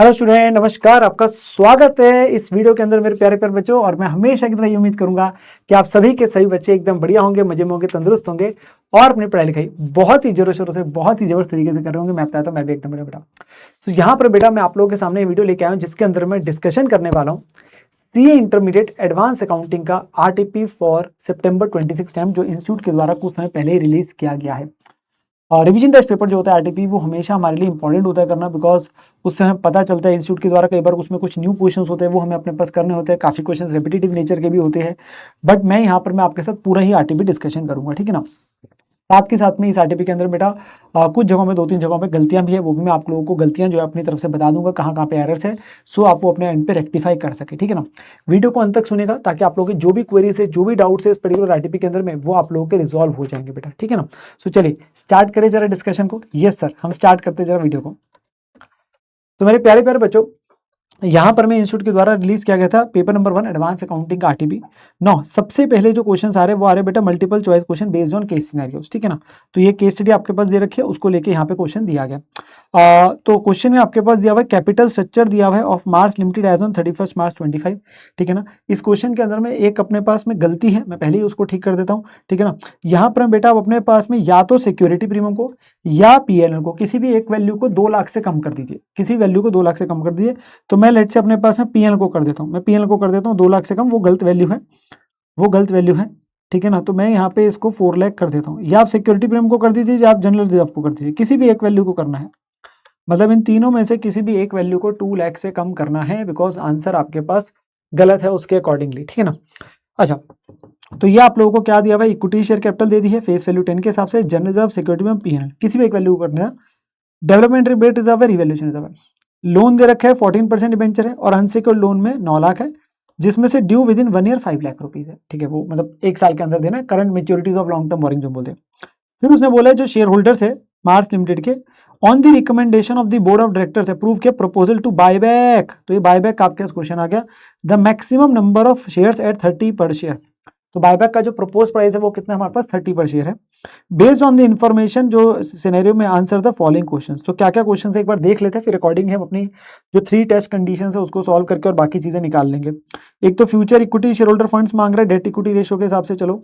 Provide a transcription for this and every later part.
Hello student, नमस्कार। आपका स्वागत है इस वीडियो के अंदर मेरे प्यारे प्यारे बच्चों। और मैं हमेशा की तरह ये उम्मीद करूंगा कि आप सभी के सभी बच्चे एकदम बढ़िया होंगे, मजे में होंगे, तंदुरुस्त होंगे और अपनी पढ़ाई लिखाई बहुत ही जोरों शोरों से, बहुत ही जबरदस्त तरीके से कर रहे होंगे। मैं बताता हूँ, मैं भी एकदम बढ़िया बेटा। तो यहाँ पर बेटा मैं आप लोगों के सामने वीडियो लेके आया हूँ जिसके अंदर मैं डिस्कशन करने वाला हूँ सीए इंटरमीडिएट एडवांस अकाउंटिंग का आरटीपी फॉर सितंबर 26 टाइम, जो इंस्टीट्यूट के द्वारा कुछ समय पहले ही रिलीज किया गया है। और रिवीजन टेस्ट पेपर जो होता है आरटीपी, वो हमेशा हमारे लिए इंपॉर्टेंट होता है करना, बिकॉज उससे हमें पता चलता है इंस्टीट्यूट के द्वारा कई बार उसमें कुछ न्यू क्वेश्चंस होते हैं, वो हमें अपने पास करने होते हैं। काफी क्वेश्चंस रिपीटेटिव नेचर के भी होते हैं, बट मैं यहाँ पर मैं आपके साथ पूरा ही आरटीपी डिस्कशन करूंगा, ठीक है ना। साथ के साथ में इस आरटीपी के अंदर बेटा कुछ जगहों में, 2-3 जगहों पे गलतियां भी है, वो भी मैं आप लोगों को गलतियां जो है अपनी तरफ से बता दूंगा कहाँ कहाँ पे एरर्स है, सो आप वो अपने एंड पे रेक्टिफाई कर सके, ठीक है ना। वीडियो को अंत तक सुनेगा ताकि आप लोगों की जो भी क्वेरीज है, जो भी डाउट्स है इस पर्टिकुलर आरटीपी के अंदर में, वो आप लोगों के रिजॉल्व हो जाएंगे बेटा, ठीक है ना। सो चलिए स्टार्ट करें जरा डिस्कशन को। यस सर, हम स्टार्ट करते हैं जरा वीडियो को। तो मेरे प्यारे प्यारे बच्चों, यहाँ पर मैं इंस्टीट्यूट के द्वारा रिलीज किया गया था पेपर नंबर 1 एडवांस अकाउंटिंग का आरटीपी। नौ सबसे पहले जो क्वेश्चन आ रहे हैं वो आ रहे बेटा multiple choice question based on case scenarios, ठीक है ना। तो ये केस स्टडी आपके पास दे रखी है, उसको लेके यहाँ पे क्वेश्चन दिया गया। तो क्वेश्चन में आपके पास दिया हुआ है कैपिटल स्ट्रक्चर दिया हुआ है of March Limited as on 31 March 25, ठीक है ना। इस क्वेश्चन के अंदर में एक अपने पास में गलती है, मैं पहले ही उसको ठीक कर देता हूँ, ठीक है ना। यहाँ पर बेटा आप अपने पास में या तो सिक्योरिटी प्रीमियम को या पीएनएल को, किसी भी एक वैल्यू को 2 लाख से कम कर दीजिए, किसी वैल्यू को 2 लाख से कम कर दीजिए। तो मैं लेट से अपने पास में पीएनएल को कर देता हूँ, मैं पीएनएल को कर देता हूँ 2 लाख से कम, वो गलत वैल्यू है, वो गलत वैल्यू है, ठीक है ना। तो मैं यहाँ पे इसको 4 लाख कर देता हूँ। या आप सिक्योरिटी प्रीमियम को कर दीजिए या आप जनरल रिजर्व को कर दीजिए, किसी भी एक वैल्यू को करना है। मतलब इन तीनों में से किसी भी एक वैल्यू को 2 लाख से कम करना है, बिकॉज आंसर आपके पास गलत है उसके अकॉर्डिंगली, ठीक है ना। अच्छा, तो ये आप लोगों को क्या दिया हुआ है, इक्विटी शेयर कैपिटल दे दी है फेस वैल्यू 10 के हिसाब से, जनरल रिजर्व, सिक्योरिटी में पीएनएल, किसी भी एक वैल्यू को करना है। डेवलपमेंट रिबेट रिजर्व है, रिवैल्यूएशन रिजर्व है। लोन दे रखा है 14% डिबेंचर है और अनसिक्योर्ड लोन में 9 लाख है, जिसमें से due with in 1 year 5 lakh rupees है, ठीक है। वो मतलब 1 साल के अंदर देना है, current maturities of long term borrowing जो बोलते हैं। फिर उसने बोला है जो शेयर होल्डर्स है मार्स लिमिटेड के, on the recommendation of the board of directors approve किया प्रपोजल टू बायबैक। तो ये बायबैक का आपके क्वेश्चन आ गया, the maximum number of shares at 30 पर शेयर। तो बायबैक का जो प्रपोज प्राइस है वो कितना हमारे पास 30 पर शेयर है। बेस्ड ऑन द इन्फॉर्मेशन जो सिनेरियो में आंसर द फॉलोइंग क्वेश्चन। तो क्या क्या क्वेश्चन है एक बार देख लेते हैं, फिर अकॉर्डिंग हम अपनी जो 3 टेस्ट कंडीशन है उसको सॉल्व करके और बाकी चीजें निकाल लेंगे। एक तो future equity shareholder funds मांग रहा है डेट इक्विटी रेशियो के हिसाब से, चलो।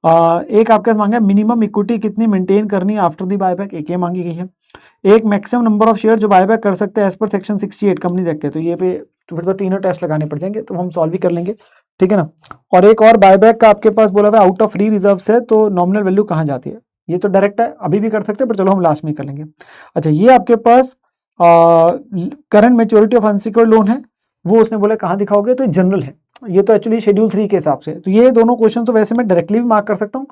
एक आपके पास मांगा मिनिमम इक्विटी कितनी मेंटेन करनी है आफ्टर दी बायबैक, एक ये मांगी गई है। एक मैक्सिमम नंबर ऑफ शेयर जो बायबैक कर सकते हैं as per section 68 companies act है। तो ये पे तो फिर तो तीनों टेस्ट लगाने पड़ जाएंगे, तो हम सॉल्व भी कर लेंगे, ठीक है ना। और एक और बायबैक का आपके पास बोला हुआ आउट ऑफ फ्री रिजर्व है, तो नॉमिनल वैल्यू कहाँ जाती है। ये तो डायरेक्ट है, अभी भी कर सकते हैं, पर चलो हम लास्ट में कर लेंगे। अच्छा, ये आपके पास current maturity of unsecured loan है, वो उसने बोला कहाँ दिखाओगे, तो जनरल है। ये तो एक्चुअली शेड्यूल 3 के हिसाब से, तो ये दोनों क्वेश्चन तो वैसे मैं डायरेक्टली भी मार्क कर सकता हूँ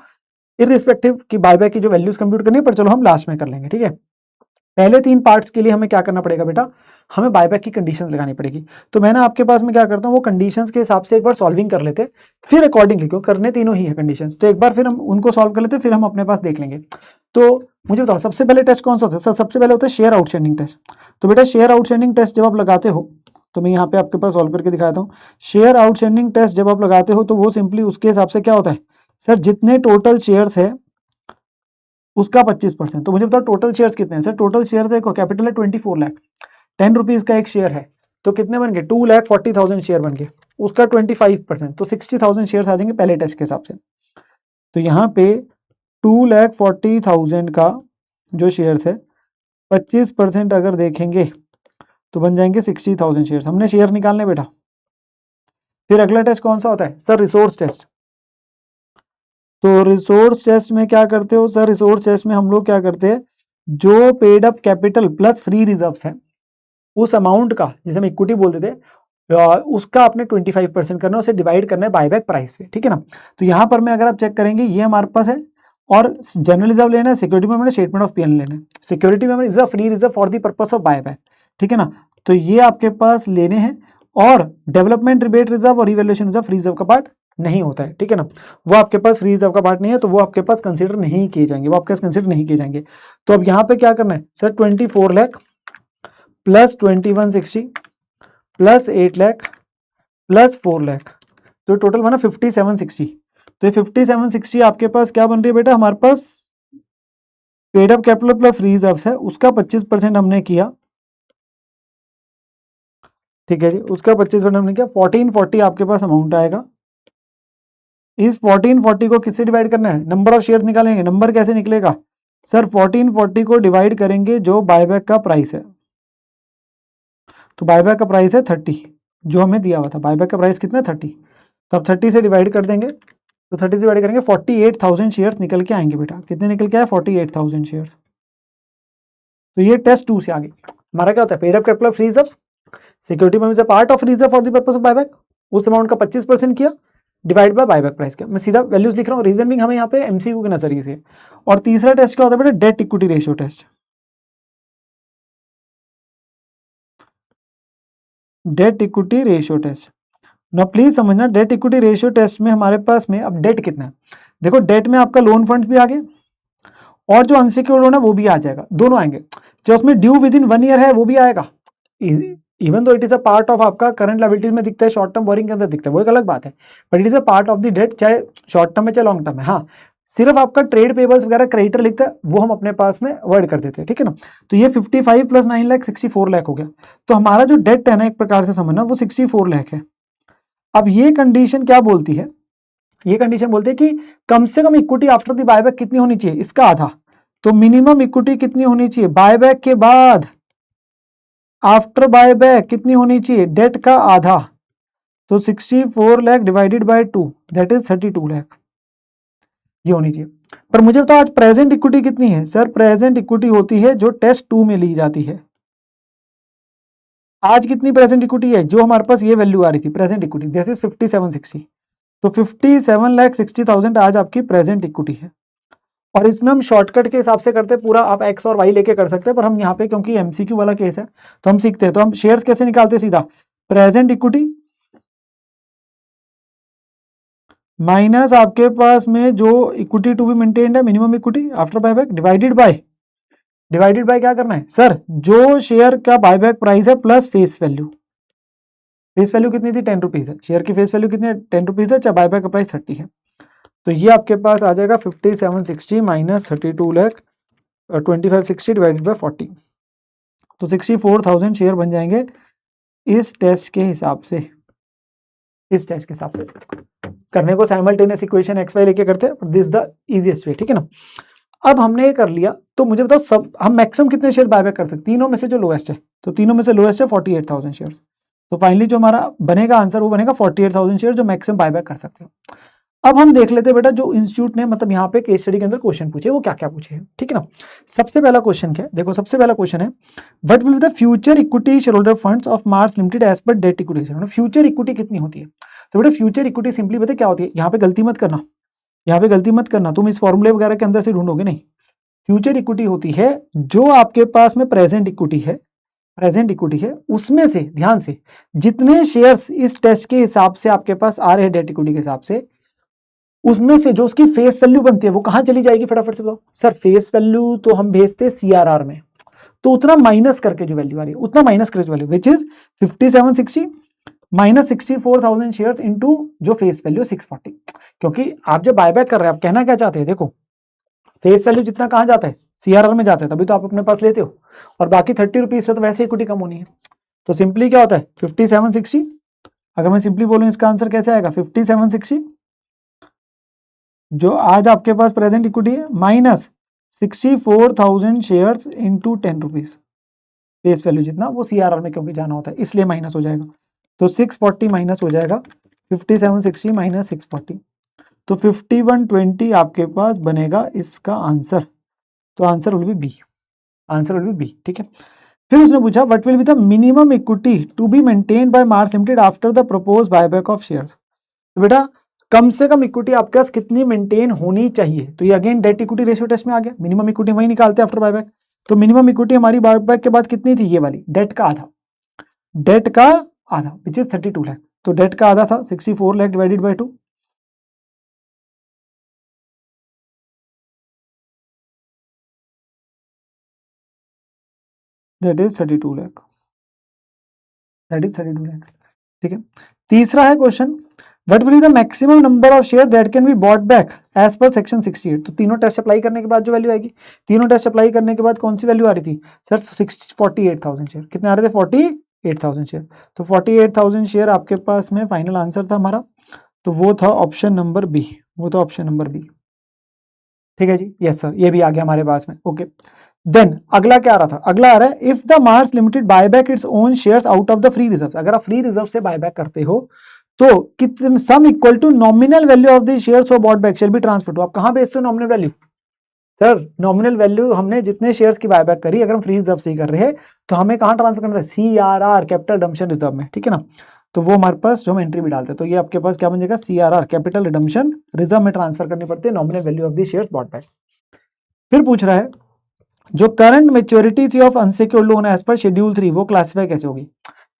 इररिस्पेक्टिव कि बायबैक की जो वैल्यूज कंप्यूट करनी है, पर चलो हम लास्ट में कर लेंगे, ठीक है। पहले 3 पार्ट्स के लिए हमें क्या करना पड़ेगा बेटा, हमें बायबैक की कंडीशंस लगानी पड़ेगी। तो मैं ना आपके पास में क्या करता हूँ, वो कंडीशंस के हिसाब से एक बार सॉल्विंग कर लेते हैं, फिर अकॉर्डिंगली, क्यों करने तीनों ही है कंडीशंस, तो एक बार फिर हम उनको सॉल्व कर लेते हैं, फिर हम अपने पास देख लेंगे। तो मुझे बताओ सबसे पहले टेस्ट कौन सा होता है सर। सबसे पहले होता है शेयर आउटस्टैंडिंग टेस्ट। तो बेटा शेयर आउटस्टैंडिंग टेस्ट जब आप लगाते हो, तो मैं यहाँ पे आपके पास सॉल्व करके दिखाता हूँ। शेयर आउटस्टैंडिंग टेस्ट जब आप लगाते हो तो वो सिंपली उसके हिसाब से क्या होता है सर, जितने टोटल शेयर्स है उसका 25%। तो मुझे बताओ टोटल शेयर्स कितने हैं सर। टोटल शेयर देखो, कैपिटल है 24 लाख, 10 रुपीज का एक शेयर है, तो कितने बन गए 2,40,000 शेयर बन गए, उसका 25%, तो 60,000 शेयर आ जाएंगे पहले टेस्ट के हिसाब से। तो यहाँ पे 2,40,000 का जो शेयर्स है 25% अगर देखेंगे तो बन जाएंगे 60,000 शेयर्स। हमने शेयर निकालने बेटा। फिर अगला टेस्ट कौन सा होता है सर, रिसोर्स टेस्ट। तो रिसोर्स टेस्ट में क्या करते हो सर, रिसोर्स टेस्ट में हम लोग क्या करते हैं, जो paid up capital plus free reserves है उस अमाउंट का, जिसे हम इक्विटी बोलते थे, उसका आपने 25% करना है, उसे डिवाइड करना है बायबैक प्राइस से, ठीक है ना। तो यहाँ पर मैं अगर आप चेक करेंगे ये हमारे पास है, और जनरल रिजर्व लेना है, सिक्योरिटी में स्टेटमेंट ऑफ पीएनएल लेना है। सिक्योरिटी में is a free reserve for the purpose of buyback, ठीक है ना। तो ये आपके पास लेने हैं, और डेवलपमेंट रिबेट रिजर्व और रिवैल्यूएशन रिजर्व फ्री रिजर्व का पार्ट नहीं होता है, ठीक है ना। वो आपके पास फ्री रिजर्व का पार्ट नहीं है, तो वो आपके पास कंसिडर नहीं किए जाएंगे, वो आपके पास कंसिडर नहीं किए जाएंगे। तो अब यहाँ पे क्या करना है sir, 24 lakh plus 2160 plus 8 lakh plus 4 lakh, तो टोटल बना 5760। तो ये 5760 आपके पास क्या बन रही है बेटा, हमारे पास paid up capital plus free reserves है, उसका 25% हमने किया, ठीक है जी, उसका 25% हमने किया, 1440 आपके पास अमाउंट आएगा। इस 1440 को किससे डिवाइड करना है, नंबर ऑफ शेयर निकालेंगे। नंबर कैसे निकलेगा सर, 1440 को डिवाइड करेंगे जो बायबैक का प्राइस है, तो बायबैक का प्राइस है 30 जो हमें दिया हुआ था। बायबैक का प्राइस कितना है 30, तो अब 30 से डिवाइड कर देंगे, तो 30 से डिवाइड करेंगे 48,000 शेयर्स निकल के आएंगे बेटा। कितने निकल के आए 48,000 शेयर्स। तो ये टेस्ट 2 से आगे हमारा क्या होता है, paid up capital free reserves, security में part of reserve for the purpose of buyback, उस अमाउंट का 25% किया डिवाइड बाय बायबैक प्राइस किया। मैं सीधा वैल्यूज लिख रहा हूँ, रीजन भी हमें यहाँ पे एमसीक्यू के नजरिए से। और तीसरा टेस्ट क्या होता है बेटा, debt equity ratio test. Debt equity ratio test ना, प्लीज समझना, डेट इक्विटी रेशियो टेस्ट में हमारे पास में अब डेट कितना है। देखो डेट में आपका लोन फंड्स भी आ गए और जो अनसिक्योर्ड लोन है वो भी आ जाएगा, दोनों आएंगे। जो उसमें ड्यू विद इन 1 ईयर है वो भी आएगा, even though it is a part of आपका करंट लायबिलिटीज में दिखता है, शॉर्ट टर्म बोरिंग के अंदर दिखता है, वो एक अलग बात है, but it is a part of the debt, चाहे शॉर्ट टर्म में चाहे लॉन्ग टर्म में। हाँ, सिर्फ आपका ट्रेड पेबल्स वगैरह क्रेडिटर लिखता है, वो हम अपने पास में अवॉइड कर देते हैं, ठीक है ना। तो ये 55 प्लस 9 लाख 64 लाख हो गया। तो हमारा जो डेट है ना, एक प्रकार से समझना, वो 64 लाख है। अब ये कंडीशन क्या बोलती है, ये कंडीशन बोलती है कि कम से कम इक्विटी आफ्टर द बायबैक कितनी होनी चाहिए, इसका आधा। तो मिनिमम इक्विटी कितनी होनी चाहिए बायबैक के बाद, आफ्टर बायबैक कितनी होनी चाहिए, डेट का आधा। तो 64 lakh divided by 2 that is 32 lakh, ये होनी चाहिए। पर मुझे बताओ आज प्रेजेंट इक्विटी कितनी है सर, प्रेजेंट इक्विटी होती है जो टेस्ट 2 में ली जाती है। आज कितनी प्रेजेंट इक्विटी है, जो हमारे पास ये वैल्यू आ रही थी प्रेजेंट इक्विटी, दिस इज 5760। तो 57,60,000 आज आपकी प्रेजेंट इक्विटी है। और इसमें हम शॉर्टकट के हिसाब से करते हैं, पूरा आप एक्स और वाई लेके कर सकते हैं, पर हम यहाँ पे क्योंकि एमसीक्यू वाला केस है तो हम सीखते हैं। तो हम शेयर्स कैसे निकालते हैं, सीधा प्रेजेंट इक्विटी माइनस आपके पास में जो इक्विटी टू बी मेंटेन्ड है, minimum equity after buyback, divided by क्या करना है सर, जो शेयर का बायबैक प्राइस है plus face value. Face value कितनी थी 10 रुपीज है, शेयर की फेस वैल्यू कितनी है 10 रुपीज है, चाहे बायबैक का प्राइस 30 है। तो ये आपके पास आ जाएगा 5760 माइनस 32 लाख 2560 डिवाइडेड बाय 40। तो 64,000 शेयर बन जाएंगे इस टेस्ट के हिसाब से। इस टेस्ट के हिसाब से करने को साइमल्टेनियस इक्वेशन एक्स वाई लेके करते हैं, दिस द इजीएस्ट वे, ठीक है ना। अब हमने ये कर लिया, तो मुझे बताओ सब हम मैक्सिमम कितने शेयर बायबैक कर सकते हैं, तीनों में से जो लोएस्ट है, तो तीनों में से लोएस्ट है 48,000 शेयर। तो फाइनली जो हमारा बनेगा आंसर वो बनेगा 48,000 शेयर जो मैक्सिमम बायबैक कर सकते हो। अब हम देख लेते हैं बेटा जो इंस्टीट्यूट ने मतलब यहाँ पे केस स्टडी के अंदर क्वेश्चन पूछे वो क्या क्या पूछे हैं, ठीक है ना। सबसे पहला क्वेश्चन क्या है, देखो सबसे पहला क्वेश्चन है what will be the future equity shareholder funds of Mars limited as per debt equity. Future equity कितनी होती है, तो बेटा फ्यूचर इक्विटी सिंपली पता क्या होती है, यहाँ पे गलती मत करना, यहाँ पे गलती मत करना, तुम इस फॉर्मूले वगैरह के अंदर से ढूंढोगे नहीं। फ्यूचर इक्विटी होती है जो आपके पास में प्रेजेंट इक्विटी है, प्रेजेंट इक्विटी है उसमें से, ध्यान से, जितने शेयर्स इस टेस्ट के हिसाब से आपके पास आ रहे हैं डेट इक्विटी के हिसाब से, उसमें से जो उसकी फेस वैल्यू बनती है वो कहां चली जाएगी, फटाफट से बताओ सर। फेस वैल्यू तो हम भेजते हैं सीआरआर में, तो उतना माइनस करके जो वैल्यू आ रही है उतना माइनस करके जो value which is 5760 minus 64,000 shares into जो फेस वैल्यू 640। क्योंकि आप जब बायबैक कर रहे हैं, आप कहना क्या चाहते हैं, देखो फेस वैल्यू जितना कहां जाता है सीआरआर में जाता है, तभी तो आप अपने पास लेते हो, और बाकी 30 रुपीज से तो वैसे इक्विटी कम होनी है। तो सिंपली क्या होता है 5760, अगर मैं सिंपली बोलूं इसका आंसर कैसे आएगा 5760 जो आज आपके पास प्रेजेंट इक्विटी है minus 64,000 shares into 10 rupees, face value जितना वो सीआरआर में क्योंकि जाना होता है इसलिए माइनस हो जाएगा। तो 640 माइनस हो जाएगा 5760 माइनस 640, तो 5120 आपके पास बनेगा इसका आंसर। तो answer will be B, answer will be B, ठीक है। फिर उसने पूछा what will be the minimum equity to be maintained by Mars limited after the propose buyback of shares. तो बेटा कम से कम इक्विटी आपके पास कितनी मेंटेन होनी चाहिए, तो ये again debt equity ratio test में आ गया, मिनिमम इक्विटी वही निकालते हैं आफ्टर बायबैक। तो मिनिमम इक्विटी हमारी बायबैक के बाद कितनी थी, ये वाली डेट का आधा, डेट का आधा विच इज 32 लाख। तो डेट का आधा था 64 lakh divided by 2, that is 32 lakh, that is 32 lakh, ठीक है। तीसरा है question what will be the maximum number of share that can be bought back as per section 68। तो तीनों टेस्ट अप्लाई करने के बाद जो वैल्यू आएगी, तीनों टेस्ट अप्लाई करने के बाद कौन सी वैल्यू आ रही थी सर 48,000 शेयर, कितने आ रहे थे 48,000 शेयर। तो 48,000 शेयर आपके पास में फाइनल आंसर था हमारा, तो वो था ऑप्शन नंबर बी, वो था ऑप्शन नंबर बी। ठीक है जी, यस सर, ये भी आ गया हमारे पास में। ओके, देन अगला क्या आ रहा था, अगला आ रहा है if the Mars Limited buy back its own shares out of the free reserve. अगर आप फ्री रिजर्व से बाय बैक करते हो तो कितने sum equal to nominal value of the shares और bought back share be transferred to. आप कहां बेचते हो nominal value? Sir nominal value हमने जितने शेयर्स की बायबैक करी, अगर हम फ्री रिजर्व से ही कर रहे हैं तो हमें कहां ट्रांसफर करना था? CRR कैपिटल रिडम्पशन रिजर्व में, ठीक है ना। तो वो हमारे पास जो हम एंट्री भी डालते हैं, तो ये आपके पास क्या बन जाएगा? CRR कैपिटल रिडम्पशन रिजर्व में ट्रांसफर करनी पड़ती है nominal value of the shares bought back. फिर पूछ रहा है जो करंट मेच्योरिटी थी of unsecured loan as per schedule 3 वो क्लासिफाई कैसे होगी?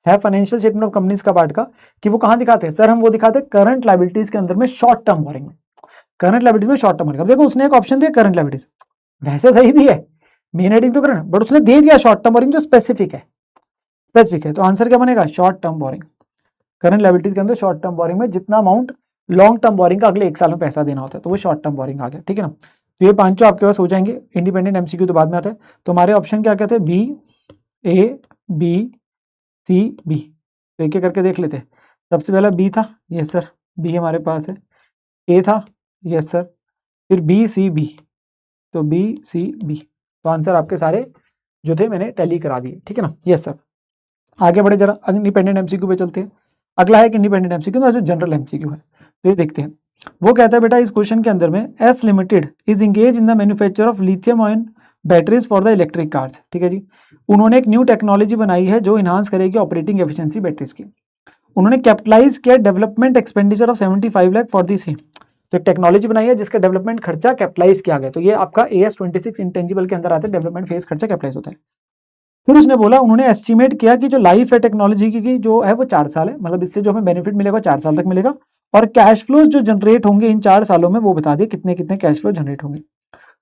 है फाइनेंशियल स्टेटमेंट ऑफ कंपनीज का पार्ट का, कि वो कहां दिखाते हैं? सर हम वो दिखाते हैं करंट लायबिलिटीज के अंदर में शॉर्ट टर्म बोरिंग में। करंट लायबिलिटीज में शॉर्ट टर्म बोरिंग, देखो उसने एक ऑप्शन दिया करंट लायबिलिटीज, वैसे सही भी है, मेन हेडिंग तो करंट, बट उसने दे दिया शॉर्ट टर्म बोरिंग जो स्पेसिफिक है, तो आंसर क्या बनेगा? Short term borrowing. Current liabilities के अंदर शॉर्ट टर्म बोरिंग में जितना अमाउंट लॉन्ग टर्म बोरिंग का अगले 1 साल में पैसा देना होता है, तो वो शॉर्ट टर्म बोरिंग आ गया, ठीक है ना। तो ये पांचों आपके पास हो जाएंगे। इंडिपेंडेंट MCQ तो बाद में आता है। तो हमारे ऑप्शन क्या कहते हैं? बी, ए, बी, सी, बी। तो एक एक करके देख लेते हैं। सबसे पहला बी था, यस सर, बी हमारे पास है। ए था, यस सर, फिर बी, सी, बी, तो बी, सी, बी। तो आंसर आपके सारे जो थे मैंने टैली करा दिए, ठीक है ना, यस सर। आगे बढ़े जरा, इंडिपेंडेंट MCQ पे चलते हैं। अगला है कि इंडिपेंडेंट MCQ जो जनरल MCQ है, तो ये देखते हैं। वो कहता है बेटा इस क्वेश्चन के अंदर में S limited is engage in the manufacture of lithium ion batteries for the electric cars, ठीक है जी। उन्होंने एक न्यू टेक्नोलॉजी बनाई है जो इन्हांस करेगी ऑपरेटिंग एफिशिएंसी बैटरीज की। उन्होंने कैपिटलाइज किया development expenditure of 75 lakh for the same. तो एक टेक्नोलॉजी बनाई है जिसका डेवलपमेंट खर्चा कैपिटलाइज किया गया, तो ये आपका AS26 इंटेंजिबल के अंदर आता है, डेवलपमेंट फेज खर्चा कैपिटलाइज होता है। फिर उसने बोला उन्होंने एस्टिमेट किया कि जो लाइफ है टेक्नोलॉजी की जो है वो 4 साल है, मतलब इससे जो हमें बेनिफिट मिलेगा 4 साल तक मिलेगा, और कैश फ्लोज जो जनरेट होंगे इन 4 सालों में वो बता दिए कितने कितने कैश फ्लो जनरेट होंगे।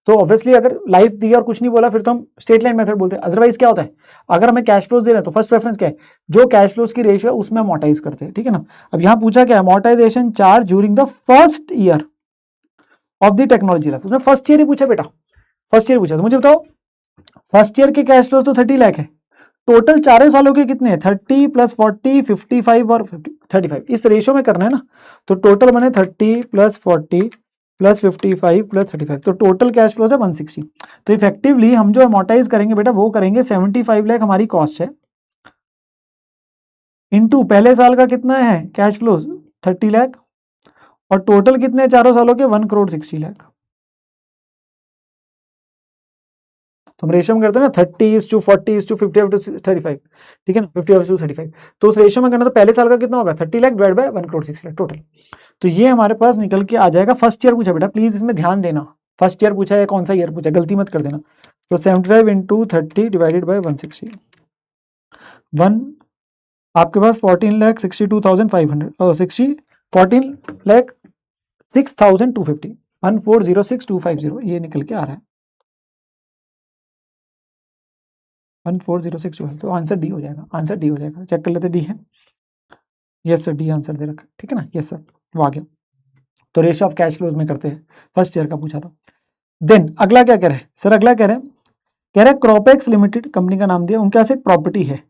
तो ऑब्वियसली अगर लाइफ दी और कुछ नहीं बोला फिर तो हम स्ट्रेट लाइन मेथड बोलते हैं। अदरवाइज क्या होता है, अगर हमें कैश फ्लोज दे रहे हैं तो फर्स्ट प्रेफरेंस क्या है? जो कैश फ्लोज की रेशियो है उसमें अमोर्टाइज करते हैं, ठीक है ना। अब यहाँ पूछा क्या, amortisation charge during the first year of the technology life. उसमें फर्स्ट ईयर ही पूछा बेटा, फर्स्ट ईयर पूछा। तो मुझे बताओ फर्स्ट ईयर के कैश फ्लोज तो 30 लाख है, टोटल 4 सालों के कितने हैं? 30 प्लस 40 55 और 35, इस रेशियो में करना है ना। तो टोटल बने 30 प्लस 40 प्लस 55 प्लस 35, तो टोटल कैश फ्लो है 160। तो इफेक्टिवली हम जो अमोर्टाइज करेंगे बेटा वो करेंगे 75 लाख हमारी कॉस्ट है, इनटू पहले साल का कितना है कैश फ्लो 30 लाख, और टोटल कितने चारों सालों के 1 करोड़ 60 लाख। तो हम रेशियो में करते हैं ना 30:40:50:35, ठीक है ना, 50:35। तो उस रेशियो में करना, तो पहले साल का कितना होगा 30 lakh divide by 1 crore 60 lakh total. तो ये हमारे पास निकल के आ जाएगा। फर्स्ट ईयर पूछा बेटा, प्लीज इसमें ध्यान देना, फर्स्ट ईयर पूछा है, कौन सा ईयर पूछा, गलती मत कर देना। तो 75 × 30 डिवाइडेड बाय 160, आपके पास 14,62,500 14,06,250 1406,250 ये निकल के आ रहा है 1406, तो आंसर डी हो जाएगा, आंसर डी हो जाएगा। चेक कर लेते, डी है, यस सर, डी आंसर दे रखा, ठीक है ना, यस सर, वो आ गया। तो रेशियो ऑफ कैश फ्लोज में करते हैं, फर्स्ट ईयर का पूछा था। देन अगला क्या कह रहे हैं सर, अगला कह रहे हैं क्रॉपेक्स लिमिटेड कंपनी का नाम दिया, उनके पास एक प्रॉपर्टी है,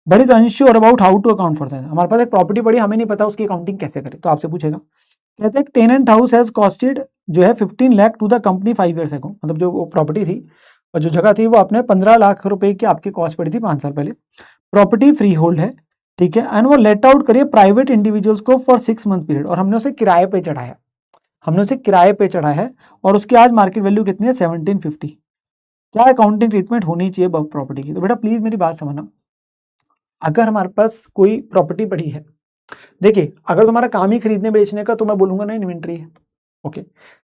but is unsure about how to account for that. हमारे पास एक प्रॉपर्टी पड़ी, हमें नहीं पता उसकी अकाउंटिंग कैसे करें, तो आपसे पूछेगा। कहते हैं टेनेंट हाउस हैज कॉस्टेड जो है 15 lakh to the company 5 years ago, मतलब जो वो प्रॉपर्टी थी और जो जगह थी वो आपने 15 लाख रुपए की आपकी कॉस्ट पड़ी थी 5 साल पहले। प्रॉपर्टी फ्री होल्ड है, ठीक है, एंड वो लेट आउट करिए प्राइवेट इंडिविजुअल्स को फॉर 6 मंथ पीरियड, और हमने उसे किराए पे चढ़ाया, और उसकी आज मार्केट वैल्यू कितनी है 1750। क्या अकाउंटिंग ट्रीटमेंट होनी चाहिए प्रॉपर्टी की? तो बेटा प्लीज मेरी बात समझना, अगर हमारे पास कोई प्रॉपर्टी पड़ी है, देखिए अगर तुम्हारा काम ही खरीदने बेचने का तो मैं बोलूंगा ना इन्वेंट्री है, ओके,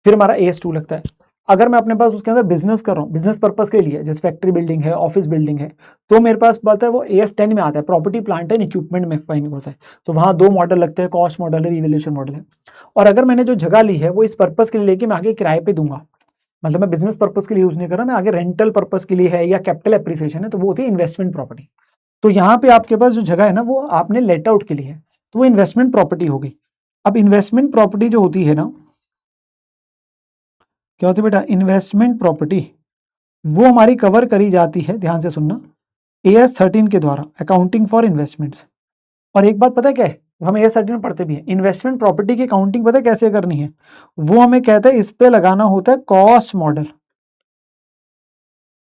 फिर हमारा AS2 लगता है। अगर मैं अपने पास उसके अंदर बिजनेस कर रहा हूँ, बिजनेस पर्पस के लिए, जैसे फैक्ट्री बिल्डिंग है, ऑफिस बिल्डिंग है, तो मेरे पास बात है वो AS10 में आता है, प्रॉपर्टी प्लांट एंड इक्विपमेंट में फाइन होता है। तो वहाँ 2 मॉडल लगते हैं, कॉस्ट मॉडल है, रिवैल्यूएशन मॉडल है। और अगर मैंने जो जगह ली है वो इस पर्पस के लिए लेके मैं आगे किराए पे दूंगा, मतलब मैं बिजनेस पर्पस के लिए यूज नहीं कर रहा, मैं आगे रेंटल पर्पस के लिए है या कैपिटल एप्रिसिएशन है, तो वो होती है इन्वेस्टमेंट प्रॉपर्टी। तो यहाँ पे आपके पास जो जगह है ना वो आपने लेट आउट के लिए है, तो वो इन्वेस्टमेंट प्रॉपर्टी हो गई। अब इन्वेस्टमेंट प्रॉपर्टी जो होती है ना, क्या होती है बेटा, इन्वेस्टमेंट प्रॉपर्टी वो हमारी कवर करी जाती है, ध्यान से सुनना, AS 13 के द्वारा अकाउंटिंग फॉर इन्वेस्टमेंट्स। और एक बात पता है क्या है, हम AS 13 में पढ़ते भी हैं, इन्वेस्टमेंट प्रॉपर्टी की अकाउंटिंग पता है कैसे करनी है, वो हमें कहता है इस पे लगाना होता है cost model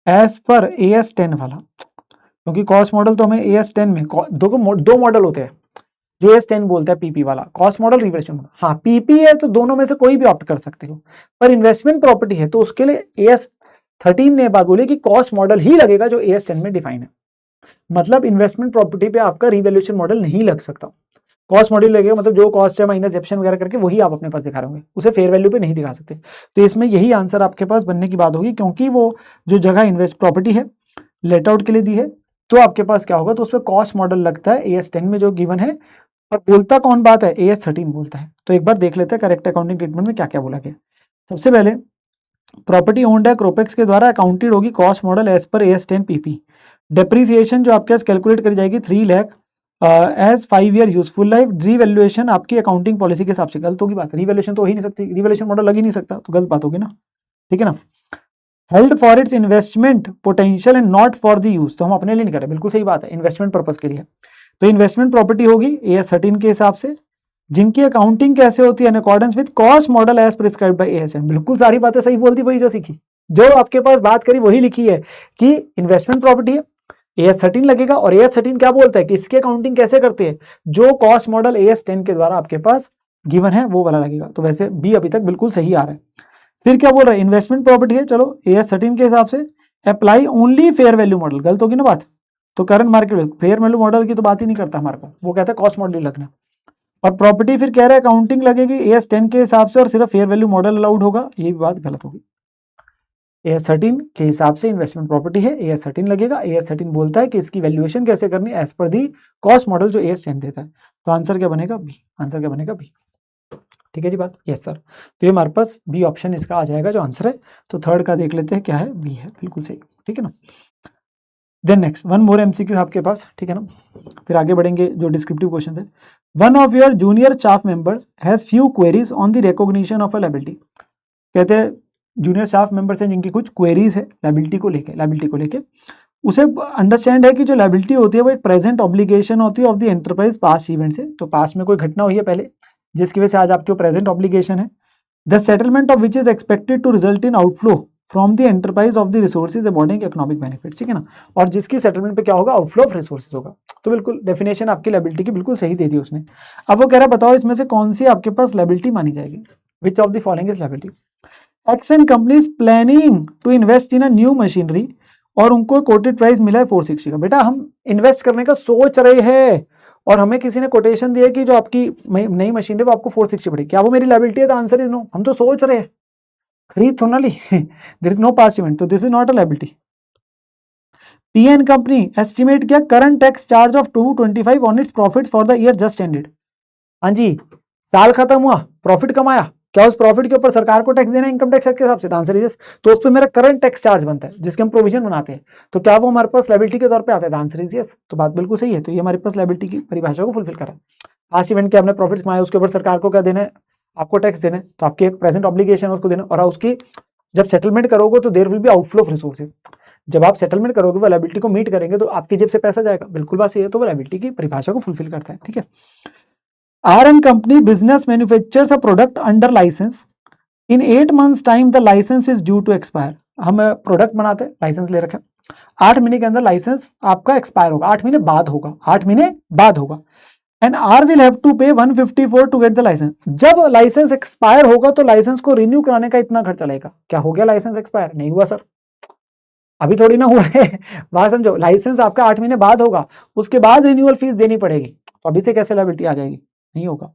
as per AS 10 वाला, क्योंकि कॉस्ट मॉडल तो हमें AS 10 में दो मॉडल होते हैं जो AS 10 बोलता है PP वाला, कॉस्ट मॉडल, रिवैल्यूएशन मॉडल। हाँ PP है तो दोनों में से कोई भी ऑप्ट कर सकते हो, पर इन्वेस्टमेंट प्रॉपर्टी है तो उसके लिए AS 13 ने बात बोली कि कॉस्ट मॉडल ही लगेगा जो AS 10 में डिफाइन है। मतलब इन्वेस्टमेंट प्रॉपर्टी पे आपका रिवैल्यूएशन मॉडल नहीं लग सकता, कॉस्ट मॉडल लगेगा, मतलब जो कॉस्ट है माइनस एप्शन वगैरह करके वही आप अपने पास दिखा रहे होंगे, उसे फेयर वैल्यू पे नहीं दिखा सकते। तो इसमें यही आंसर आपके पास बनने की बात होगी, क्योंकि वो जो जगह इन्वेस्ट प्रॉपर्टी है लेट आउट के लिए दी है, तो आपके पास क्या होगा, तो उस पर कॉस्ट मॉडल लगता है AS 10 में जो गिवन है, और बोलता कौन बात है, AS 13 बोलता है। तो एक बार देख लेते हैं करेक्ट अकाउंटिंग ट्रीटमेंट में क्या क्या बोला गया। सबसे पहले प्रॉपर्टी ओन्ड है क्रोपेक्स के द्वारा अकाउंटेड होगी cost model as per AS 10 PP। Depreciation जो आपके पास कैलकुलेट करी जाएगी 3 lakh as 5 year useful life. Revaluation आपकी अकाउंटिंग पॉलिसी के हिसाब से गलत होगी बात, रीवैल्यूएशन तो हो ही नहीं सकती, रीवैल्यूएशन मॉडल लग ही नहीं सकता, तो गलत बात होगी ना, ठीक है ना। Held for its investment potential and not for the use, तो हम अपने लिए नहीं कर रहे, बिल्कुल सही बात है, इन्वेस्टमेंट पर्पज के लिए। तो इन्वेस्टमेंट प्रॉपर्टी होगी AS 13 के हिसाब से, जिनकी अकाउंटिंग कैसे होती है in accordance with cost model as prescribed by AS 10। बिल्कुल सारी बातें सही बोल दी, वही जो सीखी, जो आपके पास बात करी वही लिखी है कि इन्वेस्टमेंट प्रॉपर्टी है AS 13 लगेगा, और AS 13 क्या बोलता है कि इसकी अकाउंटिंग कैसे करते हैं, जो कॉस्ट मॉडल AS 10 के द्वारा आपके पास गिवन है वो वाला लगेगा। तो वैसे बी अभी तक बिल्कुल सही आ रहा है। फिर क्या बोल रहा है, इन्वेस्टमेंट प्रॉपर्टी है, चलो AS 13 के हिसाब से apply only fair value model, गलत होगी ना बात, तो current market fair value model की तो बात ही नहीं करता हमारे को, वो कहता है कॉस्ट मॉडल लगना। और प्रॉपर्टी फिर कह रहा है अकाउंटिंग लगेगी AS 10 के हिसाब से और सिर्फ फेयर वैल्यू मॉडल अलाउड होगा, ये भी बात गलत होगी। AS 13 के हिसाब से इन्वेस्टमेंट प्रॉपर्टी है, AS 13 लगेगा। AS 13 बोलता है कि इसकी वैल्यूएशन कैसे करनी है as per the cost model जो AS 10 देता है। तो आंसर क्या बनेगा, बी, आंसर क्या बनेगा, बी, ठीक है जी बात, यस सर। तो ये हमारे पास बी ऑप्शन इसका आ जाएगा जो आंसर है। तो थर्ड का देख लेते हैं क्या है, बी है, बिल्कुल सही, ठीक है ना। Then next one more MCQ आपके पास, ठीक है ना, फिर आगे बढ़ेंगे जो डिस्क्रिप्टिव क्वेश्चन है। One of your junior staff members has few queries on the recognition of a liability. कहते हैं जूनियर स्टाफ मेंबर्स हैं जिनकी कुछ क्वेरीज है लायबिलिटी को लेके उसे अंडरस्टैंड है कि जो लायबिलिटी होती है वो एक प्रेजेंट ऑब्लिगेशन होती है of the enterprise past event से, तो पास्ट में कोई घटना हुई है पहले जिसकी वजह से आज आपके प्रेजेंट ऑब्लिगेशन है। The settlement of which is expected to result in outflow from the enterprise of the resources embodying economic benefit, ठीक है ना, और जिसकी सेटलमेंट पे क्या होगा, आउटफ्लो ऑफ रिसोर्सेज होगा। तो बिल्कुल डेफिनेशन आपकी लायबिलिटी की बिल्कुल सही दे दी उसने। अब वो कह रहा है बताओ इसमें से कौन सी आपके पास लायबिलिटी मानी जाएगी, which of the following is liability. Exxon company is planning to invest in a new machinery और उनको कोटेड प्राइस मिला है 460 का। बेटा हम इन्वेस्ट करने का सोच रहे हैं और हमें किसी ने कोटेशन दिया कि जो आपकी नई मशीन है वो आपको 460 पड़ेगी, क्या वो मेरी लायबिलिटी है? तो आंसर इज नो, हम तो सोच रहे हैं, खरीद तो ना ली। There is no past event, तो this is not a liability. PN company estimate किया current tax charge of 225 on its profits for the year just ended. हाँ जी, साल खत्म हुआ, प्रॉफिट कमाया, क्या उस प्रॉफिट के ऊपर सरकार को टैक्स देना है इनकम टैक्स एक्ट के हिसाब से? आंसर इज, तो उस पर मेरा करंट टैक्स चार्ज बनता है जिसके हम प्रोविजन बनाते हैं, तो क्या वो हमारे पास लायबिलिटी के तौर पे आता है? Answer is yes. तो बात बिल्कुल सही है, तो ये हमारे पास लायबिलिटी की परिभाषा को फुलफिल करा है। पास्ट इवेंट के हमने प्रॉफिट कमाया, उसके ऊपर सरकार को क्या देना है, आपको टैक्स देना है, तो आपकी एक प्रेजेंट ऑब्लिगेशन है उसको देना, और उसकी जब सेटलमेंट करोगे तो there will be outflow of resources. जब आप सेटलमेंट करोगे वो लायबिलिटी को मीट करेंगे तो आपकी जेब से पैसा जाएगा, बिल्कुल बात सही है, तो वो लायबिलिटी की परिभाषा को फुलफिल करता है, ठीक है। RM company business manufactures a product under license. In 8 months time the license is due to expire. हम प्रोडक्ट बनाते हैं, लाइसेंस ले रखे, 8 महीने के अंदर लाइसेंस आपका एक्सपायर होगा, 8 महीने बाद होगा, 8 महीने बाद होगा। And R will have to pay 154 to get the license. जब लाइसेंस एक्सपायर होगा तो लाइसेंस को रिन्यू कराने का इतना खर्चा लगेगा। क्या हो गया लाइसेंस एक्सपायर? नहीं हुआ सर, अभी थोड़ी ना हुआ है। बात समझो, लाइसेंस आपका 8 महीने बाद होगा, उसके बाद रिन्यूअल फीस देनी पड़ेगी, तो अभी से कैसे लायबिलिटी आ जाएगी? नहीं होगा।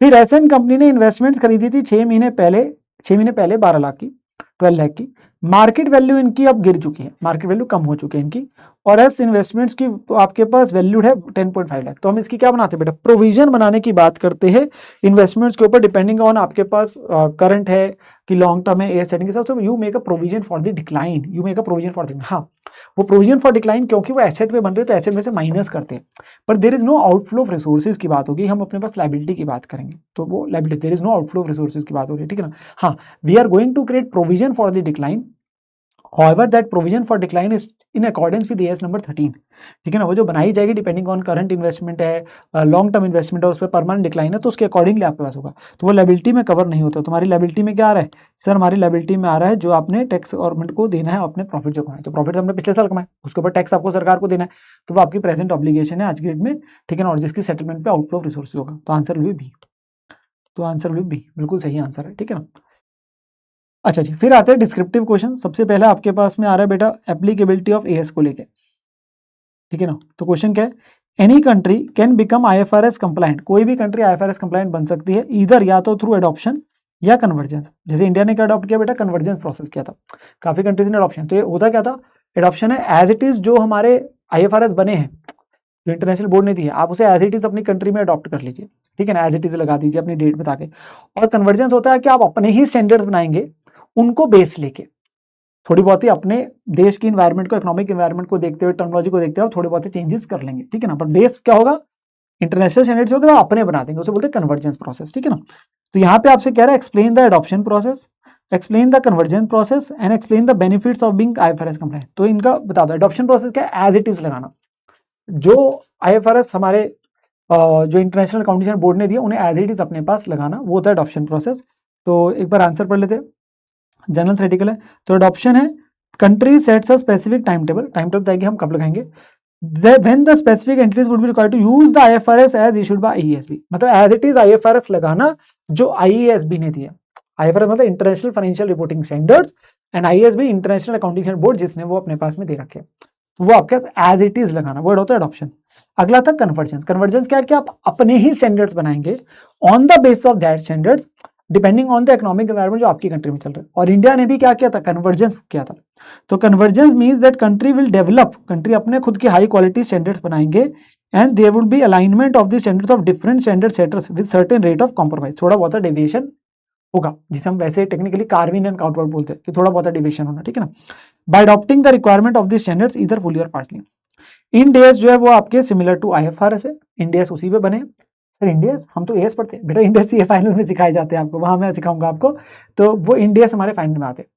फिर एसएन कंपनी ने इन्वेस्टमेंट्स खरीदी थी 6 महीने पहले 12 लाख की, 12 लाख की। मार्केट वैल्यू इनकी अब गिर चुकी है, मार्केट वैल्यू कम हो चुकी है इनकी, और एस इन्वेस्टमेंट्स की आपके पास वैल्यूड है 10.5 लाख। तो हम इसकी क्या बनाते हैं बेटा, प्रोविजन बनाने की बात करते हैं इन्वेस्टमेंट्स के ऊपर, डिपेंडिंग ऑन आपके पास करंट है कि लॉन्ग टर्म है, एज सेटिंग के हिसाब से you make a provision for the decline, you make a provision for the, हाँ वो प्रोविजन फॉर डिक्लाइन क्योंकि वो एसेट पे बन रहे हैं तो एसेट में से माइनस करते हैं, पर there is no outflow of resources की बात होगी, हम अपने पास लायबिलिटी की बात करेंगे, तो वो liability, there is no outflow of resources की बात हो रही है, ठीक है ना। हाँ, we are going to create provision for the decline, however that provision for decline is in accordance with AS number 13, ठीक है ना। वो जो बनाई जाएगी डिपेंडिंग ऑन करंट इन्वेस्टमेंट है, लॉन्ग टर्म इन्वेस्टमेंट है, उस पर परमानेंट डिक्लाइन है, तो उसके अकॉर्डिंगली आपके पास होगा। तो वो लायबिलिटी में कवर नहीं होता। तुम्हारी लायबिलिटी में क्या आ रहा है सर, हमारी लायबिलिटी में आ रहा है जो आपने टैक्स गवर्नमेंट को देना है अपने प्रॉफिट जो कमाए, तो प्रॉफिट हमने पिछले साल कमाए, उसके ऊपर टैक्स आपको सरकार को देना है, तो वो आपकी प्रेजेंट ऑब्लिगेशन है आज की डेट में, ठीक है ना, और जिसकी सेटलमेंट पे आउटफ्लो ऑफ रिसोर्स होगा। तो आंसर विल बी, तो आंसर विल बी, बिल्कुल सही आंसर है, ठीक है ना। अच्छा जी, फिर आते हैं डिस्क्रिप्टिव क्वेश्चन। सबसे पहले आपके पास में आ रहा है बेटा एप्लीकेबिलिटी ऑफ एएस को लेके, ठीक है ना। तो क्वेश्चन क्या है, any country can become IFRS compliant, कोई भी कंट्री आईएफआरएस कंप्लायंट बन सकती है इधर या तो थ्रू एडॉप्शन या कन्वर्जेंस। जैसे इंडिया ने क्या अडॉप्ट किया बेटा, कन्वर्जेंस प्रोसेस किया था, काफी कंट्रीज ने अडॉप्शन। तो ये होता क्या था, एडॉप्शन है एज इट इज, जो हमारे आईएफआरएस बने हैं जो इंटरनेशनल बोर्ड ने दी है, आप उसे एज इट इज अपनी कंट्री में अडॉप्ट कर लीजिए, ठीक है ना, एज इट इज लगा दीजिए अपनी डेट बता के। और कन्वर्जेंस होता है कि आप अपने ही स्टैंडर्ड्स बनाएंगे, उनको बेस लेके, थोड़ी बहुत ही अपने देश की इन्वायरमेंट को, इकोनॉमिक इन्वायरमेंट को देखते हुए, टेक्नोलॉजी को देखते हुए थोड़े बहुत ही चेंजेस कर लेंगे, ठीक है ना। पर बेस क्या होगा, इंटरनेशनल स्टैंडर्ड्स होगा, अपने बना देंगे, उसे बोलते हैं कन्वर्जेंस प्रोसेस, ठीक है ना। तो यहाँ पे आपसे कह रहा है explain the adoption process, explain the convergence process and explain the benefits of being IFRS compliant. तो इनका बता दो, एडॉप्शन प्रोसेस क्या है, एज इट इज लगाना, जो आईएफआरएस हमारे जो इंटरनेशनल अकाउंटिंग बोर्ड ने दिया उन्हें एज इट इज अपने पास लगाना, वो होता है एडॉप्शन प्रोसेस। तो एक बार आंसर पढ़ लेते हैं, जनरल थ्योरेटिकल है। तो एडॉप्शन है country sets a specific time table, time table बताएगी हम कब लगाएंगे, when the specific entities would be required to use the IFRS as issued by IESB, मतलब एज इट इज IFRS लगाना जो IESB ने दिया। IFRS मतलब international financial reporting standards, and IESB international accounting board जिसने वो अपने पास में दे रखे, तो वो आपके पास एज इट इज लगाना, वर्ड होता है एडॉप्शन। अगला था कन्वर्जेंस। कन्वर्जेंस क्या है कि आप अपने ही स्टैंडर्ड्स बनाएंगे on the base of that standards depending on the economic environment जो आपकी कंट्री में चल रहा है। और इंडिया ने भी क्या किया था, कन्वर्जेंस किया था। तो convergence means that country will develop, country अपने खुद के हाई क्वालिटी स्टैंडर्ड्स बनाएंगे and there would be alignment of the standards of different standard setters with certain rate of compromise, थोड़ा बहुत डेविएशन होगा, जिसे हम वैसे टेक्निकली कार्विन एंड काउटवर्ड बोलते हैं कि थोड़ा बहुत डेविएशन होना, ठीक है ना। Bye adopting the requirement of the standards either fully और पार्टली। इंडेस जो है वो आपके सिमिलर टू आईएफआरएस है, इंडेस उसी पे बने। सर इंडेस हम तो एएस पढ़ते हैं बेटा, इंडेस ये फाइनल में सिखाए जाते हैं आपको, वहां मैं सिखाऊंगा आपको, तो वो इंडेस हमारे फाइनल में आते हैं,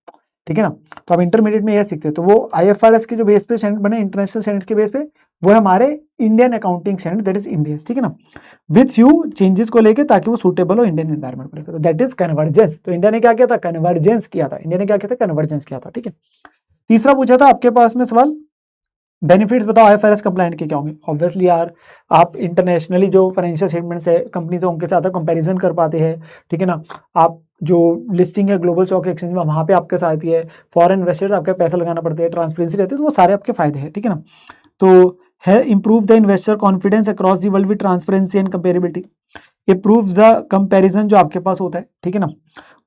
ठीक है ना। तो आप इंटरमीडिएट में ये सीखते हैं, तो वो आईएफआरएस के जो बेस पे स्टैंडर्ड बने इंटरनेशनल स्टैंडर्ड्स के बेस पे, वो है हमारे Indian accounting standard, that is Ind AS, ठीक है ना, विद फ्यू चेंजेस को लेके ताकि वो सूटेबल हो इंडियन एनवायरमेंट को लेकर, तो दैट इज कन्वर्जेंस। तो इंडिया ने क्या किया था, कन्वर्जेंस किया था, इंडिया ने क्या किया था, कन्वर्जेंस किया था, ठीक है। तीसरा पूछा था आपके पास में सवाल, बेनिफिट्स बताओ आईएफआरएस कंप्लायंट के क्या होंगे। ऑब्वियसली यार आप इंटरनेशनली जो फाइनेंशियल स्टेटमेंट्स है कंपनीज उनके साथ कंपैरिजन कर पाते हैं, ठीक है ना। आप जो लिस्टिंग है ग्लोबल स्टॉक एक्सचेंज में वहां पे आपके साथ ही है, फॉरेन इन्वेस्टर्स आपके पैसा लगाना पड़ते हैं, ट्रांसपेरेंसी रहती है, तो वो सारे आपके फायदे हैं, ठीक है ना। तो है improve the investor confidence across the world with transparency and comparability, ये प्रूव्स द कंपैरिजन जो आपके पास होता है, ठीक है ना।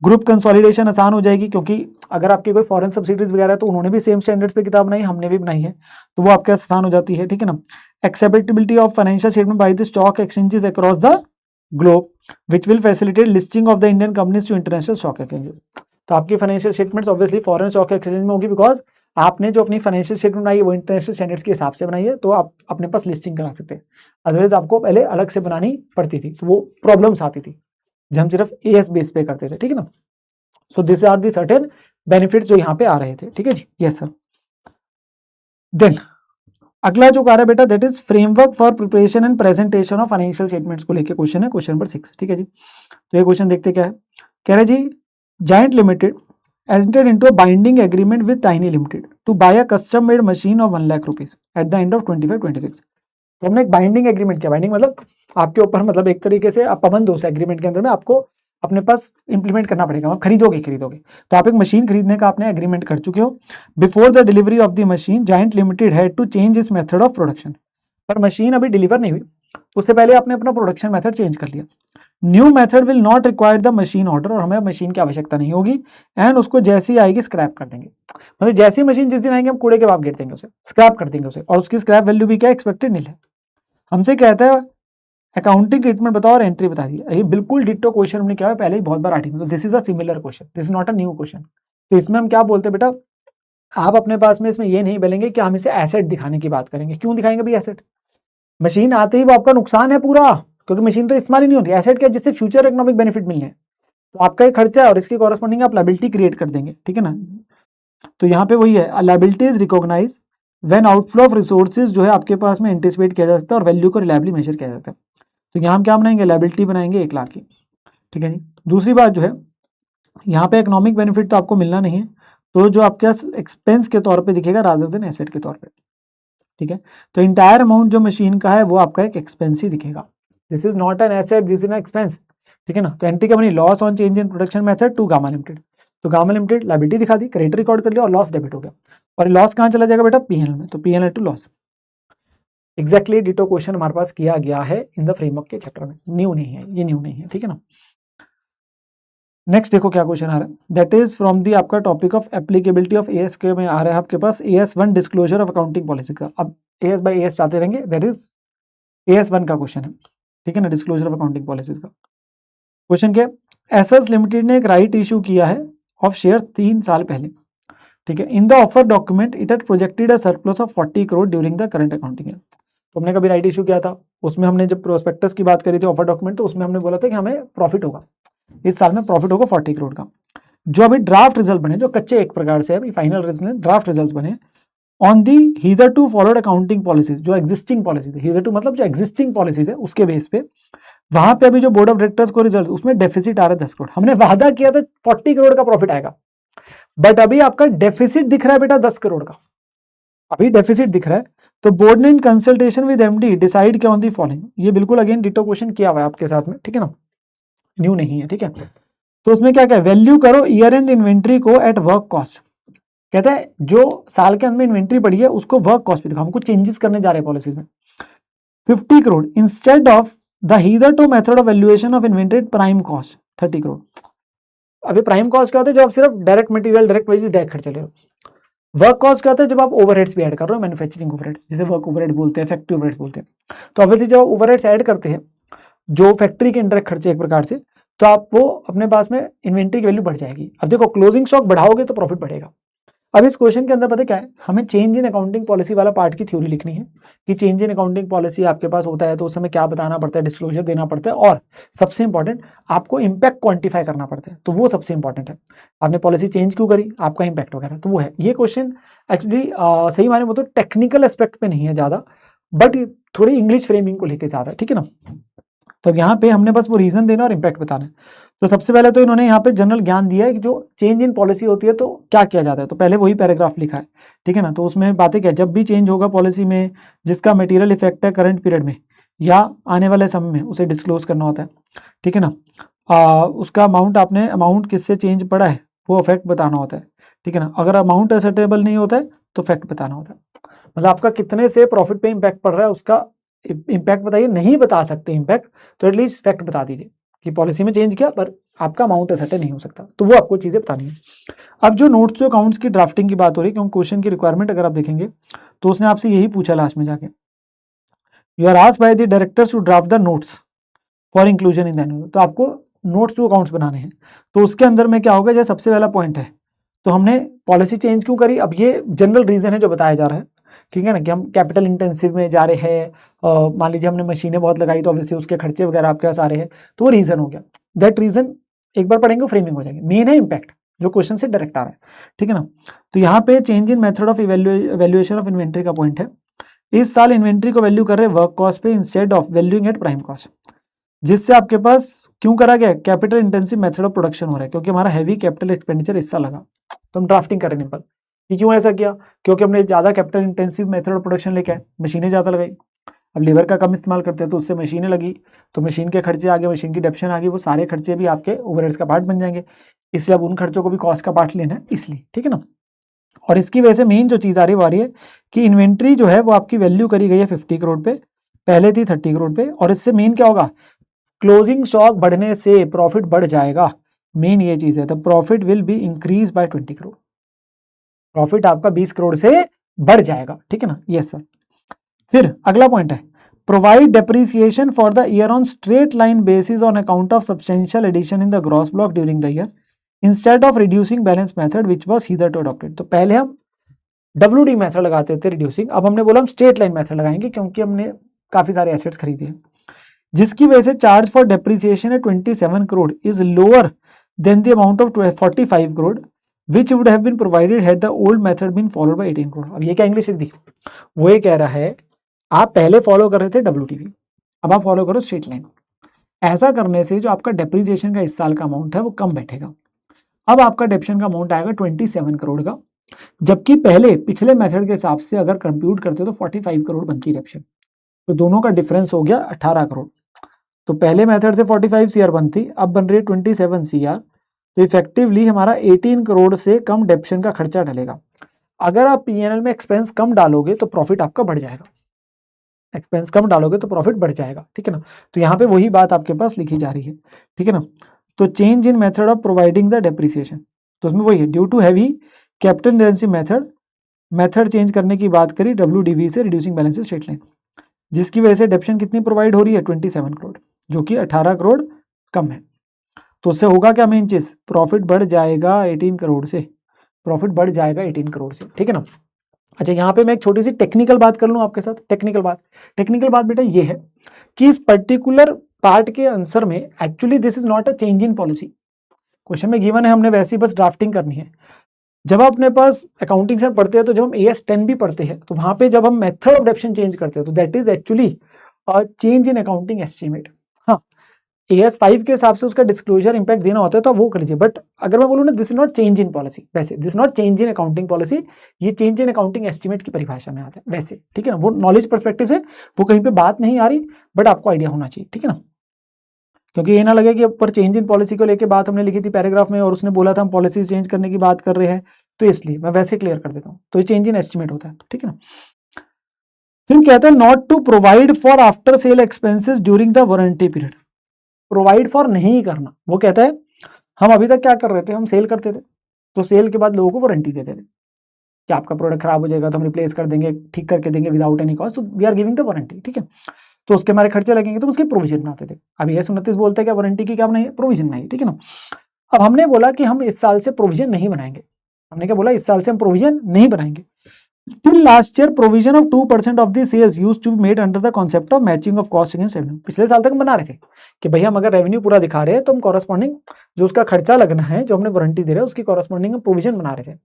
ग्रुप कंसोलिडेशन आसान हो जाएगी, क्योंकि अगर आपके कोई फॉरेन सब्सिडीज वगैरह है तो उन्होंने भी सेम स्टैंडर्ड्स पे किताब बनाई, हमने भी बनाई है, तो वो आपके आसान हो जाती है, ठीक है ना। Acceptability of financial statement by the stock exchanges across the globe which will facilitate listing of the Indian companies to international stock exchanges. तो आपकी financial statements obviously foreign stock exchange में होगी, बिकॉज आपने जो अपनी फाइनेंशियल स्टेटमेंट बनाई है वो इंटरनेशनल स्टैंडर्ड्स के हिसाब से बनाई है, तो आप अपने पास लिस्टिंग करा सकते हैं। अदरवाइज आपको पहले अलग से बनानी पड़ती थी, तो वो प्रॉब्लम्स आती थी जब हम सिर्फ एएस बेस पे करते थे, ठीक है ना। So this are the certain benefits जो यहाँ पे आ रहे थे, ठीक है जी, यस सर। देन अगला जो कार्य बेटा that is framework for preparation and presentation of financial statements को लेके क्वेश्चन है, क्वेश्चन नंबर 6, ठीक है जी। तो ये क्वेश्चन देखते क्या है, कह रहे जी Giant Limited entered into a binding agreement with Tiny Limited to buy a custom made machine of 1 lakh rupees at the end of 25-26। तो हमने एक बाइंडिंग एग्रीमेंट किया, बाइंडिंग मतलब आपके ऊपर, मतलब एक तरीके से आप पाबंद हो उस एग्रीमेंट के अंदर में, आपको अपने पास इंप्लीमेंट करना पड़ेगा, आप खरीदोगे, तो आप एक मशीन खरीदने का आपने एग्रीमेंट कर चुके हो। Before the delivery of the machine Giant limited had to change its method of production, पर मशीन अभी डिलीवर नहीं हुई, उससे पहले आपने अपना प्रोडक्शन मेथड चेंज कर लिया। New method will not require the machine order, और हमें मशीन की आवश्यकता नहीं होगी, एंड उसको जैसे ही आएगी स्क्रैप कर देंगे, मतलब जैसी मशीन जिस दिन आएंगे हम कूड़े के भाव गिर देंगे उसे, स्क्रैप कर देंगे उसे, और उसकी स्क्रैप वैल्यू भी क्या एक्सपेक्टेड नहीं है। हमसे कहता है अकाउंटिंग ट्रीटमेंट बताओ और एंट्री बता दी, ये बिल्कुल डिट्टो क्वेश्चन हमने क्या है पहले ही बहुत बार आर्टिकल, तो this is a similar question, this is not a new question. तो इसमें हम क्या बोलते हैं बेटा, आप अपने पास में इसमें ये नहीं बोलेंगे कि हम इसे एसेट दिखाने की बात करेंगे, क्यों दिखाएंगे भाई एसेट, मशीन आते ही वो आपका नुकसान है पूरा, क्योंकि मशीन तो इस्तेमाल ही नहीं होती। एसेट क्या, जिससे फ्यूचर इकोनॉमिक बेनिफिट मिलने हैं, तो आपका एक खर्चा है और इसके कॉरेस्पॉन्डिंग आप लायबिलिटी क्रिएट कर देंगे, ठीक है ना। तो यहाँ पे वही है, liability is recognise when outflow of resources जो है आपके पास में एंटिसिपेट किया जा सकता है और वैल्यू को रिलायबली मेजर किया जाता है। तो यहाँ हम क्या बनाएंगे, लायबिलिटी बनाएंगे 1 लाख की, ठीक है जी। दूसरी बात जो है, यहाँ पे इकोनॉमिक बेनिफिट तो आपको मिलना नहीं है, तो जो आपके पास एक्सपेंस के तौर पे दिखेगा रादर देन एसेट के तौर पे, ठीक है। तो इंटायर अमाउंट जो मशीन का है वो आपका एक एक्सपेंस ही दिखेगा, this is not an asset, this is an expense, ठीक है ना। तो anti company loss on change in production method to Gamma limited, तो गामा लिमिटेड लायबिलिटी दिखा दी, क्रेडिट रिकॉर्ड कर लिया और लॉस डेबिट हो गया, और लॉस कहाँ चला जाएगा बेटा, पीएनएल में, तो PNL to loss. Exactly ditto question हमारे पास किया गया है इन द फ्रेमवर्क के चैप्टर में, न्यू नहीं है, ये न्यू नहीं है, ठीक है ना। नेक्स्ट देखो क्या क्वेश्चन आ रहा है, दैट इज फ्रॉम दी आपका topic of applicability of as के में आ रहा है आपके पास AS1 disclosure of accounting policy का। अब AS बाय AS चाहते रहेंगे, दैट इज AS1 का क्वेश्चन है, ठीक है ना, डिस्क्लोजर ऑफ अकाउंटिंग पॉलिसीज का क्वेश्चन। क्या, एसएस लिमिटेड ने एक राइट इशू किया है ऑफ शेयर 3 साल पहले, ठीक है। In the offer document it had projected a surplus of 40 crore during the current accounting year. तो हमने कभी राइट इशू किया था, उसमें हमने जब प्रोस्पेक्टस की बात करी थी ऑफर डॉक्यूमेंट, तो उसमें हमने बोला था कि हमें प्रॉफिट होगा, इस साल में प्रॉफिट होगा 40 करोड़ का। जो अभी ड्राफ्ट रिजल्ट बने, जो कच्चे एक प्रकार से अभी फाइनल रिजल्ट ड्राफ्ट रिजल्ट बने on the hitherto followed accounting policies, जो एग्जिस्टिंग पॉलिसी थी, हीदर टू मतलब जो एग्जिस्टिंग पॉलिसीज है उसके बेस पे वहां पे अभी जो बोर्ड ऑफ डायरेक्टर्स को रिजल्ट, उसमें डेफिसिट आ रहा है 10 करोड़। हमने वादा किया था 40 करोड़ का प्रॉफिट आएगा, बट अभी आपका डेफिसिट दिख रहा है बेटा 10 करोड़ का, अभी डेफिसिट दिख रहा है। तो बोर्ड ने in consultation with MD decide किया ऑन दी फॉलोइंग, ये बिल्कुल अगेन डिटो क्वेश्चन किया हुआ है आपके साथ में, ठीक है ना, न्यू नहीं है, ठीक है। तो उसमें क्या क्या, वैल्यू करो ईयर एंड इन्वेंट्री को एट वर्क कॉस्ट, कहता है जो साल के अंत में इन्वेंट्री पड़ी है उसको वर्क कॉस्ट पे दिखाओ, हमको चेंजेस करने जा रहे हैं पॉलिसीज में। 50 crore instead of the hitherto method of valuation of inventory prime cost 30 crore. अभी प्राइम कॉस्ट क्या होता है, जब आप सिर्फ direct material, direct wages, direct खर्चे ले रहे हो। वर्क कॉस्ट क्या होता है, जब आप ओवरहेड्स भी ऐड कर रहे हो, मैन्युफैक्चरिंग ओवरहेड्स, जिसे वर्क ओवरहेड बोलते हैं, फैक्ट्री ओवरहेड्स बोलते हैं। तो ऑब्वियसली जब आप ओवरहेड्स ऐड करते हैं, जो फैक्ट्री के इंडायरेक्ट खर्चे एक प्रकार से, तो आप वो अपने पास में इन्वेंट्री की वैल्यू बढ़ जाएगी। अब देखो क्लोजिंग स्टॉक बढ़ाओगे तो प्रॉफिट बढ़ेगा। अब इस क्वेश्चन के अंदर पता क्या है, हमें चेंज इन अकाउंटिंग पॉलिसी वाला पार्ट की थ्योरी लिखनी है कि चेंज इन अकाउंटिंग पॉलिसी आपके पास होता है तो उस समय क्या बताना पड़ता है, डिस्क्लोजर देना पड़ता है, और सबसे इंपॉर्टेंट आपको इंपैक्ट क्वांटिफाई करना पड़ता है, तो वो सबसे इंपॉर्टेंट है। आपने पॉलिसी चेंज क्यों करी, आपका इंपैक्ट वगैरह, तो वो है। ये क्वेश्चन एक्चुअली सही माने तो टेक्निकल एस्पेक्ट पे नहीं है ज्यादा, बट थोड़ी इंग्लिश फ्रेमिंग को लेकर ज्यादा, ठीक है ना। तो यहाँ पे हमने बस वो रीजन देना और इंपैक्ट बताना है। तो सबसे पहले तो इन्होंने यहाँ पे जनरल ज्ञान दिया है कि जो चेंज इन पॉलिसी होती है तो क्या किया जाता है, तो पहले वही पैराग्राफ लिखा है, ठीक है ना। तो उसमें बातें क्या, जब भी चेंज होगा पॉलिसी में जिसका मटेरियल इफेक्ट है करंट पीरियड में या आने वाले समय में, उसे डिस्क्लोज करना होता है, ठीक है ना। उसका अमाउंट, आपने अमाउंट किससे चेंज पड़ा है वो इफेक्ट बताना होता है, ठीक है ना। अगर अमाउंट एसेटेबल नहीं होता है तो फैक्ट बताना होता है, मतलब आपका कितने से प्रॉफिट पे इंपैक्ट पड़ रहा है उसका इंपैक्ट बताइए। नहीं बता सकते इंपैक्ट तो एटलीस्ट फैक्ट बता दीजिए कि पॉलिसी में चेंज किया पर आपका अमाउंट एसेट नहीं हो सकता, तो वो आपको चीजें बतानी है। अब जो नोट्स जो अकाउंट्स की ड्राफ्टिंग की बात हो रही है, क्योंकि क्वेश्चन की रिक्वायरमेंट अगर आप देखेंगे तो उसने आपसे यही पूछा लास्ट में जाके, you are asked by the directors to draft the notes for inclusion in the annual. तो आपको नोट्स टू अकाउंट्स बनाने हैं, तो उसके अंदर में क्या होगा, जैसे सबसे पहला पॉइंट है, तो हमने पॉलिसी चेंज क्यों करी, अब ये जनरल रीजन है जो बताया जा रहा है, ठीक है ना, कि हम कैपिटल इंटेंसिव में जा रहे हैं, मान लीजिए हमने मशीनें बहुत लगाई तो ऑब्वियसली उसके खर्चे वगैरह आपके पास आ रहे हैं, तो वो रीजन हो गया। दैट रीजन एक बार पढ़ेंगे फ्रेमिंग हो जाएगी। मेन है इंपैक्ट जो क्वेश्चन से डायरेक्ट आ रहा है, ठीक है ना। तो यहाँ पे change in method of valuation of inventory का पॉइंट है, इस साल इन्वेंट्री को वैल्यू कर रहे हैं वर्क कॉस्ट पे instead of valuing at prime cost, जिससे आपके पास क्यों करा गया, capital intensive method of production हो रहा है, क्योंकि हमारा हैवी कैपिटल एक्सपेंडिचर इस साल लगा, तो हम ड्राफ्टिंग कर रहे हैं। कि क्यों ऐसा किया, क्योंकि हमने ज्यादा capital intensive method of production लेके आए, मशीनें ज्यादा लगाई, अब लेबर का कम इस्तेमाल करते हैं तो उससे मशीनें लगी, तो मशीन के खर्चे आ गए, मशीन की डेप्शन आ गई, वो सारे खर्चे भी आपके ओवरहेड्स का पार्ट बन जाएंगे, इसलिए अब उन खर्चों को भी कॉस्ट का पार्ट लेना है इसलिए, ठीक है ना। और इसकी वजह से मेन जो चीज आ रही है कि इन्वेंट्री जो है वो आपकी वैल्यू करी गई है 50 करोड़ पे, पहले थी 30 करोड़ पे, और इससे मेन क्या होगा, क्लोजिंग स्टॉक बढ़ने से प्रॉफिट बढ़ जाएगा, मेन ये चीज है। The profit will be increase by 20 crore, profit आपका 20 करोड़ से बढ़ जाएगा, ठीक है ना। Yes sir. फिर अगला पॉइंट है, provide depreciation for the year on straight line basis on account of substantial addition in the gross block during the year instead of reducing balance method which was hitherto adopted. तो पहले हम WD method लगाते थे reducing, अब हमने बोला हम straight line method लगाएंगे क्योंकि हमने काफी सारे एसेट्स खरीदे हैं, जिसकी वजह से चार्ज फॉर डेप्रिसिएशन है 27 crore is lower than the amount of 45 crore which would have been provided had the old method been followed by 18 crore. अब ये क्या इंग्लिश लिख दी, वो ये कह रहा है आप पहले फॉलो कर रहे थे WTV, अब आप फॉलो करो स्ट्रेट लाइन। ऐसा करने से जो आपका डेप्रिसिएशन का इस साल का अमाउंट है वो कम बैठेगा। अब आपका डेप्शन का अमाउंट आएगा 27 करोड़ का, जबकि पहले पिछले मेथड के हिसाब से अगर कंप्यूट करते तो 45 करोड़ बनती डेप्शन। तो दोनों का डिफरेंस हो गया 18 करोड़। तो पहले मेथड से 45 CR बनती, अब बन रही है 27 CR। तो इफेक्टिवली हमारा 18 करोड़ से कम डेप्शन का खर्चा डलेगा। अगर आप PNL में एक्सपेंस कम डालोगे तो प्रॉफिट आपका बढ़ जाएगा, एक्सपेंस कम डालोगे तो प्रॉफिट बढ़ जाएगा, ठीक है ना। तो यहाँ पे वही बात आपके पास लिखी जा रही है, ठीक है ना। तो change in method of providing the depreciation, तो उसमें वही है, due to heavy capital intensive method change करने की बात करी WDV से रिड्यूसिंग बैलेंस स्ट्रेट लाइन, जिसकी वजह से डेप्शन कितनी प्रोवाइड हो रही है 27 करोड़, जो कि 18 करोड़ कम है। तो उससे होगा क्या मेन चीज, प्रॉफिट बढ़ जाएगा 18 करोड़ से, प्रॉफिट बढ़ जाएगा 18 करोड़ से, ठीक है ना। अच्छा, यहाँ पे मैं एक छोटी सी टेक्निकल बात कर लूँ आपके साथ। टेक्निकल बात बेटा ये है कि इस पर्टिकुलर पार्ट के आंसर में actually this is not a change in policy. Question में गिवन है, हमने वैसे ही बस ड्राफ्टिंग करनी है। जब आप अपने पास अकाउंटिंग से पढ़ते हैं तो जब हम AS 10 भी पढ़ते हैं तो वहां पे जब हम मेथड ऑफ डेप्शन चेंज करते हैं तो that is actually change in accounting estimate. हाँ, AS 5 के हिसाब से उसका डिस्क्लोजर इंपैक्ट देना होता है तो वो कर लीजिए, बट अगर मैं बोलूँ ना this is not change in policy, वैसे this not change in accounting policy, ये चेंज इन अकाउंटिंग एस्टिमेट की परिभाषा में आता है वैसे, ठीक है ना। वो नॉलेज परस्पेक्टिव से वो कहीं पे बात नहीं आ रही, बट आपको आइडिया होना चाहिए, ठीक है ना। क्योंकि ये ना लगे कि ऊपर चेंज इन पॉलिसी को लेकर बात हमने लिखी थी पैराग्राफ में और उसने बोला था हम पॉलिसी चेंज करने की बात कर रहे हैं, तो इसलिए मैं वैसे क्लियर कर देता हूँ। तो ये चेंज इन एस्टिमेट होता है, ठीक है ना। फिर कहते हैं not to provide for after sale expenses during the warranty period. Provide for नहीं करना, वो कहता है हम अभी तक क्या कर रहे थे, हम सेल करते थे तो सेल के बाद लोगों को वारंटी देते थे कि आपका प्रोडक्ट खराब हो जाएगा तो हम रिप्लेस कर देंगे, ठीक करके देंगे विदाउट एनी कॉस्ट, तो we are giving the warranty, ठीक है। तो उसके हमारे खर्चे लगेंगे तो उसकी प्रोविजन बनाते थे। अब ये 29 बोलते हैं कि वारंटी की क्या बनाई, प्रोविजन बनाई, ठीक है ना। अब हमने बोला कि हम इस साल से प्रोविजन नहीं बनाएंगे, हमने क्या बोला, इस साल से हम प्रोविजन नहीं बनाएंगे। Till last year provision of 2% of the sales used to be made under the concept of matching of cost against revenue. पिछले साल तक हम बना रहे थे कि भाई हम अगर रेवेन्यू पूरा दिखा रहे हैं तो हम कॉरेस्पॉन्डिंग जो उसका खर्चा लगना है, जो हमने वारंटी दे रहे हैं उसकी कॉरेस्पॉन्डिंग हम प्रोविजन बना रहे थे।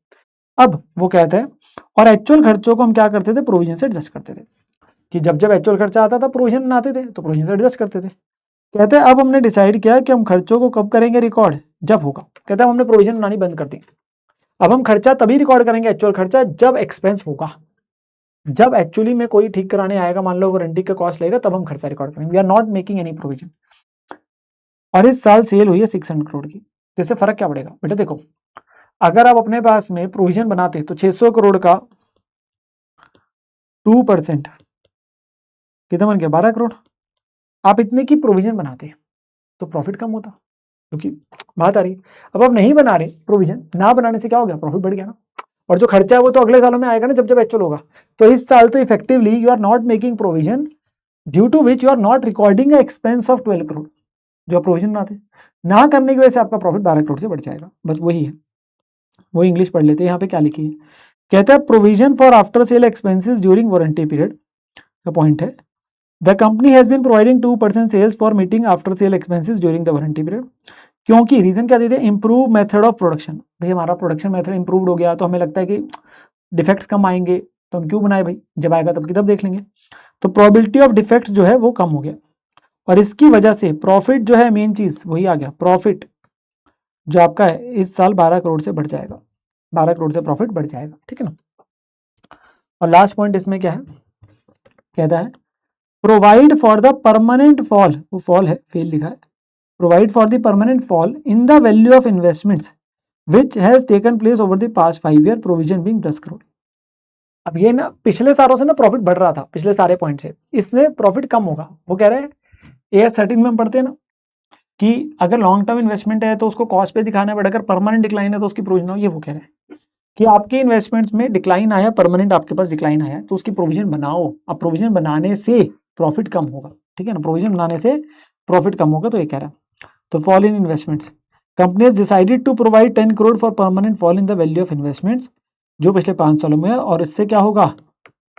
अब वो कहते हैं और एक्चुअल खर्चों को हम क्या करते थे, प्रोविजन से एडजस्ट करते थे, कि जब जब एक्चुअल खर्चा आता था प्रोविजन बनाते थे तो प्रोविजन से एडजस्ट करते थे। कहते हैं अब हमने डिसाइड किया कि हम खर्चों को कब करेंगे रिकॉर्ड, जब होगा। कहते हैं हमने प्रोविजन बनानी बंद कर दी, अब हम खर्चा तभी रिकॉर्ड करेंगे एक्चुअल खर्चा जब एक्सपेंस होगा, जब एक्चुअली में कोई ठीक कराने आएगा, मान लो वारंटी का कॉस्ट लगेगा, तब हम खर्चा रिकॉर्ड करेंगे। We are not making any provision. और इस साल सेल हुई है 600 करोड़ की, तो इससे फर्क क्या पड़ेगा बेटा, देखो अगर आप अपने पास में प्रोविजन बनाते तो 600 करोड़ का 2% कितना बन गया, 12 करोड़। आप इतने की प्रोविजन बनाते तो प्रॉफिट कम होता, क्योंकि बात आ रही। अब आप नहीं बना रहे प्रोविजन, ना बनाने से क्या हो गया, प्रॉफिट बढ़ गया ना। और जो खर्चा है वो तो अगले सालों में आएगा ना, जब जब एक्चुअल होगा। तो इस साल तो effectively you are not making provision due to which you are not recording expense of 12 crore, जो आप प्रोविजन बनाते ना करने की वजह से आपका प्रॉफिट 12 करोड़ से बढ़ जाएगा। बस वही है, वही इंग्लिश पढ़ लेते हैं। यहाँ पे क्या लिखी है, कहता है provision for after sale expenses during warranty period का पॉइंट है the company has been providing 2% sales for meeting after sale expenses during the warranty period. क्योंकि रीजन क्या देते हैं, इंप्रूव मेथड ऑफ प्रोडक्शन। भाई हमारा प्रोडक्शन मेथड इंप्रूव हो गया तो हमें लगता है कि डिफेक्ट्स कम आएंगे, तो हम क्यों बनाए भाई, जब आएगा तब की तब देख लेंगे। तो प्रोबेबिलिटी ऑफ डिफेक्ट्स जो है वो कम हो गया, और इसकी वजह से प्रॉफिट जो है, मेन चीज वही आ गया, प्रॉफिट जो आपका है इस साल 12 करोड़ से बढ़ जाएगा, 12 करोड़ से प्रॉफिट बढ़ जाएगा, ठीक है ना। और लास्ट पॉइंट इसमें क्या है, कहता है provide for the permanent fall, वो फॉल है, फेल लिखा है, provide for the permanent fall in the value of investments which has taken place over the past 5 year, provision being 10 crore. अब ये ना पिछले सालों से ना प्रॉफिट बढ़ रहा था, पिछले सारे पॉइंट से, इससे प्रॉफिट कम होगा। वो कह रहे हैं AS 13 में हम पढ़ते हैं ना कि अगर लॉन्ग टर्म इन्वेस्टमेंट है तो उसको कॉस्ट पे दिखाना है, बट अगर परमानेंट डिक्लाइन है तो उसकी प्रोविजन हो। ये वो कह रहे हैं कि आपके इन्वेस्टमेंट्स में डिक्लाइन आया, परमानेंट आपके पास डिक्लाइन आया, तो उसकी प्रोविजन बनाओ। अब प्रोविजन बनाने से प्रॉफिट कम होगा, ठीक है ना, प्रोविजन बनाने से प्रॉफिट कम होगा। तो ये कह रहा है तो fall in investments, company has decided to provide 10 crore for permanent fall in the value of investments, जो पिछले 5 सालों में है, और इससे क्या होगा,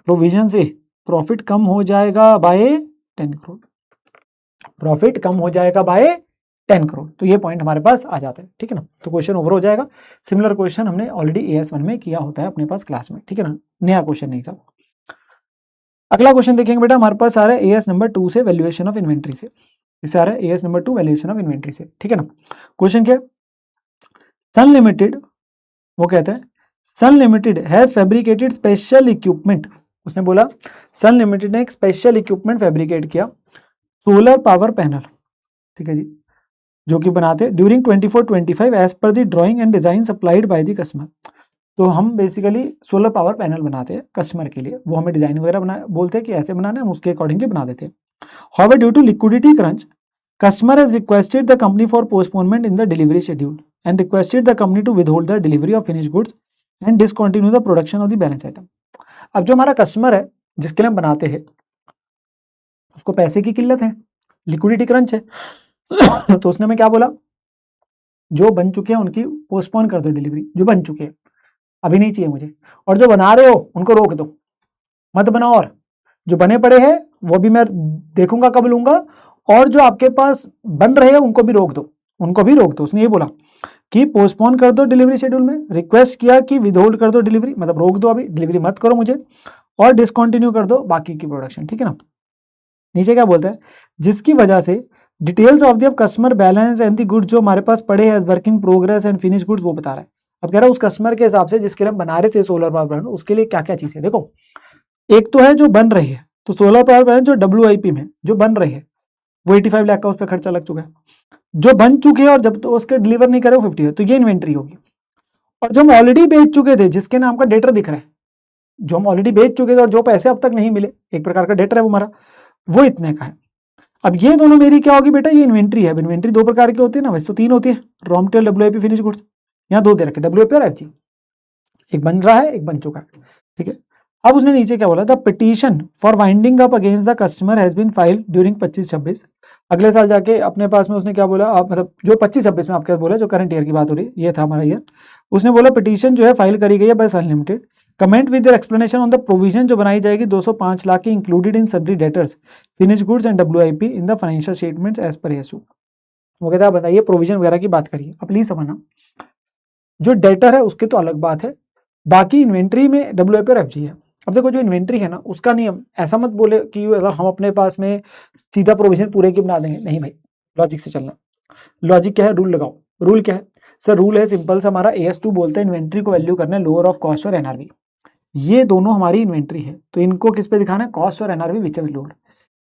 प्रोविजन से प्रॉफिट कम हो जाएगा बाय 10 करोड़, प्रॉफिट कम हो जाएगा बाय 10 करोड़। तो ये पॉइंट हमारे पास आ जाता है, ठीक है ना। तो क्वेश्चन ओवर हो जाएगा। सिमिलर क्वेश्चन हमने ऑलरेडी AS1 में किया होता है अपने पास क्लास में, ठीक है ना, नया क्वेश्चन नहीं था। अगला क्वेश्चन देखेंगे बेटा, हमारे पास आ रहा है AS नंबर 2 से वैल्यूएशन ऑफ इन्वेंट्री से। इससे आ रहा है AS number 2 valuation of inventory से, ठीक है ना। क्वेश्चन क्या है, सन लिमिटेड, वो कहता है Sun Limited has fabricated special equipment. उसने बोला सन लिमिटेड ने एक स्पेशल इक्विपमेंट फैब्रिकेट किया, सोलर पावर पैनल, ठीक है जी, जो कि बनाते during 24-25 as per the drawing and design supplied by the customer. तो हम बेसिकली सोलर पावर पैनल बनाते हैं कस्टमर के लिए, वो हमें डिजाइन वगैरह बना बोलते हैं कि ऐसे बनाना है, हम उसके अकॉर्डिंगली बना देते हैं। However due to liquidity crunch, customer has requested the company for postponement in the delivery schedule and requested the company to withhold the delivery of finished goods and discontinue the production of the balance item। अब जो हमारा customer है जिसके लिए हम बनाते हैं, उसको पैसे की किल्लत है, लिक्विडिटी क्रंच है तो उसने हमें क्या बोला, जो बन चुके हैं उनकी पोस्टपोन कर दो डिलीवरी, जो बन चुके हैं अभी नहीं चाहिए मुझे, और जो बना रहे हो उनको रोक दो, मत बनाओ, और जो बने पड़े हैं वो भी मैं देखूंगा कब लूंगा, और जो आपके पास बन रहे हैं उनको भी रोक दो, उनको भी रोक दो। उसने ये बोला कि पोस्टपोन कर दो डिलीवरी शेड्यूल में, रिक्वेस्ट किया कि विदहोल्ड कर दो डिलीवरी, मतलब रोक दो, अभी डिलीवरी मत करो मुझे, और डिसकंटिन्यू कर दो बाकी की प्रोडक्शन, ठीक है ना। नीचे क्या बोलता है, जिसकी वजह से details of the customer balance and the goods जो हमारे पास पड़े हैं work in progress and finish goods, वो बता रहा है। अब कह रहा है उस कस्टमर के हिसाब से जिसके लिए हम बना रहे थे सोलर पावर पैनल, उसके लिए क्या क्या चीज है। देखो, एक तो है जो बन रही है, तो सोलर पावर पैनल जो WIP में जो बन रही है वो 85 लाख का उस पर खर्चा लग चुका है, जो बन चुके हैं और जब तो उसके डिलीवर नहीं करे वो 50 है, तो ये इन्वेंट्री होगी। और जो हम ऑलरेडी बेच चुके थे, जिसके नाम का डेटर दिख रहा है, जो हम ऑलरेडी बेच चुके थे और जो पैसे अब तक नहीं मिले, एक प्रकार का डेटर है वो हमारा, वो इतने का है। अब ये दोनों मेरी क्या होगी बेटा, ये इन्वेंट्री है। इन्वेंट्री दो प्रकार की होती है ना, वैसे तो 3 होती है, raw material, WIP, finish goods. यहाँ 2 दे रखे, WIP और FG, एक बन रहा है एक बन चुका है, ठीक है। अब उसने नीचे क्या बोला, the petition for winding up against the customer has been filed during 25-26। अगले साल जाके अपने पास में उसने क्या बोला, मतलब जो 25-26 में आपके बोला, जो करंट ईयर की बात हो रही है, ये था हमारा ईयर। उसने बोला पिटीशन जो है फाइल करी गई है by Sun limited, comment with their explanation on the provision जो बनाई जाएगी 205 लाख की included in sundry debtors, finish goods and WIP in the financial statements as per ASU। वो कहता है बताइए प्रोविजन वगैरह की बात करिए। अब प्लीज समझना, जो डेटर है उसकी तो अलग बात है, बाकी इन्वेंट्री में WIP और FG है। अब देखो जो इन्वेंट्री है ना, उसका नियम ऐसा मत बोले कि अगर हम अपने पास में सीधा प्रोविजन पूरे की बना देंगे, नहीं भाई, लॉजिक से चलना। लॉजिक क्या है, रूल लगाओ। रूल क्या है सर, रूल है सिंपल सा हमारा, AS2 बोलते हैं इन्वेंट्री को वैल्यू करना है लोअर ऑफ कॉस्ट और NRV। ये दोनों हमारी इन्वेंट्री है, तो इनको किस पे दिखाना है, कॉस्ट और NRV विच इज लोअर।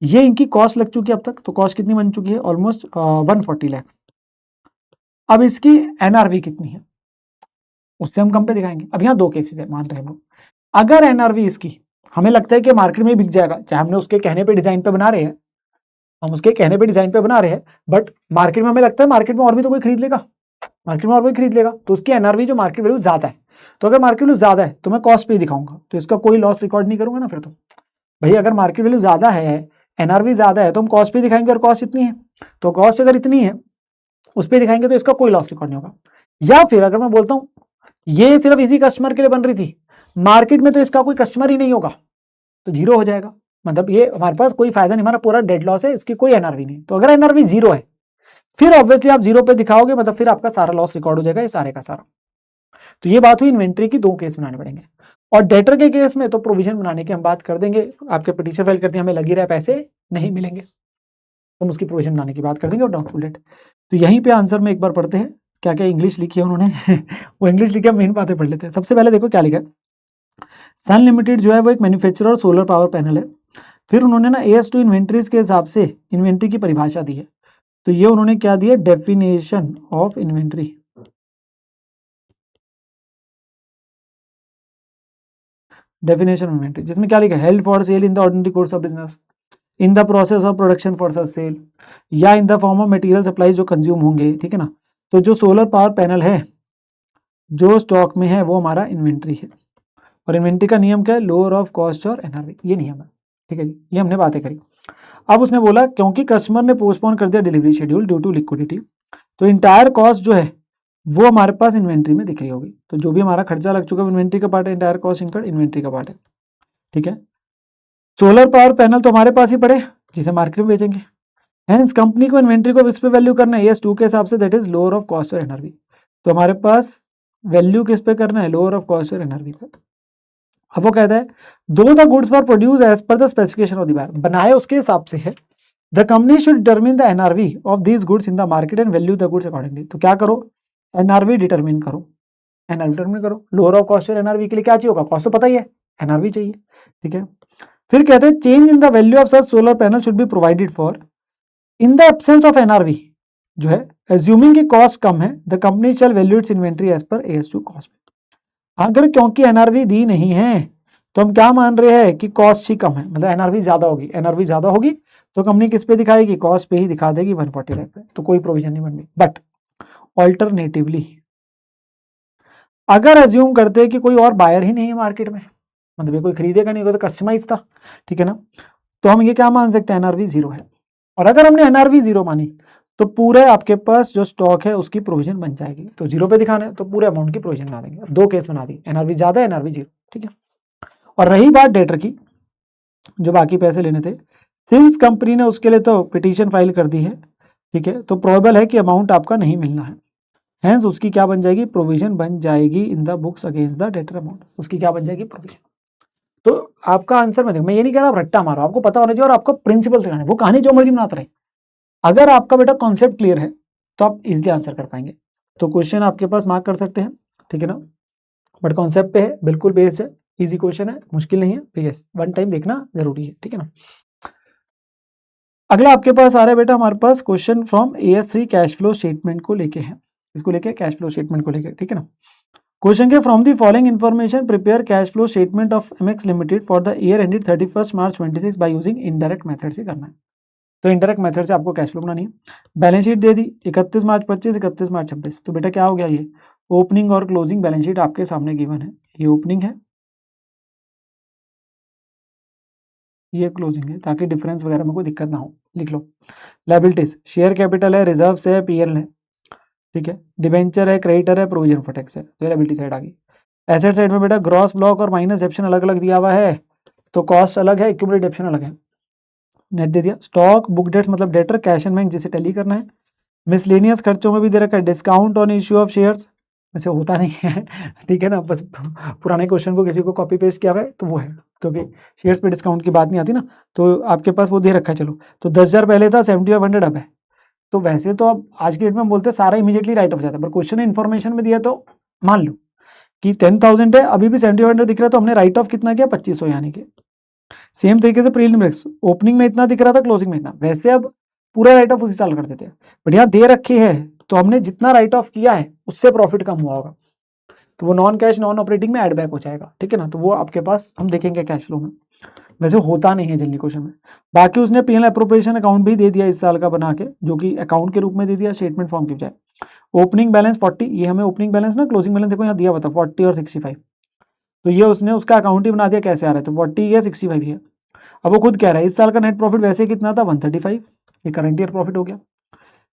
ये इनकी कॉस्ट लग चुकी है अब तक, तो कॉस्ट कितनी बन चुकी है, ऑलमोस्ट 140 लाख। अब इसकी NRV कितनी है, उससे हम कम पे दिखाएंगे। अब यहाँ 2 केसेस है, मान रहे हैं हम लोग, अगर NRV इसकी हमें लगता है कि मार्केट में बिक जाएगा, चाहे हमने उसके कहने पे डिजाइन पे बना रहे हैं, हम उसके कहने पे डिजाइन पे बना रहे हैं, बट मार्केट में हमें लगता है मार्केट में और भी तो कोई खरीद लेगा, मार्केट में और कोई खरीद लेगा, तो उसकी NRV जो मार्केट वैल्यू ज्यादा है। तो अगर मार्केट वैल्यू ज्यादा है तो मैं कॉस्ट पे ही दिखाऊंगा, तो इसका कोई लॉस रिकॉर्ड नहीं करूंगा ना फिर तो। भाई अगर मार्केट वैल्यू ज्यादा है, NRV ज्यादा है, तो हम कॉस्ट पे दिखाएंगे, और कॉस्ट इतनी है, तो कॉस्ट अगर इतनी है उस पर दिखाएंगे तो इसका कोई लॉस रिकॉर्ड नहीं होगा। या फिर अगर मैं बोलता हूँ ये सिर्फ इसी कस्टमर के लिए बन रही थी, मार्केट में तो इसका कोई कस्टमर ही नहीं होगा, तो 0 हो जाएगा, मतलब ये हमारे पास कोई फायदा नहीं, हमारा पूरा डेड लॉस है, इसकी कोई NRV नहीं। तो अगर NRV 0 है फिर ऑब्वियसली आप 0 पे दिखाओगे, मतलब फिर आपका सारा लॉस रिकॉर्ड हो जाएगा, ये सारे का सारा। तो ये बात हुई इन्वेंट्री की, 2 केस बनाने पड़ेंगे। और डेटर के केस में तो प्रोविजन बनाने की हम बात कर देंगे, आपके पिटीशन फाइल करते हैं हमें लगी रहा है पैसे नहीं मिलेंगे, तो हम उसकी प्रोविजन बनाने की बात कर देंगे, और डाउटफुल डेट। तो यहीं पे आंसर में एक बार पढ़ते हैं क्या क्या इंग्लिश लिखी है उन्होंने वो इंग्लिश लिखी है, मेन बातें पढ़ लेते हैं। सबसे पहले देखो क्या लिखा है, सन लिमिटेड जो है वो एक मैन्युफैक्चरर सोलर पावर पैनल है। फिर उन्होंने ना AS2 इन्वेंट्रीज के हिसाब से इन्वेंट्री की परिभाषा दी है, तो ये उन्होंने क्या दिया, definition of inventory. Definition of inventory जिसमें क्या लिखा है, held for sale in the ordinary course of business, in the process of production for sale, या in the form of material supply जो कंज्यूम होंगे, ठीक है ना। तो जो सोलर पावर पैनल है जो स्टॉक में है वो हमारा इन्वेंट्री है, और इन्वेंट्री का नियम क्या है, लोअर ऑफ कॉस्ट और NRV, ये नियम है, ठीक है जी, ये हमने बातें करी। अब उसने बोला क्योंकि कस्टमर ने पोस्टपोन कर दिया delivery schedule due to liquidity, तो इंटायर कॉस्ट जो है वो हमारे पास इन्वेंट्री में दिख रही होगी। तो जो भी हमारा खर्चा लग चुका है इन्वेंट्री का पार्ट है, इंटायर कॉस्ट इनकर्ड इन्वेंट्री का पार्ट है, ठीक है। सोलर पावर पैनल तो हमारे पास ही पड़े जिसे मार्केट में बेचेंगे, हेंस कंपनी को इन्वेंट्री को किस पे वैल्यू करना है, यस 2 के हिसाब से, that is lower of cost और एनआरवी। तो हमारे पास वैल्यू किस पे करना है, लोअर ऑफ कॉस्ट और एनआरवी पे। अब वो कहता है though the goods for produce as per the specification of the buyer, बनाए उसके हिसाब से है, the company should determine the NRV of these goods in the market and value the goods accordingly. तो क्या करो, एनआरवी डिटरमिन करो, NRV determine करो। लोअर ऑफ कॉस्ट और एनआरवी के लिए क्या चाहिए होगा, कॉस्ट तो पता ही है, एनआरवी चाहिए, ठीक है। फिर कहते हैं change in the value of such solar panel should be provided for in the absence of NRV, जो है एज्यूमिंग की कॉस्ट कम है, the company shall value its inventory as per AS two cost. अगर क्योंकि एनआरवी दी नहीं है तो हम क्या मान रहे हैं कि कॉस्ट ही कम है, मतलब एनआरवी ज्यादा होगी, एनआरवी ज्यादा होगी तो कंपनी किस पे दिखाएगी, कॉस्ट पे ही दिखा देगी 140 लाख पे, तो कोई प्रोविजन नहीं बन रही। बट ऑल्टरनेटिवली अगर एज्यूम करते हैं कि कोई और बायर ही नहीं है मार्केट में, मतलब ये कोई खरीदेगा नहीं, तो कस्टमाइज था, ठीक है ना, तो हम ये क्या मान सकते हैं, एनआरवी जीरो है। और अगर हमने एनआरवी जीरो मानी तो पूरे आपके पास जो स्टॉक है उसकी प्रोविजन बन जाएगी। तो जीरो पे दिखाना है तो पूरे अमाउंट की प्रोविजन बना देंगे। अब दो केस बना दी, एनआरवी ज्यादा, एनआरवी जीरो, ठीक है। और रही बात डेटर की, जो बाकी पैसे लेने थे, सिंस कंपनी ने उसके लिए तो पिटीशन फाइल कर दी है, ठीक है, तो प्रोबेबल है कि अमाउंट आपका नहीं मिलना है, हेंस उसकी क्या बन जाएगी, प्रोविजन बन जाएगी इन the books against the debtor amount, उसकी क्या बन जाएगी, प्रोविजन। तो आपका आंसर मैं ये नहीं कह रहा आप रट्टा मारो, आपको पता होना चाहिए और आपको प्रिंसिपल सिखाना है, वो कहानी जो मर्जी बनाते रहे। अगर आपका बेटा कॉन्सेप्ट क्लियर है तो आप इजिली आंसर कर पाएंगे। तो क्वेश्चन आपके पास मार्क कर सकते हैं, ठीक है ना, बट कॉन्सेप्ट पे है, बिल्कुल बेस्ड है, इजी क्वेश्चन है, मुश्किल नहीं है, बेस वन टाइम देखना जरूरी है, ठीक है ना। अगला आपके पास आ रहा है बेटा हमारे पास question from AS3 cash flow statement को लेके है, इसको लेके कैश फ्लो स्टेटमेंट को लेके, ठीक है ना। क्वेश्चन के from the following information prepare cash flow statement of MX limited for the year ended 31 March 26 by using indirect method से करना है। तो इनडायरेक्ट मेथड से आपको कैश फ्लो बनानी है। बैलेंस शीट दे दी 31 मार्च 25, 31 मार्च 26, तो बेटा क्या हो गया, ये ओपनिंग और क्लोजिंग बैलेंस शीट आपके सामने गिवन है, ये ओपनिंग है, ये क्लोजिंग है, ताकि डिफरेंस वगैरह में कोई दिक्कत ना हो, लिख लो। लायबिलिटीज, शेयर कैपिटल है, रिजर्व्स है, PL है, ठीक है, डिबेंचर है, क्रेडिटर है, प्रोविजन फॉर टैक्स है, तो लायबिलिटी साइड आ गई। एसेट साइड में बेटा ग्रॉस ब्लॉक और माइनस डेप्शन अलग अलग दिया हुआ है, तो कॉस्ट अलग है, एक्यूमुलेटेड डेप्शन अलग है, नेट दे दिया। स्टॉक बुक डेट्स मतलब डेटर, कैश एंड बैंक जिसे टैली करना है। मिसलेनियस खर्चों में भी दे रखा है, discount on issue of shares, वैसे होता नहीं है ठीक है ना, बस पुराने क्वेश्चन को किसी को कॉपी पेस्ट किया हुआ है तो वो है, क्योंकि शेयर्स पे डिस्काउंट की बात नहीं आती ना, तो आपके पास वो दे रखा है। चलो, तो 10,000 पहले था, 7500 अब है, तो वैसे तो अब आज के डेट में हम बोलते हैं सारा इमीडिएटली राइट ऑफ हो जाता है, पर क्वेश्चन ने इन्फॉर्मेशन में दिया तो मान लो कि 10,000 है, अभी भी 7500 दिख रहा है, तो हमने राइट ऑफ कितना किया, 2500, यानी कि सेम तरीके से प्रीलिमिनरी ओपनिंग में इतना दिख रहा था, क्लोजिंग में इतना, वैसे अब पूरा राइट ऑफ उसी साल कर देते हैं, बट यहाँ दे रखी है तो हमने जितना राइट ऑफ किया है उससे प्रॉफिट कम हुआ होगा, तो वो नॉन कैश नॉन ऑपरेटिंग में ऐड बैक हो जाएगा, ठीक है ना, तो वो आपके पास हम देखेंगे कैश फ्लो में, वैसे होता नहीं है जल्दी क्वेश्चन में। बाकी उसने P&L अप्रोप्रिएशन अकाउंट भी दे दिया इस साल का बना के, जो कि अकाउंट के रूप में दे दिया स्टेटमेंट फॉर्म की बजाय। ओपनिंग बैलेंस 40, ये हमें ओपनिंग बैलेंस ना क्लोजिंग बैलेंस देखो यहाँ दिया हुआ था 40 और 65, तो ये उसने उसका अकाउंट ही बना दिया, कैसे आ रहा है, तो 40 या 65 है। अब वो खुद कह रहा है इस साल का नेट प्रॉफिट वैसे कितना था, 135, ये करंट ईयर प्रॉफिट हो गया।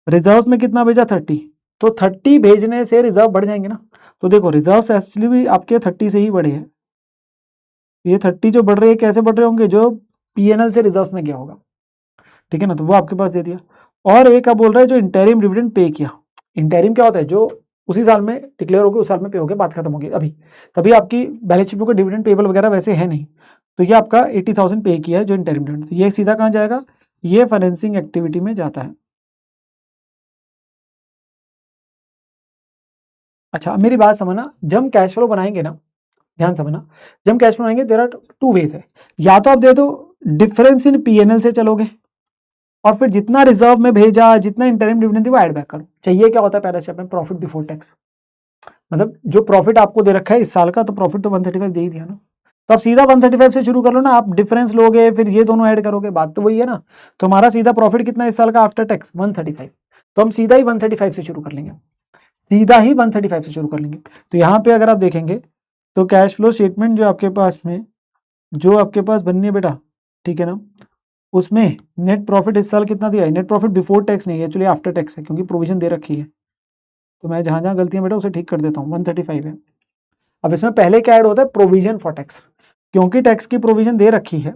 रिजर्व में कितना भेजा, 30, तो 30 भेजने से रिजर्व बढ़ जाएंगे ना, तो देखो रिजर्व एक्चुअली भी आपके 30 से ही बढ़े हैं, ये 30 जो बढ़ रहे हैं कैसे बढ़ रहे होंगे, जो P&L से रिजर्व में गया होगा, ठीक है ना, तो वो आपके पास दे दिया। और एक अब बोल रहा है जो इंटरिम डिविडेंड पे किया, इंटरिम क्या होता है, जो उसी साल में डिक्लेयर हो गया, उस साल में पे हो गया, बात खत्म हो गई अभी, तभी आपकी बैलेंस शीट में कोई डिविडेंड पेबल वगैरह वैसे है नहीं, तो ये आपका 80,000 पे किया है जो इंटरिम डिविडेंड, तो ये सीधा कहाँ जाएगा, ये फाइनेंसिंग एक्टिविटी में जाता है। अच्छा मेरी बात समझना, जब हम कैश फ्लो बनाएंगे ना, ध्यान समझना, जब हम कैश फ्लो बनाएंगे देयर आर टू वेज है, या तो आप दे दो डिफरेंस इन P&L से चलोगे, और फिर जितना रिजर्व में भेजा, जितना इंटरिम डिविडेंड थी वो ऐड बैक करो। चाहिए क्या होता है पहले स्टेप में, प्रॉफिट बिफोर टैक्स, मतलब जो प्रॉफिट आपको दे रखा है इस साल का, तो प्रॉफिट तो 135 दे ही दिया ना, तो आप सीधा 135 से शुरू कर लो ना, आप डिफरेंस लोगे फिर ये दोनों ऐड करोगे, बात तो वही है ना। तो हमारा सीधा प्रॉफिट कितना है इस साल का आफ्टर टैक्स, 135, तो हम सीधा ही 135 से शुरू कर लेंगे, सीधा ही 135 से शुरू कर लेंगे। तो यहाँ पे अगर आप देखेंगे तो कैश फ्लो स्टेटमेंट जो आपके पास में, जो आपके पास बननी है बेटा, ठीक है ना, उसमें नेट प्रॉफिट इस साल कितना दिया है, नेट प्रॉफिट बिफोर टैक्स नहीं है, एक्चुअली आफ्टर टैक्स है, क्योंकि प्रोविजन दे रखी है, तो मैं जहां जहां गलतियां बेटा उसे ठीक कर देता हूँ, 135 है। अब इसमें पहले क्या ऐड होता है, प्रोविजन फॉर टैक्स, क्योंकि टैक्स की प्रोविजन दे रखी है,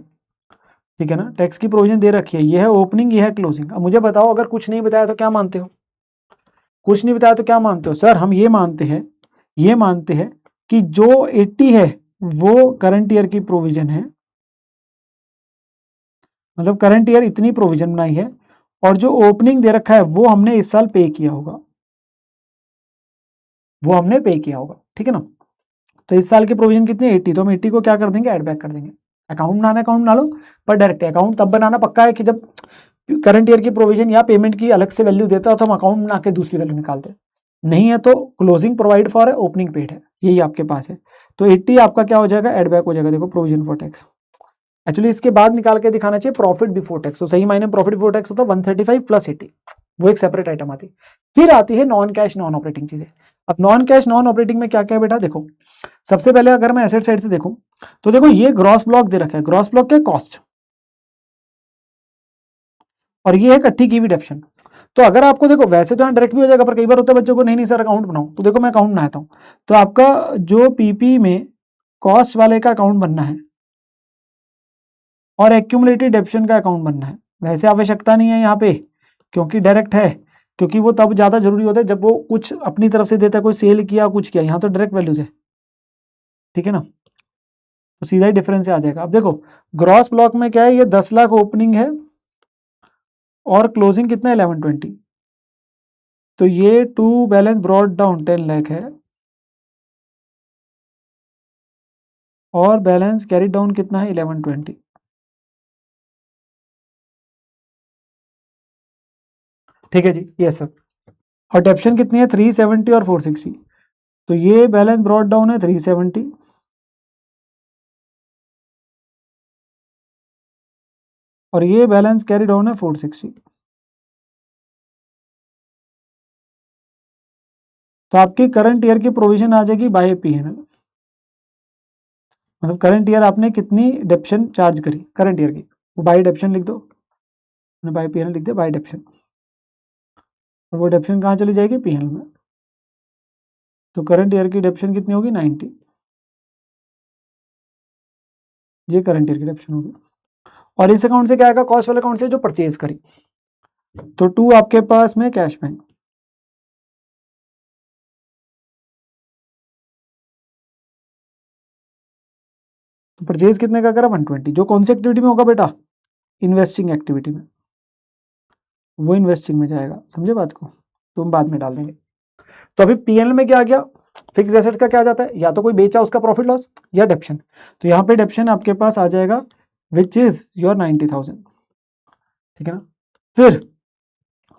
ठीक है ना, टैक्स की प्रोविजन दे रखी है, ये है ओपनिंग, ये है क्लोजिंग। अब मुझे बताओ अगर कुछ नहीं बताया तो क्या मानते हो? कुछ नहीं बताया तो क्या मानते हो? सर हम ये मानते हैं, ये मानते हैं कि जो 80 है वो करंट ईयर की प्रोविजन है, मतलब करंट ईयर इतनी प्रोविजन बनाई है, और जो ओपनिंग दे रखा है वो हमने इस साल पे किया होगा, वो हमने पे किया होगा। ठीक है ना, तो इस साल की प्रोविजन कितनी है 80, तो हम 80 को क्या कर देंगे, ऐड बैक कर देंगे। अकाउंट बनाना, अकाउंट बना लो, पर डायरेक्ट अकाउंट तब बनाना पक्का है कि जब करंट ईयर की प्रोविजन या पेमेंट की अलग से वैल्यू देता हो तो हम अकाउंट बना के दूसरी वैल्यू निकालते हैं। नहीं है तो क्लोजिंग प्रोवाइड फॉर है, ओपनिंग पेड है, यही आपके पास है। तो 80 आपका क्या हो जाएगा, एड बैक हो जाएगा। देखो प्रोविजन फॉर टैक्स, एक्चुअली इसके बाद निकाल के दिखाना चाहिए प्रॉफिट बिफोर टैक्स, तो सही मायने प्रॉफिट बिफोर टैक्स होता है 135 प्लस 80, वो एक सेपरेट आइटम आती है। फिर आती है नॉन कैश नॉन ऑपरेटिंग चीजें। अब नॉन कैश नॉन ऑपरेटिंग में क्या क्या है बेटा, देखो सबसे पहले अगर मैं एसेट साइड से देखूं तो देखो ये ग्रॉस ब्लॉक दे रखा है, ग्रॉस ब्लॉक क्या, कॉस्ट, और ये है इकट्ठी की हुई डेप्शन। तो अगर आपको देखो वैसे तो यहाँ डायरेक्ट भी हो जाएगा, पर कई बार होता है बच्चों को नहीं सर अकाउंट बनाओ, तो देखो मैं अकाउंट बनाता हूँ। तो आपका जो पीपी में कॉस्ट वाले का अकाउंट बनना है और एक्यूमुलेटेड डेप्शन का अकाउंट बनना है, वैसे आवश्यकता नहीं है यहाँ पे क्योंकि डायरेक्ट है, क्योंकि वो तब ज्यादा जरूरी होता है जब वो कुछ अपनी तरफ से देता है, कोई सेल किया कुछ किया, यहाँ तो डायरेक्ट वैल्यूज है। ठीक है ना, तो सीधा ही डिफरेंस आ जाएगा। अब देखो ग्रॉस ब्लॉक में क्या है, ये 10 लाख ओपनिंग है और क्लोजिंग कितना है 1120, तो ये to balance brought down 10 lakh है और बैलेंस कैरी डाउन कितना है 1120। ठीक है जी, यस सर। और डेप्शन कितनी है 370 और 460, तो ये बैलेंस ब्रॉड डाउन है 370 और ये बैलेंस कैरी डाउन है 460। तो आपकी करंट ईयर की प्रोविजन आ जाएगी बाय पीएनएल, मतलब करंट ईयर आपने कितनी डेप्शन चार्ज करी करंट ईयर की, वो बाय डेप्शन लिख दो, बाय पीएनएल लिख दे, बाय डेप्शन, और वो डेप्शन कहाँ चली जाएगी पीएनएल में। तो करंट ईयर की डेप्शन कितनी होगी 90, ये करंट ईयर की डेप्शन होगी। और इस अकाउंट से क्या आएगा, कॉस्ट वाले अकाउंट से जो परचेज करी, तो 2 आपके पास में कैश बैंक, तो परचेज कितने का करा 120, जो कौन सी एक्टिविटी में होगा बेटा, इन्वेस्टिंग एक्टिविटी में, वो इन्वेस्टिंग में जाएगा, समझे बात को, तो हम बाद में डाल देंगे। तो अभी पीएनएल में क्या आ गया, फिक्स एसेट्स का क्या आ जाता है, या तो कोई बेचा उसका प्रॉफिट लॉस या डेप्शन, तो यहाँ पे डेप्शन आपके पास आ जाएगा विच इज योर 90,000। ठीक है ना, फिर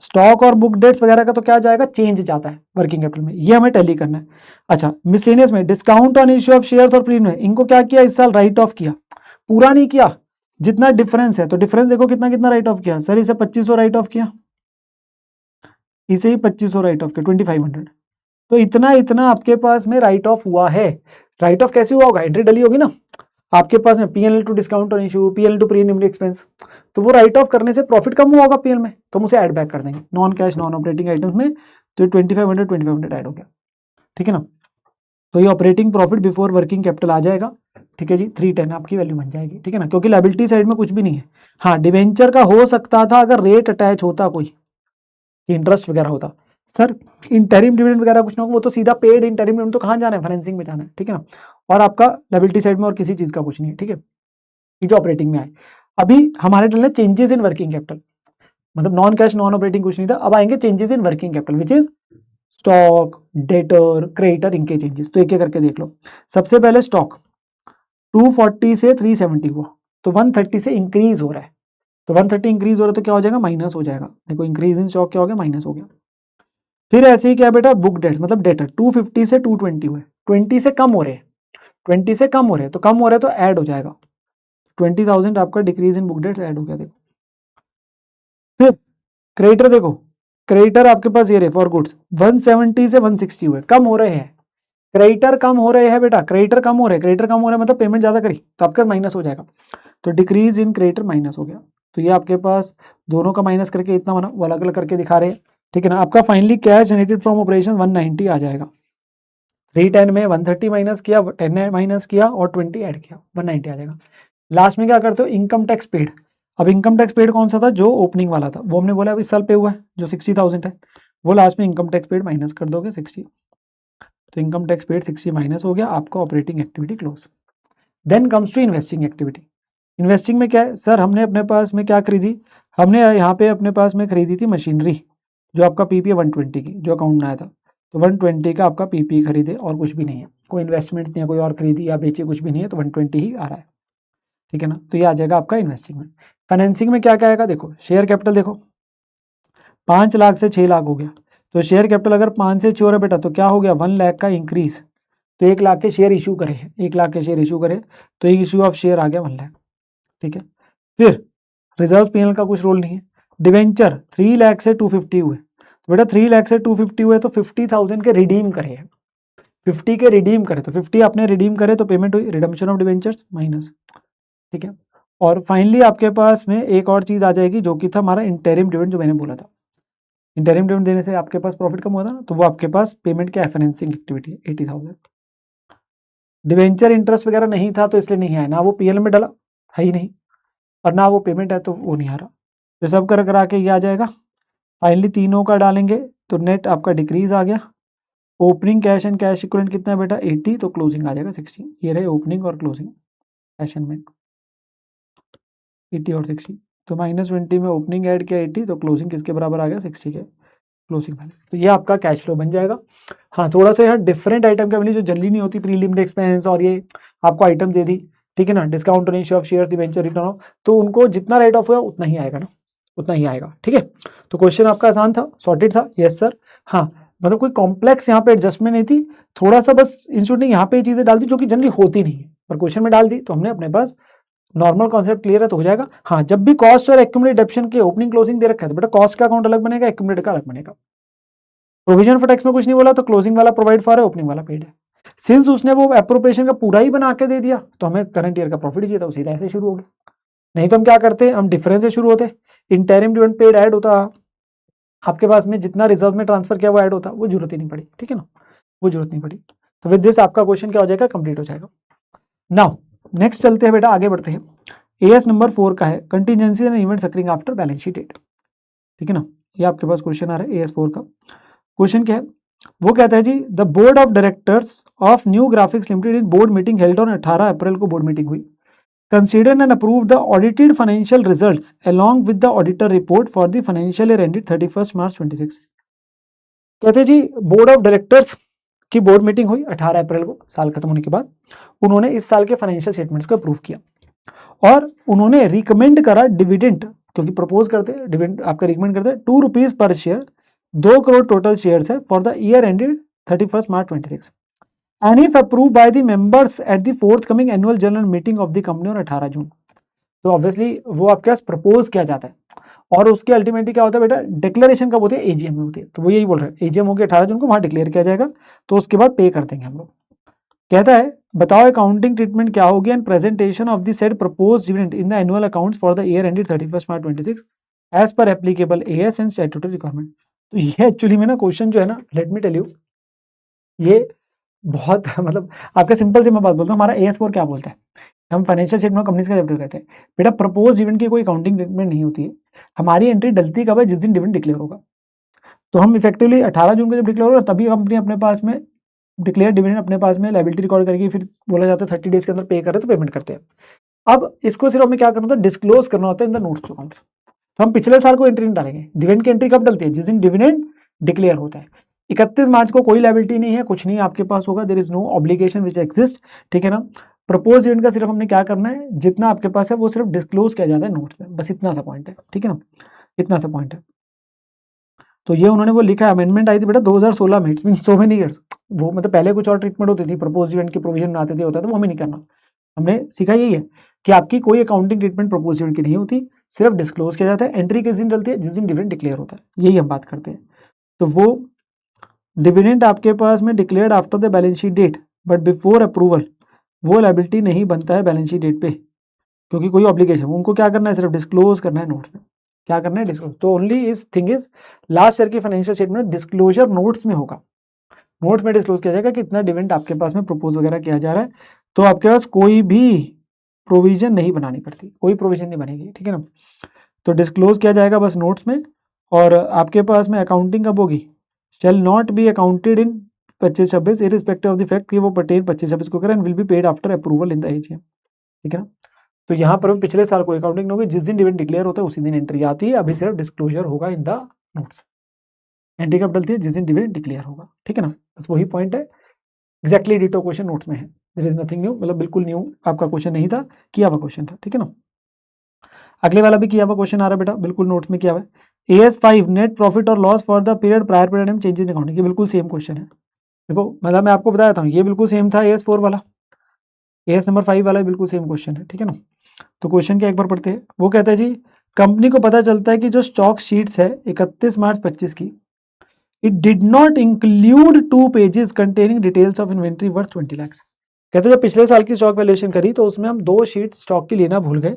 स्टॉक और बुक डेट्स वगैरह का तो क्या जाएगा, चेंज जाता है वर्किंग कैपिटल में, ये हमें टैली करना है। अच्छा मिसलेनियस में discount on issue of shares और प्रीमियम, इनको क्या किया इस साल, राइट ऑफ किया, पूरा नहीं किया, जितना डिफरेंस है, तो डिफरेंस देखो कितना कितना राइट ऑफ किया, सर इसे 2500 राइट ऑफ किया, इसे ही 2500 राइट ऑफ किया 2500, तो इतना इतना आपके पास में राइट ऑफ हुआ है। राइट ऑफ कैसे हुआ होगा, एंट्री डली होगी ना आपके पास में, PNL to discount on issue, PNL to premium expense, तो वो राइट ऑफ करने से प्रॉफिट कम हुआ होगा पीएल में, तो हम उसे ऐड बैक कर देंगे non cash non operating items में, तो 2500 ऐड हो गया। ठीक है ना, तो ये operating profit before working capital आ जाएगा। ठीक है जी, 310 आपकी वैल्यू बन जाएगी। ठीक है ना, क्योंकि लायबिलिटी साइड में कुछ भी नहीं है। हाँ डिवेंचर का हो सकता था अगर रेट अटैच होता, कोई इंटरेस्ट वगैरह होता, सर इंटरिम डिविडेंड वगैरह कुछ ना हो, वो तो सीधा पेड इंटरिम डिविडेंड, तो कहाँ जाना है, फाइनेंसिंग में जाना है। ठीक है ना, और आपका लायबिलिटी साइड में और किसी चीज का कुछ नहीं है। ठीक है, ये जो ऑपरेटिंग में आए, अभी हमारे डलने चेंजेस इन वर्किंग कैपिटल, मतलब नॉन कैश नॉन ऑपरेटिंग कुछ नहीं था, अब आएंगे changes in working capital which is stock debtor creditor, इनके चेंजेस, तो एक एक करके देख लो। सबसे पहले स्टॉक 240 से 370 हुआ, तो 130 से इंक्रीज हो रहा है, तो 130 इंक्रीज हो रहा है तो क्या हो जाएगा, माइनस हो जाएगा। देखो इंक्रीज इन स्टॉक क्या हो गया, माइनस हो गया। फिर ऐसे ही क्या बेटा, बुक डेट मतलब डेटर 250 से 220 हुए, 20 से कम हो रहे हैं, 20 से कम हो रहे हैं, तो कम हो रहे हैं तो ऐड हो जाएगा, 20,000 आपका decrease in book debt add हो गया। देखो फिर क्रेडिटर, देखो क्रेडिटर आपके पास ये रहे फॉर गुड्स 170 से 160 हुए, कम हो रहे हैं, क्रेडिटर कम हो रहे हैं बेटा, क्रेडिटर कम हो रहे हैं, क्रेडिटर कम हो रहे हैं मतलब पेमेंट ज्यादा करी तो आपका माइनस हो जाएगा, तो डिक्रीज इन क्रेडिटर माइनस हो गया। तो ये आपके पास दोनों का माइनस करके इतना बना, वो अलग अलग करके दिखा रहे हैं। ठीक है ना, आपका finally cash generated from operation 190 आ जाएगा, 310 में 130 माइनस किया, 10 माइनस किया और 20 ऐड किया, 190 आ जाएगा। लास्ट में क्या करते हो, इनकम टैक्स पेड, अब इनकम टैक्स पेड कौन सा था, जो ओपनिंग वाला था, वो हमने बोला अब इस साल पे हुआ है जो 60,000 है, वो लास्ट में इनकम टैक्स पेड माइनस कर दोगे 60, तो इनकम टैक्स पेड 60 माइनस हो गया, आपका operating activity close. Then comes to investing activity. Investing में क्या है सर, हमने अपने पास में क्या खरीदी, हमने यहाँ पे अपने पास में खरीदी थी मशीनरी, जो आपका पीपी 120 की जो अकाउंट में आया था, तो 120 का आपका पीपी खरीदे और कुछ भी नहीं है, कोई इन्वेस्टमेंट नहीं है, कोई और खरीदी या बेची कुछ भी नहीं है, तो 120 ही आ रहा है, ठीक है ना। तो ये आ जाएगा आपका इन्वेस्टिंग में। फाइनेंसिंग में क्या क्या आएगा, देखो शेयर कैपिटल देखो 5 लाख से 6 लाख हो गया, तो शेयर कैपिटल अगर 5 से 6 है बेटा तो क्या हो गया 1 लाख का इंक्रीज, तो 1 लाख के शेयर इशू करे, 1 लाख के शेयर इशू करे तो एक इशू ऑफ शेयर आ गया 1 लाख, ठीक है। फिर रिजर्व पीएनएल का कुछ रोल नहीं है। डिवेंचर 3 लाख से 250 हुए, तो बेटा 3 लाख से 250 हुए तो 50,000 के रिडीम करे, 50 के रिडीम करे, तो 50 आपने रिडीम करे तो पेमेंट हुई, रिडम्पशन ऑफ डिवेंचर्स माइनस, ठीक है। और फाइनली आपके पास में एक और चीज आ जाएगी जो कि था हमारा इंटरिम डिविडेंड, जो मैंने बोला था इंटरिम डिविडेंड देने से आपके पास प्रॉफिट कम हुआ था ना, तो वो आपके पास पेमेंट क्या है, फाइनेंसिंग एक्टिविटी 80,000। डिवेंचर इंटरेस्ट वगैरह नहीं था तो इसलिए नहीं आया, ना वो पीएल में डाला है ही नहीं, और ना वो पेमेंट है तो वो नहीं आ रहा, तो सब कर करा के ये आ जाएगा। फाइनली तीनों का डालेंगे तो नेट आपका डिक्रीज आ गया। Opening cash and cash equivalent कितना है बेटा 80, तो क्लोजिंग आ जाएगा 60। ये रहे ओपनिंग और क्लोजिंग कैश एंड बैंक 80 और 60, तो -20 में ओपनिंग ऐड किया 80, तो क्लोजिंग किसके बराबर आ गया 60 के क्लोजिंग वैल्यू, तो ये आपका कैश फ्लो बन जाएगा। हाँ थोड़ा सा यहाँ डिफरेंट आइटम का जो जल्दी नहीं होती, प्रीलिमिनरी एक्सपेंस और ये आपको आइटम दे दी, ठीक है ना, discount on issue of share, debenture return of, तो उनको जितना राइट ऑफ हुआ उतना ही आएगा ना, उतना ही आएगा, ठीक है। तो क्वेश्चन आपका आसान था, सॉर्टेड था, यस सर। हाँ मतलब कोई कॉम्प्लेक्स यहाँ पे एडजस्टमेंट नहीं थी, थोड़ा सा बस इंस्टीट्यूट ने यहाँ पे चीजें डाल दी जो कि जनरली होती नहीं है, पर क्वेश्चन में डाल दी, तो हमने अपने पास नॉर्मल कॉन्सेप्ट क्लियर है तो हो जाएगा। हाँ जब भी कॉस्ट और एक्यूमुलेट डेप्शन के ओपनिंग क्लोजिंग दे रखा है तो बेटा कॉस्ट का अकाउंट अलग बनेगा, एक्यूमुलेट का अलग बनेगा। प्रोविजन फॉर टैक्स में कुछ नहीं बोला, तो क्लोजिंग वाला प्रोवाइड फॉर है, ओपनिंग वाला पेड है। सिंस उसने वो एप्रोप्रिएशन का पूरा ही बना के दे दिया तो हमें करंट ईयर का प्रॉफिट चाहिए था, सीधा ऐसे शुरू हो गया। नहीं तो हम क्या करते, हम डिफरेंस से शुरू होते, इंटरिम डिविडेंड पेड ऐड होता, आपके पास में जितना रिजर्व में ट्रांसफर किया वो ऐड होता, वो जरूरत ही नहीं पड़ी, ठीक है ना, वो जरूरत नहीं पड़ी। तो विद दिस आपका क्वेश्चन क्या हो जाएगा, कंप्लीट हो जाएगा। नाउ नेक्स्ट चलते हैं बेटा, आगे बढ़ते हैं। एएस नंबर 4 का है contingency and events occurring after balance sheet date, ठीक है ना, ये आपके पास क्वेश्चन आ रहा है एएस 4 का। क्वेश्चन क्या है, वो कहता है जी the board of directors of new graphics limited in board meeting held on 18 April को बोर्ड मीटिंग हुई, consider and approve the audited financial results along with the auditor report for the financial year ended 31 March 26। कहते हैं जी board of directors की board meeting हुई 18 April को, साल खत्म होने के बाद, उन्होंने इस साल के फाइनेंशियल स्टेटमेंट्स को अप्रूव किया और उन्होंने रिकमेंड करा डिविडेंड, क्योंकि प्रपोज करते हैं डिविडेंड आपका रिकमेंड करते हैं 2 rupees per share, 2 crore total shares है for the year ended 31 March 26 and if approve by the members at the forthcoming annual general meeting of the company on 18 June. तो obviously वो आपके पास propose किया जाता है और उसके अल्टीमेटली क्या होता है बेटा, डिक्लेरेशन कब होती है, एजीएम में होती है, तो वो यही बोल रहे हैं एजीएम होगी 18 जून को, वहां डिक्लेयर किया जाएगा, तो उसके बाद पे कर देंगे हम लोग। कहता है बताओ अकाउंटिंग ट्रीटमेंट क्या होगी and presentation of the said proposed dividend in the annual accounts for the year ended 31 March 26 as per applicable AS and statutory requirement. तो ये एक्चुअली में ना क्वेश्चन जो है ना, लेट मी टेल यू, ये बहुत मतलब आपका सिंपल से मैं बात बोलता हूँ, हमारा एएस 4 क्या बोलता है, हम फाइनेंशियल स्टेटमेंट कंपनीज का चैप्टर कहते हैं बेटा, प्रपोज डिविडेंड की कोई अकाउंटिंग ट्रीटमेंट नहीं होती है, हमारी एंट्री डलती कब है, जिस दिन डिविडेंड डिक्लेयर होगा। तो हम इफेक्टिवली 18 जून को जब डिक्लेयर होगा तभी कंपनी अपने पास में डिक्लेयर डिविडेंड अपने पास में लायबिलिटी रिकॉर्ड करके फिर बोला जाता है 30 डेज के अंदर पे करे तो पेमेंट करते हैं। अब इसको सिर्फ हमें क्या करना होता है, डिस्क्लोज करना होता है in the notes to accounts. तो हम पिछले साल को एंट्री नहीं डालेंगे, डिविडेंड की एंट्री कब डलती है, जिस दिन डिविडेंड डिक्लेयर होता है। 31 मार्च को कोई लायबिलिटी नहीं है, कुछ नहीं आपके पास होगा, there is no obligation which exist, ठीक है ना। प्रपोज डिविडेंड का सिर्फ हमने क्या करना है, जितना आपके पास है वो सिर्फ डिस्क्लोज किया जाता है नोट्स में, बस इतना सा पॉइंट है, ठीक है ना, इतना सा पॉइंट है। तो ये उन्होंने वो लिखा है, अमेंडमेंट आई थी बेटा 2016 में, it's mean so many years, वो मतलब पहले कुछ और ट्रीटमेंट होती थी, प्रपोज इवेंट की प्रोविजन बनाते थे, होता था, वो हमें नहीं करना। हमने सीखा यही है कि आपकी कोई अकाउंटिंग ट्रीटमेंट प्रपोज इवेंट की नहीं होती, सिर्फ डिस्क्लोज किया जाता है, एंट्री किस दिन डलती है, जिस दिन डिविडेंड डिक्लेयर होता है, यही हम बात करते हैं। तो वो डिविडेंड आपके पास में declared after the balance sheet date but before approval, वो लायबिलिटी नहीं बनता है बैलेंस शीट डेट पे, क्योंकि कोई ऑब्लिगेशन, उनको क्या करना है, सिर्फ डिस्क्लोज करना है नोट्स में, क्या करना है, डिस्क्लोज। तो ओनली इस थिंग इज लास्ट ईयर की फाइनेंशियल स्टेटमेंट डिस्क्लोजर नोट्स में होगा, नोट्स में डिस्क्लोज किया जाएगा कि इतना डिविडेंड आपके पास में प्रपोज वगैरह किया जा रहा है। तो आपके पास कोई भी प्रोविजन नहीं बनानी पड़ती, कोई प्रोविजन नहीं बनेगी, ठीक है ना। तो डिस्क्लोज किया जाएगा बस नोट्स में, और आपके पास में अकाउंटिंग कब होगी, shall not be accounted in 25-26 irrespective of the fact कि वो पर्टेन 25-26 को करें, will be paid after approval in the AGM, ठीक है ना। तो यहाँ पर पिछले साल कोई अकाउंटिंग नहीं होगी, जिस दिन डिविडेंड डिक्लेयर होता है उसी दिन एंट्री आती है, अभी सिर्फ डिस्क्लोजर होगा इन द नोट्स। एंट्री कब डलती है, जिस दिन डिविडेंड डिक्लेयर होगा, ठीक है ना। बस वही पॉइंट है, एग्जैक्टली डिटो क्वेश्चन नोट्स में है, देयर इज नथिंग न्यू, मतलब बिल्कुल न्यू आपका क्वेश्चन नहीं था, किया हुआ क्वेश्चन था, ठीक है ना। अगले वाला भी किया हुआ क्वेश्चन आ रहा है बेटा, बिल्कुल नोट्स में किया हुआ है। AS5 नेट प्रॉफिट और loss for the period prior period and changes in accounting, ये बिल्कुल सेम क्वेश्चन है। देखो मतलब मैं आपको बताया था, ये बिल्कुल सेम था AS4 वाला, AS नंबर 5 वाला बिल्कुल सेम क्वेश्चन है, ठीक है ना। तो क्वेश्चन क्या एक बार पढ़ते हैं। वो कहता है जी, कंपनी को पता चलता है कि जो स्टॉक शीट्स है 31 मार्च 25 की, it did not include 2 pages containing details of inventory worth 20 lakh. कहते हैं जब पिछले साल की स्टॉक वैल्यूएशन करी तो उसमें हम 2 शीट स्टॉक की लेना भूल गए,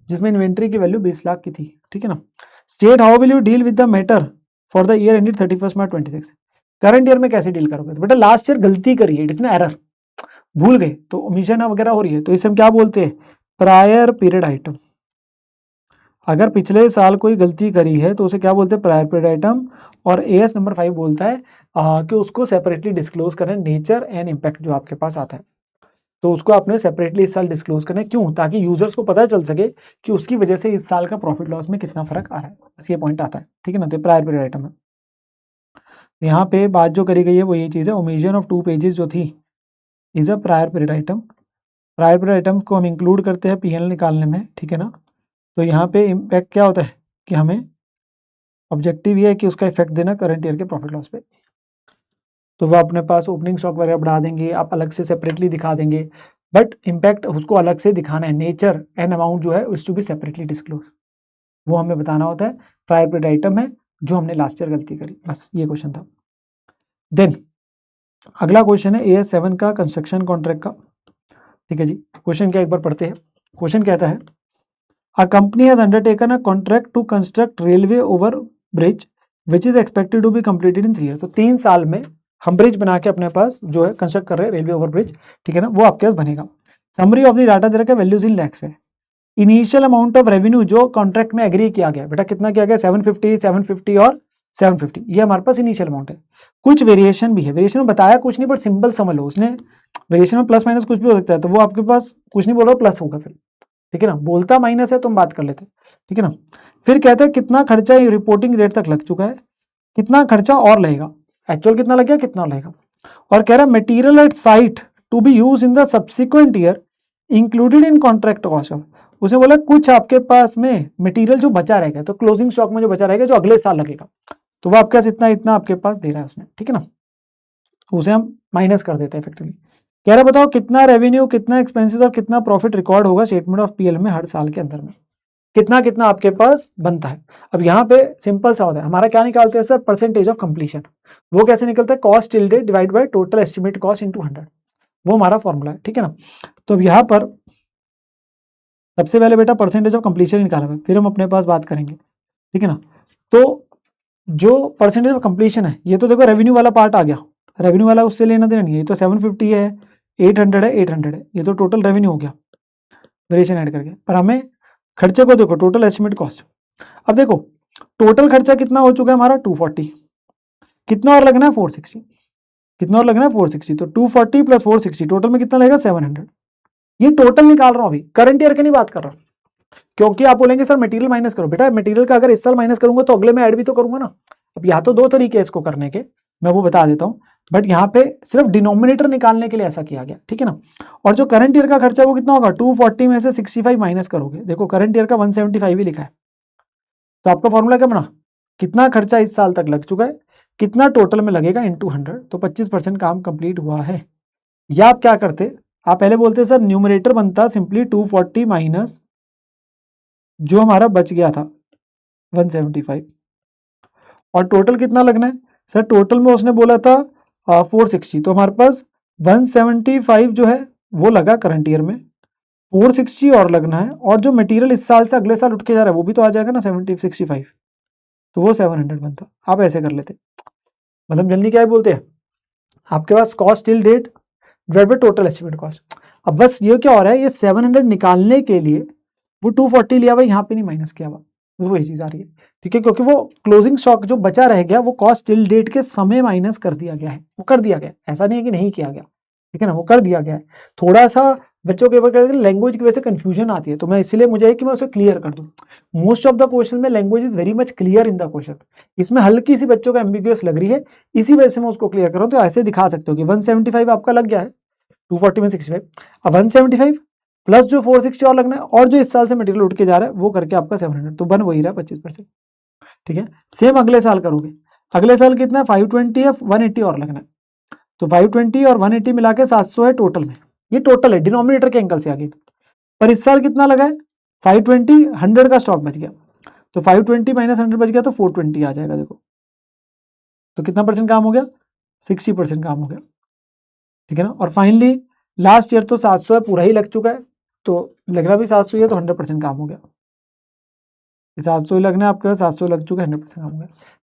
जिसमें इन्वेंट्री की वैल्यू 20 लाख की थी, ठीक है ना। State how will you deal with the matter for the year ended 31 March 26। Current year में कैसे डील करोगे, तो बेटा लास्ट ईयर गलती करी है, इट इज एन एरर, भूल गए तो ओमिशन वगैरह हो रही है, तो इसे हम क्या बोलते हैं, प्रायर पीरियड आइटम। अगर पिछले साल कोई गलती करी है तो उसे क्या बोलते हैं, प्रायर पीरियड आइटम। और AS नंबर 5 बोलता है कि उसको सेपरेटली डिस्क्लोज करें, नेचर एंड इम्पैक्ट जो आपके पास आता है, तो उसको आपने सेपरेटली इस साल डिस्क्लोज करना है, क्यों, ताकि यूजर्स को पता चल सके कि उसकी वजह से इस साल का प्रॉफिट लॉस में कितना फर्क आ रहा है, बस ये पॉइंट आता है, ठीक है ना। तो प्रायर पीरियड आइटम है। यहाँ पे बात जो करी गई है वो ये चीज़ है, ओमिशन ऑफ 2 पेजेस जो थी is a prior period item. Prior period item को हम इंक्लूड करते हैं PL निकालने में, ठीक है ना। तो यहाँ पे इम्पैक्ट क्या होता है कि हमें ऑब्जेक्टिव ये है कि उसका इफेक्ट देना करंट ईयर के प्रॉफिट लॉस पे, तो वह अपने पास ओपनिंग स्टॉक वगैरह बढ़ा देंगे, आप अलग से सेपरेटली दिखा देंगे, बट इम्पैक्ट उसको अलग से दिखाना है, नेचर एंड अमाउंट जो है is to be separately disclose, वो हमें बताना होता है। प्रायर पीरियड आइटम है जो हमने लास्ट ईयर गलती करी, बस ये क्वेश्चन था। देन अगला क्वेश्चन है AS7 का कंस्ट्रक्शन कॉन्ट्रैक्ट का, ठीक है जी। क्वेश्चन क्या एक बार पढ़ते हैं। क्वेश्चन कहता है, a company has undertaken a contract to construct railway over bridge which is expected to be completed in 3 year. तो 3 साल में हम ब्रिज बना के अपने पास जो है कंस्ट्रक्ट कर रहे हैं रेलवे ओवर ब्रिज, ठीक है ना, वो आपके पास बनेगा। समरी ऑफ द डाटा दे रखा है, वैल्यूज इन लैक्स है। इनिशियल अमाउंट ऑफ रेवेन्यू जो कॉन्ट्रैक्ट में एग्री किया गया, बेटा कितना किया गया, 750 750 और 750, ये हमारे पास इनिशियल अमाउंट है। कुछ वेरिएशन भी है, वेरिएशन में बताया कुछ नहीं, बट सिंपल समझ लो, उसने वेरिएशन में प्लस माइनस कुछ भी हो सकता है, तो वो आपके पास कुछ नहीं बोल रहा, प्लस होगा फिर, ठीक है ना। बोलता माइनस है तो हम बात कर लेते हैं, ठीक है ना। फिर कहते हैं कितना खर्चा रिपोर्टिंग रेट तक लग चुका है, कितना खर्चा और लगेगा, एक्चुअल कितना लग गया, कितना लगेगा। और कह रहा है material at site to be use in the subsequent year included in contract cost of. उसने बोला कुछ आपके पास में मटेरियल जो बचा रहेगा, तो क्लोजिंग स्टॉक में जो बचा रहेगा जो अगले साल लगेगा, तो वो आपके पास इतना इतना आपके पास दे रहा है उसने, ठीक है ना। तो उसे हम माइनस कर देते हैं इफेक्टिवली। कह रहा बताओ कितना रेवेन्यू, कितना एक्सपेंसेस और कितना प्रॉफिट रिकॉर्ड होगा स्टेटमेंट ऑफ PL में हर साल के अंदर में, कितना कितना आपके पास बनता है। अब यहाँ पे सिंपल सा होता है, हमारा क्या निकालते हैं सर, परसेंटेज ऑफ कंप्लीशन। वो कैसे निकलता है, cost till date divide by total estimate cost into 100, वो हमारा फॉर्मूला है, ठीक है ना। तो अब यहाँ पर सबसे पहले बेटा परसेंटेज ऑफ कंप्लीशन निकाला है, फिर हम अपने पास बात करेंगे, ठीक है ना। तो जो परसेंटेज ऑफ कंप्लीशन है, ये तो देखो रेवेन्यू वाला पार्ट आ गया, रेवेन्यू वाला उससे लेना देना नहीं है, ये तो 750 है, 800 है, 800 है, ये तो टोटल रेवेन्यू हो गया वेरिएशन ऐड करके। पर हमें खर्चे को देखो, टोटल एस्टिमेट कॉस्ट। अब देखो टोटल खर्चा कितना हो चुका है हमारा 240, कितना और लगना है 460, कितना और लगना है 460, तो 240 प्लस 460 टोटल में कितना लगेगा 700। ये टोटल निकाल रहा हूं, अभी करंट ईयर की नहीं बात कर रहा हूं, क्योंकि आप बोलेंगे सर मटेरियल माइनस करो, बेटा मटेरियल का अगर इस साल माइनस करूंगा तो अगले में ऐड भी तो करूंगा ना। अब यहाँ तो 2 तरीके हैं इसको करने के, मैं वो बता देता हूँ, बट यहाँ पे सिर्फ डिनोमिनेटर निकालने के लिए ऐसा किया गया, ठीक है ना। और जो करंट ईयर का खर्चा वो कितना होगा, 240 में से 65 माइनस करोगे, देखो करंट ईयर का 175 ही लिखा है, तो आपका फॉर्मूला क्या बना, कितना खर्चा इस साल तक लग चुका है, कितना टोटल में लगेगा इनटू 100, तो 25% काम कंप्लीट हुआ है। या आप क्या करते, आप पहले बोलते सर न्यूमरेटर बनता सिंपली 240 माइनस जो हमारा बच गया था 175, और टोटल कितना लगना है सर, टोटल में उसने बोला था 460, तो हमारे पास 175 जो है वो लगा करंट ईयर में, 460 और लगना है, और जो मटेरियल इस साल से अगले साल उठ के जा रहा है वो भी तो आ जाएगा ना 65, तो वो 700 बनता। आप ऐसे कर लेते, मतलब जनरली क्या बोलते हैं, आपके पास cost till date divide by total estimate cost. अब बस ये क्या हो रहा है, ये 700 निकालने के लिए वो 240 लिया हुआ, यहाँ पे नहीं माइनस किया हुआ, वही चीज आ रही है, ठीक है, क्योंकि वो क्लोजिंग स्टॉक जो बचा रह गया वो कॉस्ट टिल डेट के समय माइनस कर दिया गया है, वो कर दिया गया, ऐसा नहीं है कि नहीं किया गया, ठीक है ना, वो कर दिया गया है। थोड़ा सा बच्चों के लैंग्वेज की वजह से कंफ्यूजन आती है, तो मैं इसलिए मुझे है कि मैं उसे क्लियर कर दूं। मोस्ट ऑफ द क्वेश्चन में language is very much clear in the question, इसमें हल्की सी बच्चों को एम्बिग्यूअस लग रही है, इसी वजह से मैं उसको क्लियर कर रहा हूं। तो ऐसे दिखा सकते हो कि 175 आपका लग गया है, 240 में 65, अब 175 प्लस जो 460 और लगना है, और जो इस साल से मटेरियल उठ के जा रहा है वो करके आपका 700, तो बन वही रहा है 25%, ठीक है। सेम अगले साल करोगे, अगले साल कितना है 520 है, 180 और लगना है, तो 520 और 180 मिला के 700 है टोटल में, ये टोटल है डिनोमिनेटर के एंगल से आगे। पर इस साल कितना लगा है 520, 100 का स्टॉक बच गया, तो 520 माइनस 100 बच गया तो 420 आ जाएगा, देखो तो कितना परसेंट काम हो गया, 60% काम हो गया, ठीक है ना। और फाइनली लास्ट ईयर तो 700 है, पूरा ही लग चुका है, तो लग रहा भी 700 ही है, तो 100% काम हो गया, 700 ही लगना है आपके पास, 700 लग चुका है, 100% काम हो गया।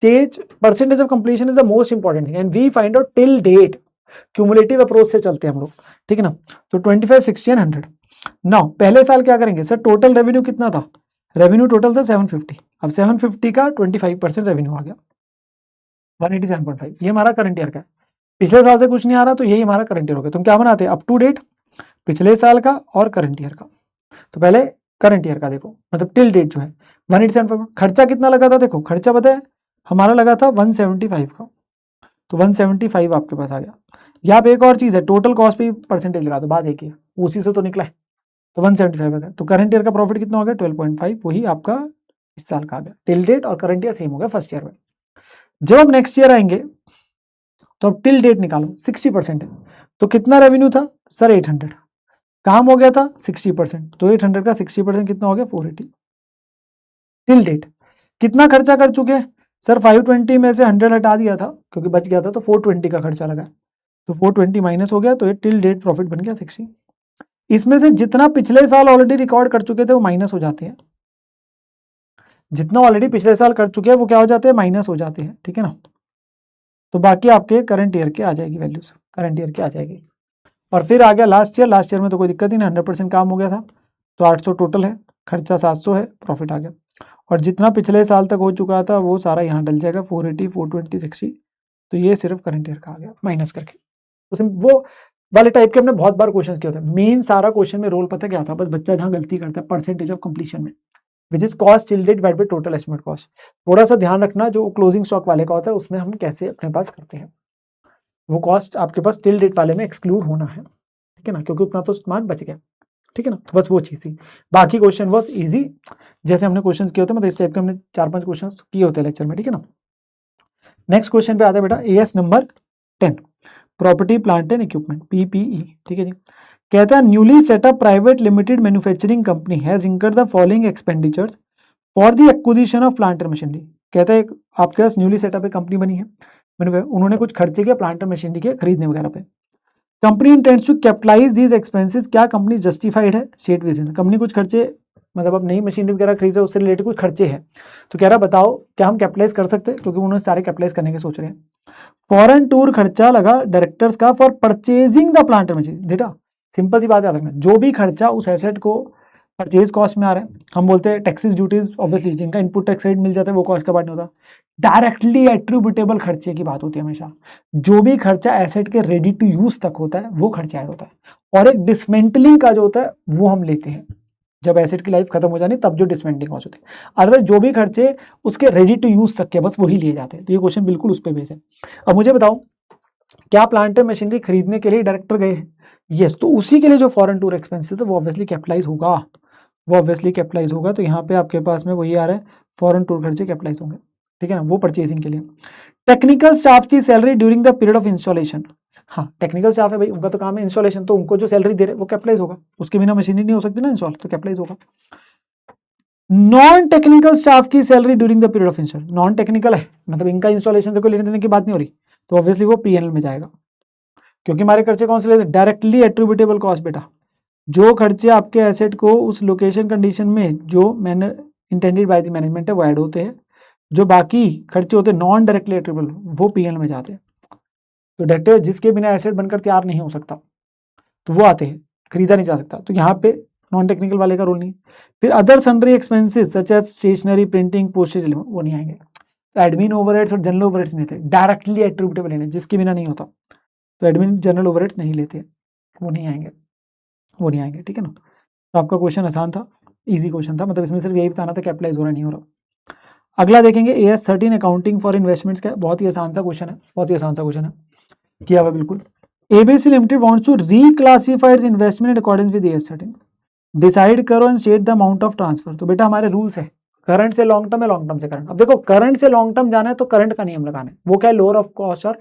Stage percentage of completion is the most important thing and we find out till date, cumulative approach से चलते हैं हम लोग, ठीक है ना। तो 25, 60 एंड 100। नाउ पहले साल क्या करेंगे सर, टोटल रेवेन्यू कितना था, रेवेन्यू टोटल था 750, अब 750 का 25% रेवेन्यू आ गया 187.5, ये हमारा करंट ईयर का है, पिछले साल से कुछ नहीं आ रहा, तो यही हमारा करंट ईयर हो गया। तुम क्या बनाते हैं, अप टू डेट पिछले साल का और करंट ईयर का, तो पहले करंट ईयर का देखो, मतलब टिल डेट जो है 187, खर्चा कितना लगा था, देखो खर्चा पता है हमारा लगा था 175 का, तो 175 आपके पास आ गया। यहाँ पे एक और चीज है, टोटल कॉस्ट पे परसेंटेज लगा दो, बात एक ही है, उसी से तो निकला है, तो 175 आ गया, तो करंट ईयर का प्रॉफिट कितना हो गया 12.5, वही आपका इस साल का आ गया, टिल डेट और करंट ईयर सेम हो गया फर्स्ट ईयर में। जब अब नेक्स्ट ईयर आएंगे तो अब टिल डेट निकालो, 60% है, तो कितना रेवेन्यू था सर 800, काम हो गया था 60%, तो 800 का 60% कितना हो गया 480। टिल डेट कितना खर्चा कर चुके हैं सर, 520 में से 100 हटा दिया था क्योंकि बच गया था, तो 420 का खर्चा लगा, तो 420 माइनस हो गया, तो ये टिल डेट प्रॉफिट बन गया 60। इसमें से जितना पिछले साल ऑलरेडी रिकॉर्ड कर चुके थे वो माइनस हो जाते हैं, जितना ऑलरेडी पिछले साल कर चुके हैं वो क्या हो जाते हैं, माइनस हो जाते हैं, ठीक है ना। तो बाकी आपके करंट ईयर के आ जाएगी वैल्यूज, करंट ईयर की आ जाएगी। और फिर आ गया लास्ट ईयर, लास्ट ईयर में तो कोई दिक्कत ही नहीं, 100% काम हो गया था, तो 800 टोटल है, खर्चा 700 है, प्रॉफिट आ गया। और जितना पिछले साल तक हो चुका था वो सारा यहाँ डल जाएगा, 480, 420, 60, तो ये सिर्फ करंट ईयर का आ गया माइनस करके। तो वो वाले टाइप के हमने बहुत बार क्वेश्चन किया था। मेन सारा क्वेश्चन में रोल पता क्या था, बस बच्चा जहाँ गलती करता है परसेंटेज ऑफ कंप्लीशन में, which is cost till date divide by total estimate cost. थोड़ा सा ध्यान रखना, जो क्लोजिंग स्टॉक वाले का होता है उसमें हम कैसे अपने पास करते हैं, वो कॉस्ट आपके पास टिल डेट वाले में एक्सक्लूड होना है, ठीक है ना, क्योंकि उतना तो सामान बच गया, ठीक है ना। तो बस वो चीज थी, बाकी क्वेश्चन वॉज इजी, जैसे हमने क्वेश्चन किए होते हैं, मतलब इस टाइप के हमने 4-5 क्वेश्चन किए होते हैं लेक्चर में, ठीक है ना। नेक्स्ट क्वेश्चन पे आता है बेटा, as number 10, property plant and equipment, PPE, ठीक है जी। कहता है newly setup private limited manufacturing company has incurred the following expenditures for the acquisition of plant and machinery. कहता है आपके पास न्यूली सेटअप एक कंपनी बनी है, उन्होंने कुछ खर्चे किए प्लांट एंड मशीनरी के खरीदने वगैरह पे। Company intends to capitalise these expenses, क्या कंपनी जस्टिफाइड है स्टेट विजन, कंपनी कुछ खर्चे, मतलब अब नई मशीनरी वगैरह खरीद रहे हैं उससे रिलेटेड कुछ खर्चे हैं, तो कह रहा बताओ क्या हम कैपिटलाइज कर सकते हैं, क्योंकि उन्होंने सारे कैपिटलाइज करने के सोच रहे हैं। फॉरेन टूर खर्चा लगा डायरेक्टर्स का for purchasing the plant and machinery, बेटा सिंपल सी बात याद रखना, जो भी खर्चा उस एसेट को परचेज कॉस्ट में आ रहा है, हम बोलते हैं टैक्सेस ड्यूटीज, ऑब्वियसली जिनका इनपुट टैक्स रेट मिल जाता है वो कॉस्ट का पार्ट नहीं होता, डायरेक्टली एट्रीब्यूटेबल खर्चे की बात होती है हमेशा, जो भी खर्चा एसेट के रेडी टू यूज तक होता है वो खर्चा ऐड होता है, और एक डिसमेंटलिंग का जो होता है वो हम लेते हैं जब एसेट की लाइफ खत्म हो जानी, तब जो डिसमेंटलिंग कॉस्ट होती है, अदरवाइज जो भी खर्चे उसके रेडी टू यूज तक के बस वही लिए जाते हैं। तो ये क्वेश्चन बिल्कुल उस पर बेस है। अब मुझे बताओ क्या प्लांट एंड मशीनरी खरीदने के लिए डायरेक्टर गए हैं, यस, तो उसी के लिए जो फॉरेन टूर एक्सपेंसेस है वो ऑब्वियसली कैपिटलाइज होगा, वो ऑब्वियसली कैपिटलाइज होगा, तो यहाँ पे आपके पास में वही आ रहा है, फॉरेन टूर खर्चे कैपिटलाइज होंगे, ठीक है ना, वो परचेजिंग के लिए। टेक्निकल स्टाफ की salary during the period of installation, हाँ टेक्निकल स्टाफ है भाई, उनका तो काम है इंस्टॉलेशन, तो उनको जो सैलरी दे रहे वो कैपिटलाइज होगा, उसके बिना मशीनरी नहीं हो सकती ना इंस्टॉल, तो कैपिटलाइज होगा। नॉन टेक्निकल स्टाफ की salary during the period of install, non technical है मतलब इनका इंस्टॉलेशन से कोई लेने देने की बात नहीं हो रही, तो ऑब्वियसली वो पीएनएल में जाएगा, क्योंकि हमारे खर्चे कौन से लेते हैं, डायरेक्टली एट्रीब्यूटेबल कॉस्ट बेटा, जो खर्चे आपके एसेट को उस लोकेशन कंडीशन में जो मैंने इंटेंडेड बाय द मैनेजमेंट है वो ऐड होते हैं, जो बाकी खर्चे होते हैं नॉन डायरेक्टली एट्रीब्यूटेबल वो पीएनएल में जाते हैं। तो डायरेक्टर जिसके बिना एसेट बनकर तैयार नहीं हो सकता, तो वो आते हैं, खरीदा नहीं जा सकता, तो यहाँ पे नॉन टेक्निकल वाले का रोल नहीं। फिर other sundry expenses such as stationery, printing, postage, वो नहीं आएंगे। तो एडमिन ओवरहेड्स और जनरल ओवरहेड्स नहीं थे, डायरेक्टली एट्रीब्यूटेबल नहीं, जिसके बिना नहीं होता, तो एडमिन जनरल ओवरहेड्स नहीं लेते, वो नहीं आएंगे, वो नहीं आएंगे, ठीक है ना। तो आपका क्वेश्चन आसान था, इजी क्वेश्चन था, मतलब इसमें सिर्फ यही बताना था कैपिटलाइज हो रहा नहीं हो रहा। अगला देखेंगे AS13 अकाउंटिंग फॉर इन्वेस्टमेंट्स का, बहुत ही आसान सा क्वेश्चन है, बहुत ही आसान सा क्वेश्चन है, किया हुआ बिल्कुल। ABC Limited wants to reclassify its investment in accordance with AS13. Decide करो and state the amount of transfer. तो बेटा हमारे रूल्स है, करंट से लॉन्ग टर्म है, लॉन्ग टर्म से करंट। अब देखो करंट से लॉन्ग टर्म जाना है तो करंट का नियम लगाना है, वो क्या है, लोअर ऑफ कॉस्ट और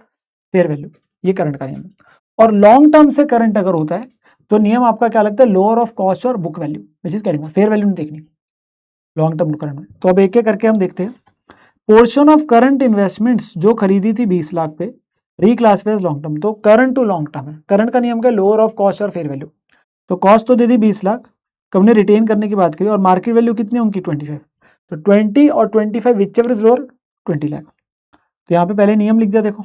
फेयर वैल्यू, ये करंट का नियम है। और लॉन्ग टर्म से करंट अगर होता है तो नियम आपका क्या लगता है, लोअर ऑफ कॉस्ट और बुक वैल्यू, विच इज करेंगे फेयर वैल्यू नहीं देखनी लॉन्ग टर्म करंट में। तो अब एक एक करके हम देखते हैं। पोर्शन ऑफ करंट इन्वेस्टमेंट्स जो खरीदी थी 20 लाख पे, रिक्लासिफाइज लॉन्ग टर्म, तो करंट टू लॉन्ग टर्म है, करंट का नियम क्या है, लोअर ऑफ कॉस्ट और फेयर वैल्यू। तो कॉस्ट तो दे दी 20 लाख, कब ने रिटेन करने की बात करी, और मार्केट वैल्यू कितनी उनकी 25, तो 20 और 25 which ever is lower 20 lakh. तो यहाँ पे पहले नियम लिख दिया, देखो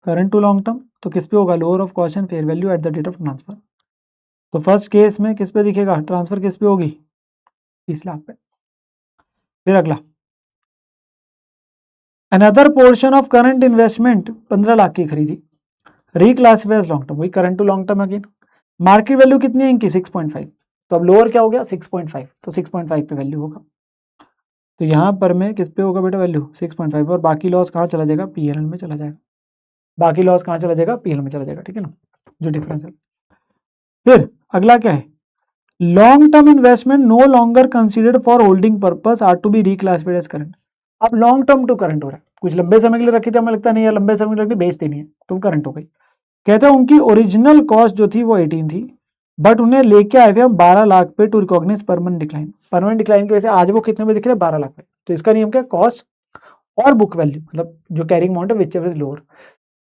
करंट टू लॉन्ग टर्म तो किस पे होगा, lower of cost and fair value at the date of transfer. तो फर्स्ट केस में किस पे दिखेगा, ट्रांसफर किस पे होगी, 20 लाख पे। फिर अगला, another portion of current investment 15 lakh की खरीदी, रिक्लासिफाइज लॉन्ग टर्म, वही current to long term again. Market value कितनी है इनकी 6.5, तो अब लोअर क्या हो गया 6.5, तो 6.5 पे वैल्यू होगा। तो यहाँ पर में किस पे होगा बेटा वैल्यू 6.5, और बाकी लॉस कहाँ चला जाएगा, पीएल में चला जाएगा, बाकी लॉस कहाँ चला जाएगा, पीएल में चला जाएगा, ठीक है ना, जो डिफरेंस है। फिर अगला क्या है, long term investment no longer considered for holding purpose are to be reclassified as current. अब लॉन्ग टर्म टू करंट हो रहा है, कुछ लंबे समय के लिए रखी थी, हमें लगता नहीं है लंबे समय के लिए बेच देनी है, तो करंट हो गई। कहते हैं उनकी ओरिजिनल कॉस्ट जो थी वो 18 थी, बट उन्हें लेके आए थे हम 12 लाख पे to recognise permanent decline. Permanent decline की वजह से आज वो कितने में दिख रहे हैं, 12 लाख पे। तो इसका नियम क्या, कॉस्ट और बुक वैल्यू, मतलब जो कैरिंग अमाउंट है विच एवर इज लोअर।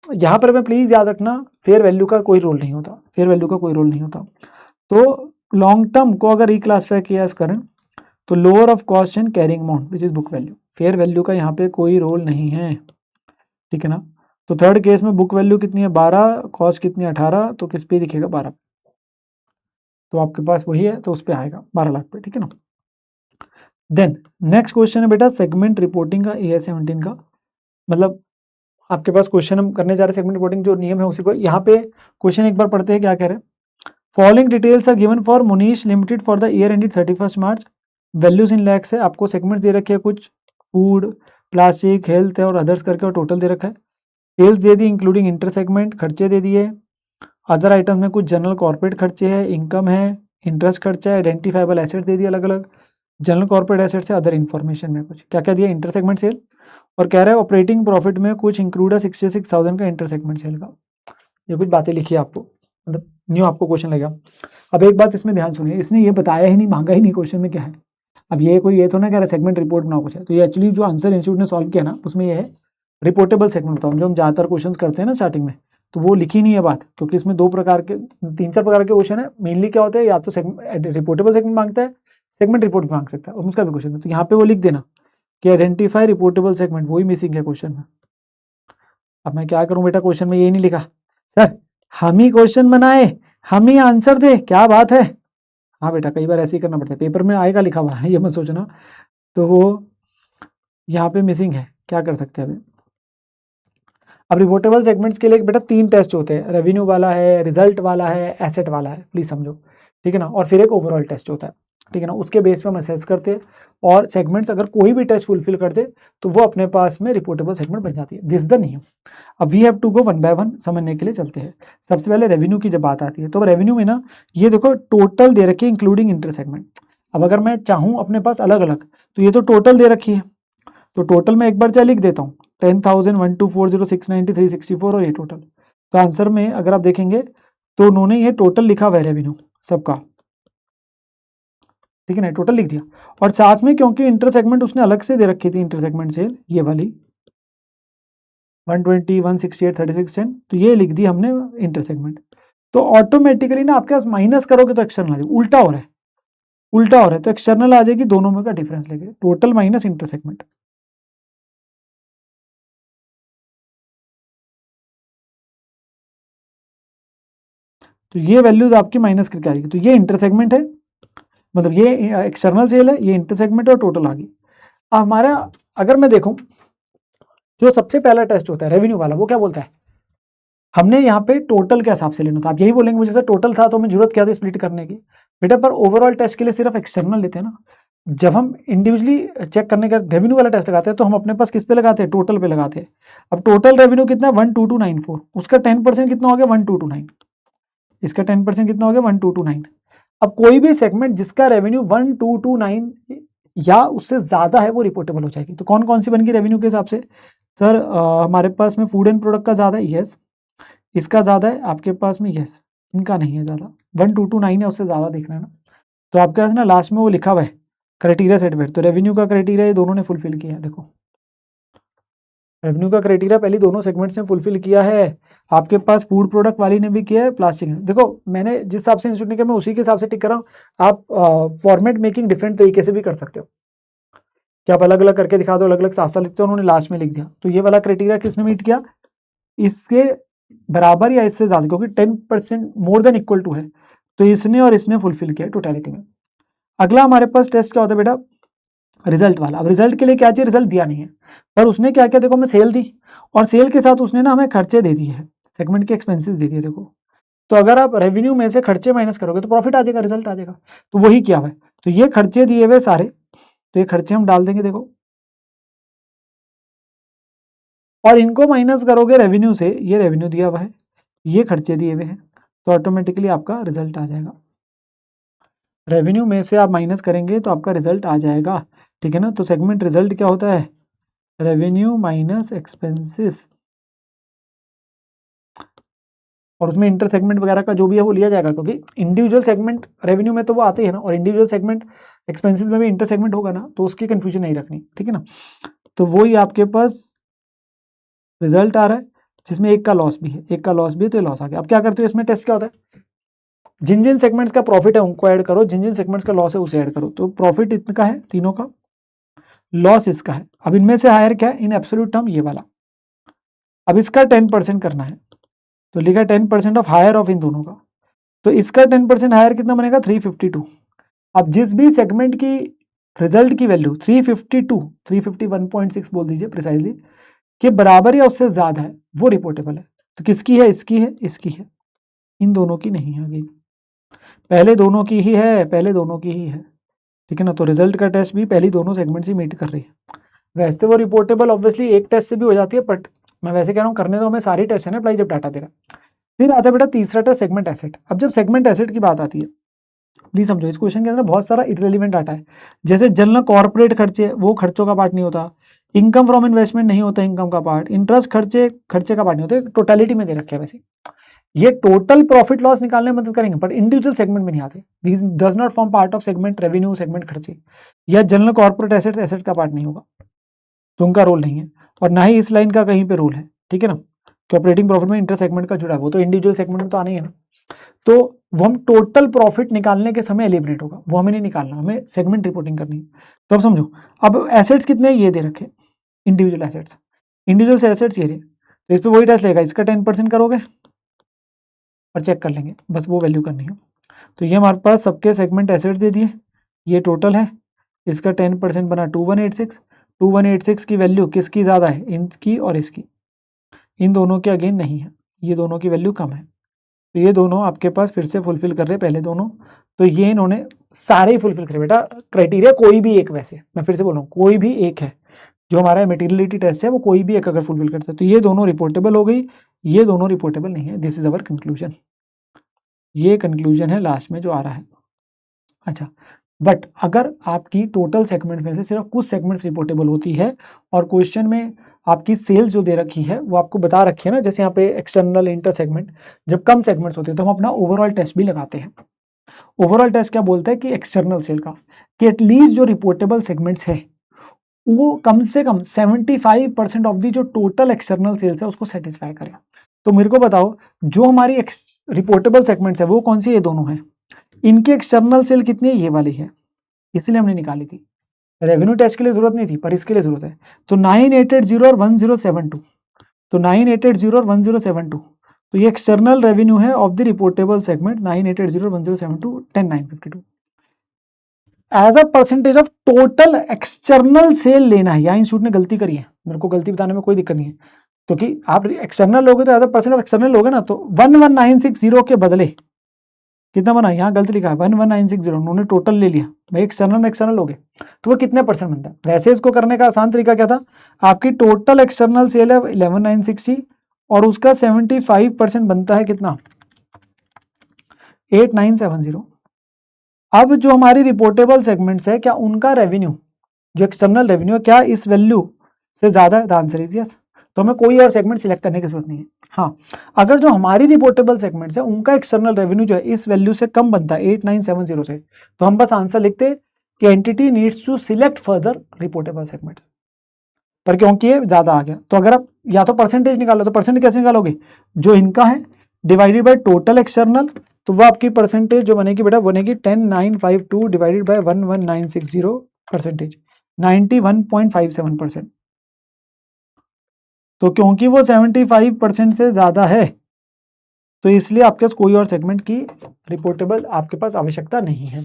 यहाँ पर मैं प्लीज याद रखना, फेयर वैल्यू का कोई रोल नहीं होता, फेयर वैल्यू का कोई रोल नहीं होता। तो लॉन्ग टर्म को अगर रिक्लासिफाई किया इस करंट, तो lower of cost and carrying amount which is book value, fair value का यहाँ पे कोई रोल नहीं है, ठीक है ना। तो थर्ड केस में बुक वैल्यू कितनी है 12, कॉस्ट कितनी है 18, तो किस पे दिखेगा 12, तो आपके पास वही है, तो उस पे आएगा 12 लाख पे, ठीक है ना। देन नेक्स्ट क्वेश्चन है बेटा सेगमेंट रिपोर्टिंग का, AS17 का, मतलब आपके पास क्वेश्चन हम करने जा रहे हैं सेगमेंट रिपोर्टिंग जो नियम है उसी को। यहाँ पे क्वेश्चन एक बार पढ़ते हैं, क्या कह रहे हैं, following details are given for Monish limited for the year ended 31 March, values in lakhs है, आपको सेगमेंट दे रखे हैं कुछ, फूड, प्लास्टिक, हेल्थ है और अदर्स करके, और टोटल दे रखा है। सेल्स दे दी इंक्लूडिंग इंटर सेगमेंट, खर्चे दे दिए, अदर आइटम में कुछ जनरल कॉर्पोरेट खर्चे है, इनकम है, इंटरेस्ट खर्चा है, आइडेंटिफाइबल एसेट दे दिए अलग अलग, जनरल कॉर्पोरेट एसेट से अदर इन्फॉर्मेशन में कुछ क्या क्या दिया, इंटर सेगमेंट सेल, और कह रहा है ऑपरेटिंग प्रॉफिट में कुछ इंक्लूड है 66,000 का इंटर सेगमेंट सेल का। ये कुछ बातें लिखी है आपको, मतलब न्यू आपको क्वेश्चन लगेगा। अब एक बात इसमें ध्यान सुनिए, इसने ये बताया ही नहीं, मांगा ही नहीं क्वेश्चन में क्या है। अब ये कोई ये तो ना कह रहा सेगमेंट रिपोर्ट बनाओ कुछ है, तो ये एक्चुअली जो आंसर इंस्टीट्यूट ने सॉल्व किया ना उसमें ये है रिपोर्टेबल सेगमेंट बताओ, जो हम ज़्यादातर क्वेश्चन करते हैं ना स्टार्टिंग में, तो वो लिखी नहीं है बात, क्योंकि इसमें 2 प्रकार के 3-4 प्रकार के क्वेश्चन है। मेनली क्या होता है, या तो रिपोर्टेबल सेगमेंट मांगता है, सेगमेंट रिपोर्ट भी मांग सकता है, और उसका भी क्वेश्चन है, तो यहाँ पे वो लिख देना कि आइडेंटिफाई रिपोर्टेबल सेगमेंट, वही मिसिंग है क्वेश्चन में। अब मैं क्या करूं बेटा, क्वेश्चन में यही नहीं लिखा, सर हम ही क्वेश्चन बनाए, हम ही आंसर दे, क्या बात है। हाँ बेटा कई बार ऐसे ही करना पड़ता है, पेपर में आएगा लिखा हुआ है, ये मत सोचना। तो वो यहाँ पे मिसिंग है, क्या कर सकते हैं अभी। अब रिपोर्टेबल सेगमेंट्स के लिए बेटा 3 टेस्ट होते हैं, रेवेन्यू वाला है, रिजल्ट वाला है, एसेट वाला है, प्लीज समझो, ठीक है ना। और फिर एक ओवरऑल टेस्ट होता है, ठीक है ना, उसके बेस पे हम असेस करते हैं, और सेगमेंट्स अगर कोई भी टेस्ट फुलफिल करते तो वो अपने पास में रिपोर्टेबल सेगमेंट बन जाती है। दिस द नियम। अब वी हैव टू गो 1 बाय 1 समझने के लिए चलते हैं। सबसे पहले रेवेन्यू की जब बात आती है, तो रेवेन्यू में ना ये देखो टोटल दे रखी है इंक्लूडिंग इंटर सेगमेंट। अब अगर मैं चाहूँ अपने पास अलग अलग, तो ये तो टोटल दे रखी है, तो टोटल में एक बार चाहे लिख देता हूँ 10,000 1240 690 364 और ये टोटल। तो आंसर में अगर आप देखेंगे तो उन्होंने ये टोटल लिखा हुआ है रेवेन्यू सबका, ठीक है ना, टोटल लिख दिया। और साथ में क्योंकि इंटर सेगमेंट उसने अलग से दे रखी थी, इंटर सेगमेंट सेल ये वाली 120 168 36 10, तो ये लिख दी हमने इंटर सेगमेंट। तो ऑटोमेटिकली ना आपके पास माइनस करोगे तो एक्सटर्नल आ जाएगी, उल्टा हो रहा है, उल्टा हो रहा है, तो एक्सटर्नल आ जाएगी, दोनों में का डिफरेंस लेके टोटल माइनस इंटर सेगमेंट। तो ये वैल्यूज आपकी माइनस करके आएगी। तो ये इंटरसेगमेंट है, मतलब ये एक्सटर्नल सेल है, ये इंटरसेगमेंट है और टोटल आ गई। अब हमारा अगर मैं देखूं जो सबसे पहला टेस्ट होता है रेवेन्यू वाला, वो क्या बोलता है, हमने यहाँ पे टोटल के हिसाब से लेना था। आप यही बोलेंगे मुझे सर टोटल था तो हमें जरूरत क्या थी स्प्लिट करने की। बेटा पर ओवरऑल टेस्ट के लिए सिर्फ एक्सटर्नल लेते हैं ना। जब हम इंडिविजुअली चेक करने का रेवेन्यू वाला टेस्ट लगाते हैं तो हम अपने पास किस पे लगाते हैं, टोटल पे लगाते हैं। अब टोटल रेवेन्यू कितना 12294, उसका 10% कितना हो गया 1229, इसका 10% कितना हो गया 1229। अब कोई भी सेगमेंट जिसका रेवेन्यू 1229 या उससे ज्यादा है वो रिपोर्टेबल हो जाएगी। तो कौन कौन सी बन गई रेवेन्यू के हिसाब से, सर हमारे पास में फूड एंड प्रोडक्ट का ज्यादा है, यस, इसका ज्यादा है आपके पास में, यस, इनका नहीं है ज्यादा, 1229 है उससे ज्यादा देखना है ना। तो आपके पास ना लास्ट में वो लिखा हुआ है क्राइटेरिया सेट वेट, तो रेवेन्यू का क्राइटेरिया ये दोनों ने फुलफिल किया है। देखो रेवेन्यू का क्राइटेरिया पहले दोनों सेगमेंट्स ने फुलफिल किया है, आपके पास फूड प्रोडक्ट वाली ने भी किया है, प्लास्टिक ने। देखो मैंने जिस हिसाब से इंस्टीट्यूट ने किया मैं उसी के हिसाब से टिक कर रहा हूँ। आप फॉर्मेट मेकिंग डिफरेंट तरीके से भी कर सकते हो कि आप अलग अलग करके दिखा दो, अलग अलग साथ साथ लिखते हो, उन्होंने लास्ट में लिख दिया। तो ये वाला क्राइटेरिया किसने मीट किया, इसके बराबर या इससे ज्यादा, क्योंकि 10% मोर देन इक्वल टू है, तो इसने और इसने फुलफिल किया टोटलिटी में। अगला हमारे पास टेस्ट क्या होता है बेटा, रिजल्ट वाला। अब रिजल्ट के लिए क्या चाहिए, रिजल्ट दिया नहीं है पर उसने क्या किया, देखो हमें सेल दी और सेल के साथ उसने ना हमें खर्चे दे दिए हैं, सेगमेंट के एक्सपेंसेस दे दिए। देखो तो अगर आप रेवेन्यू में से खर्चे माइनस करोगे तो प्रॉफिट आ जाएगा, रिजल्ट आ जाएगा। तो वही किया हुआ है। तो ये खर्चे दिए हुए सारे, तो ये खर्चे हम डाल देंगे देखो, और इनको माइनस करोगे रेवेन्यू से, ये रेवेन्यू दिया हुआ है, ये खर्चे दिए हुए हैं, तो ऑटोमेटिकली आपका रिजल्ट आ जाएगा। रेवेन्यू में से आप माइनस करेंगे तो आपका रिजल्ट आ जाएगा, ठीक है ना। तो सेगमेंट रिजल्ट क्या होता है, रेवेन्यू माइनस एक्सपेंसेस, और उसमें इंटर सेगमेंट वगैरह का जो भी है वो लिया जाएगा, क्योंकि इंडिविजुअल सेगमेंट रेवेन्यू में तो वो आते ही है ना, और इंडिविजुअल सेगमेंट एक्सपेंसेस में भी इंटर सेगमेंट होगा ना, तो उसकी कंफ्यूजन नहीं रखनी, ठीक है ना। तो वही आपके पास रिजल्ट आ रहा है जिसमें एक का लॉस भी है, एक का लॉस भी है, तो ये लॉस आ गया। अब क्या करते हो इसमें टेस्ट क्या होता है, जिन जिन सेगमेंट्स का प्रॉफिट है उनको ऐड करो, जिन जिन सेगमेंट्स का लॉस है उसे ऐड करो। तो प्रॉफिट इतना है तीनों का, लॉस इसका है। अब इनमें से हायर क्या है इन एब्सोल्यूट टर्म, ये वाला। अब इसका 10% करना है, तो लिखा 10% ऑफ हायर ऑफ इन दोनों का। तो इसका 10% हायर कितना बनेगा 352। अब जिस भी सेगमेंट की रिजल्ट की वैल्यू 352, 351.6 बोल दीजिए प्रिसाइजली, के बराबर या उससे ज्यादा है वो रिपोर्टेबल है। तो किसकी है, इसकी है, इसकी है, इन दोनों की नहीं है। अगेन पहले दोनों की ही है, पहले दोनों की ही है, ठीक है ना। तो रिजल्ट का टेस्ट भी पहली दोनों सेगमेंट से मीट कर रही है। वैसे वो रिपोर्टेबल ऑब्वियसली एक टेस्ट से भी हो जाती है, बट मैं वैसे कह रहा हूँ करने दो हमें सारी टेस्ट है ना अप्लाई जब डाटा दे रहा। फिर आता है बेटा तीसरा टेस्ट सेगमेंट एसेट। अब जब सेगमेंट एसेट की बात आती है, प्लीज समझो इस क्वेश्चन के अंदर बहुत सारा इररिलेवेंट डाटा है। जैसे जनरल कॉर्पोरेट खर्चे, वो खर्चों का पार्ट नहीं होता। इनकम फ्रॉम इन्वेस्टमेंट नहीं होता, इनकम का पार्ट। इंटरेस्ट खर्चे खर्चे का पार्ट नहीं होते, टोटलिटी में दे रखे हैं। वैसे ये टोटल प्रॉफिट लॉस निकालने में मदद करेंगे, बट इंडिविजुअल सेगमेंट में नहीं आते। This does not form part of segment revenue, segment खर्चे या जनरल कॉर्पोरेट एसेट, एसेट का पार्ट नहीं होगा, तो उनका रोल नहीं है। और ना ही इस लाइन का कहीं पे रोल है, ठीक है ना, कि ऑपरेटिंग प्रॉफिट में इंटर सेगमेंट का जुड़ा है, वो तो इंडिविजुअल सेगमेंट में तो आना ही है ना। तो वो हम टोटल प्रॉफिट निकालने के समय एलिमिनेट होगा, वो हमें नहीं निकालना, हमें सेगमेंट रिपोर्टिंग करनी है। तो अब समझो, अब एसेट्स कितने ये दे रखे, इंडिविजुअल एसेट्स, इंडिविजुअल एसेट्स ये रहे, तो इस पर वही टेस्ट लेगा, इसका 10% करोगे और चेक कर लेंगे, बस वो वैल्यू करनी है। तो ये हमारे पास सबके सेगमेंट एसेट्स दे दिए, ये टोटल है, इसका 10% बना 2186। 2186 की वैल्यू किसकी ज़्यादा है, इनकी और इसकी, इन दोनों के अगेन नहीं है, ये दोनों की वैल्यू कम है। तो ये दोनों आपके पास फिर से फुलफिल कर रहे हैं पहले दोनों, तो ये इन्होंने सारे ही फुलफिल करे। बेटा क्राइटेरिया कोई भी एक, वैसे मैं फिर से बोल रहा हूँ कोई भी एक है, जो हमारा मेटीरियलिटी टेस्ट है वो कोई भी एक अगर फुलफिल करता है तो ये दोनों रिपोर्टेबल हो गई, ये दोनों रिपोर्टेबल नहीं है। दिस इज अवर कंक्लूजन, ये कंक्लूजन है लास्ट में जो आ रहा है। अच्छा, बट अगर आपकी टोटल सेगमेंट में से सिर्फ कुछ सेगमेंट्स रिपोर्टेबल होती है और क्वेश्चन में आपकी सेल्स जो दे रखी है वो आपको बता रखी है ना, जैसे यहाँ पे एक्सटर्नल इंटर सेगमेंट, जब कम सेगमेंट्स होते हैं तो हम अपना ओवरऑल टेस्ट भी लगाते हैं। ओवरऑल टेस्ट क्या बोलता है कि एक्सटर्नल सेल का, कि एटलीस्ट जो रिपोर्टेबल सेगमेंट्स है वो कम से कम 75% ऑफ दी जो टोटल एक्सटर्नल सेल्स है उसको सेटिस्फाई करें। तो मेरे को बताओ जो हमारी रिपोर्टेबल सेगमेंट्स है वो कौन सी, ये दोनों है, इनकी एक्सटर्नल सेल कितनी है, ये वाली है, इसलिए हमने निकाली थी। रेवेन्यू टेस्ट के लिए जरूरत नहीं थी पर इसके लिए जरूरत है। तो 9880 और 1072, तो 9880 और 1072 तो ये एक्सटर्नल रेवेन्यू है of the reportable segment 98801072 10952 as a percentage of total external sale लेना है। यहाँ इंस्टीट्यूट ने गलती करी है, मेरे को गलती बताने में कोई दिक्कत नहीं है, क्योंकि आप एक्सटर्नल लोगे तो as a percent of external लोगे ना, तो 11960 के बदले कितना बना, यहाँ गलती लिखा है 11960, उन्होंने टोटल ले लिया भाई, एक्सटर्नल में एक्सटर्नल लोगे तो वो कितने परसेंट बनता है। वैसे इसको करने का आसान तरीका क्या था, आपकी टोटल एक्सटर्नल सेल है 11960 और उसका 75% बनता है कितना 8970। अब जो हमारी रिपोर्टेबल सेगमेंट्स है, क्या उनका रेवेन्यू जो एक्सटर्नल रेवेन्यू है क्या इस वैल्यू से ज्यादा है, द आंसर इज यस। तो हमें कोई और सेगमेंट सिलेक्ट करने की जरूरत नहीं है। हाँ, अगर जो हमारी रिपोर्टेबल सेगमेंट्स है उनका एक्सटर्नल रेवेन्यू जो है इस वैल्यू से कम बनता है 8970 से, तो हम बस आंसर लिखते कि entity needs to select further reportable segment, पर क्योंकि ये ज्यादा आ गया। तो अगर आप या तो परसेंटेज निकालो, तो परसेंटेज कैसे निकालोगे, जो इनका है डिवाइडेड बाय टोटल एक्सटर्नल, तो वो आपकी परसेंटेज जो बनेगी बेटा बनेगी 10952 डिवाइडेड बाय 11960 परसेंटेज 91.57%। तो क्योंकि वो 75% से ज्यादा है तो इसलिए आपके पास कोई और सेगमेंट की रिपोर्टेबल आपके पास आवश्यकता नहीं है,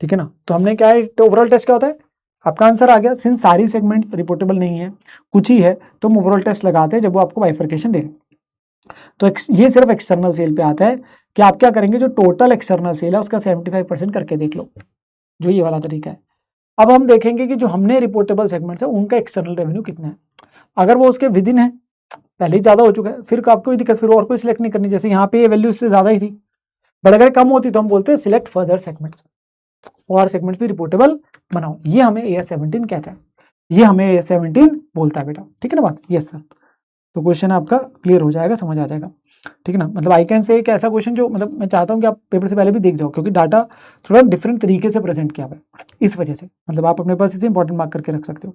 ठीक है ना। तो हमने क्या है, ओवरऑल टेस्ट क्या होता है, आपका आंसर आ गया। सिंस सारी सेगमेंट्स रिपोर्टेबल नहीं है, कुछ ही है, तो हम ओवरऑल टेस्ट लगाते हैं जब वो आपको बाइफर्केशन दे रहे हैं। तो ये सिर्फ एक्सटर्नल सेल पे आता है कि आप क्या करेंगे, जो टोटल एक्सटर्नल सेल है उसका 75% करके देख लो, जो ये वाला तरीका है। अब हम देखेंगे कि जो हमने रिपोर्टेबल सेगमेंट्स है उनका एक्सटर्नल रेवेन्यू कितना है। अगर वो उसके विद इन है, पहले ही ज्यादा हो चुका है, फिर आपको कोई दिक्कत, फिर और कोई सिलेक्ट नहीं करनी। जैसे यहाँ पे ये वैल्यू इससे ज्यादा ही थी, बट अगर कम होती तो हम बोलते हैं सिलेक्ट फर्दर सेगमेंट्स, और सेगमेंट्स भी रिपोर्टेबल बनाओ। ये हमें AS17 कहता है, ये हमें AS17 बोलता है बेटा, ठीक है ना बात। Yes sir. तो क्वेश्चन आपका क्लियर हो जाएगा, समझ आ जाएगा, ठीक है ना। मतलब आई कैन से एक ऐसा क्वेश्चन जो मतलब मैं चाहता हूँ कि आप पेपर से पहले भी देख जाओ, क्योंकि डाटा थोड़ा डिफरेंट तरीके से प्रेजेंट किया हुआ है, इस वजह से मतलब आप अपने पास इसे इंपॉर्टेंट मार्क करके रख सकते हो।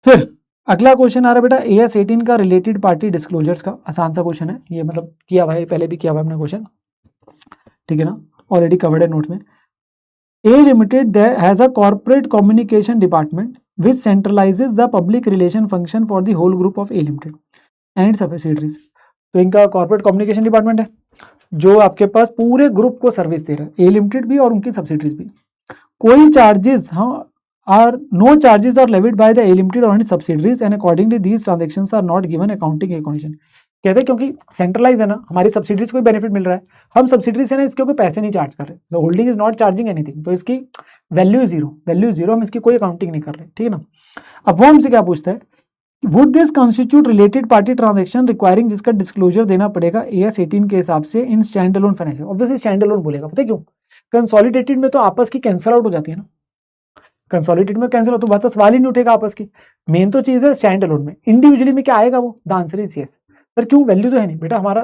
फिर अगला क्वेश्चन आ रहा है बेटा AS18 का रिलेटेड पार्टी डिस्क्लोजर्स का। आसान सा क्वेश्चन है ये, मतलब किया हुआ है पहले भी, किया हुआ है हमने क्वेश्चन, ठीक है ना, ऑलरेडी कवर्ड है नोट्स में। A Limited has a corporate communication department which centralizes the public relation function for the whole group of A Limited and its subsidiaries। तो इनका कॉर्पोरेट कम्युनिकेशन डिपार्टमेंट है जो आपके पास पूरे ग्रुप को सर्विस दे रहा है, A Limited भी और उनकी सब्सिडरीज भी। कोई charges are no charges are levied by the A Limited और subsidiaries and accordingly these transactions are not given accounting recognition. कहते हैं क्योंकि सेंट्रलाइज है ना, हमारी सब्सिडरीज को बेनिफिट मिल रहा है, हम सब्सिडरी से ना इसके कोई पैसे नहीं चार्ज कर रहे, the holding is not charging anything, तो इसकी वैल्यू जीरो, हम इसकी कोई अकाउंटिंग नहीं कर रहे, ठीक है ना। अब वो हमसे क्या पूछता है, would this constitute related party transaction requiring, जिसका डिस्क्लोजर देना पड़ेगा AS18 के हिसाब से in stand alone financial. Obviously stand alone बोलेगा, पता है क्यों, कंसोलिडेटेड में तो आपस की कैंसिल आउट हो जाती है ना, कंसोलिडेटेड में कैंसिल हो तो बात तो सवाल ही नहीं उठेगा आपस की। मेन तो चीज है स्टैंड अलोन में, इंडिविजुअली में क्या आएगा वो, the answer is yes. Sir क्यों, वैल्यू तो है नहीं बेटा, हमारा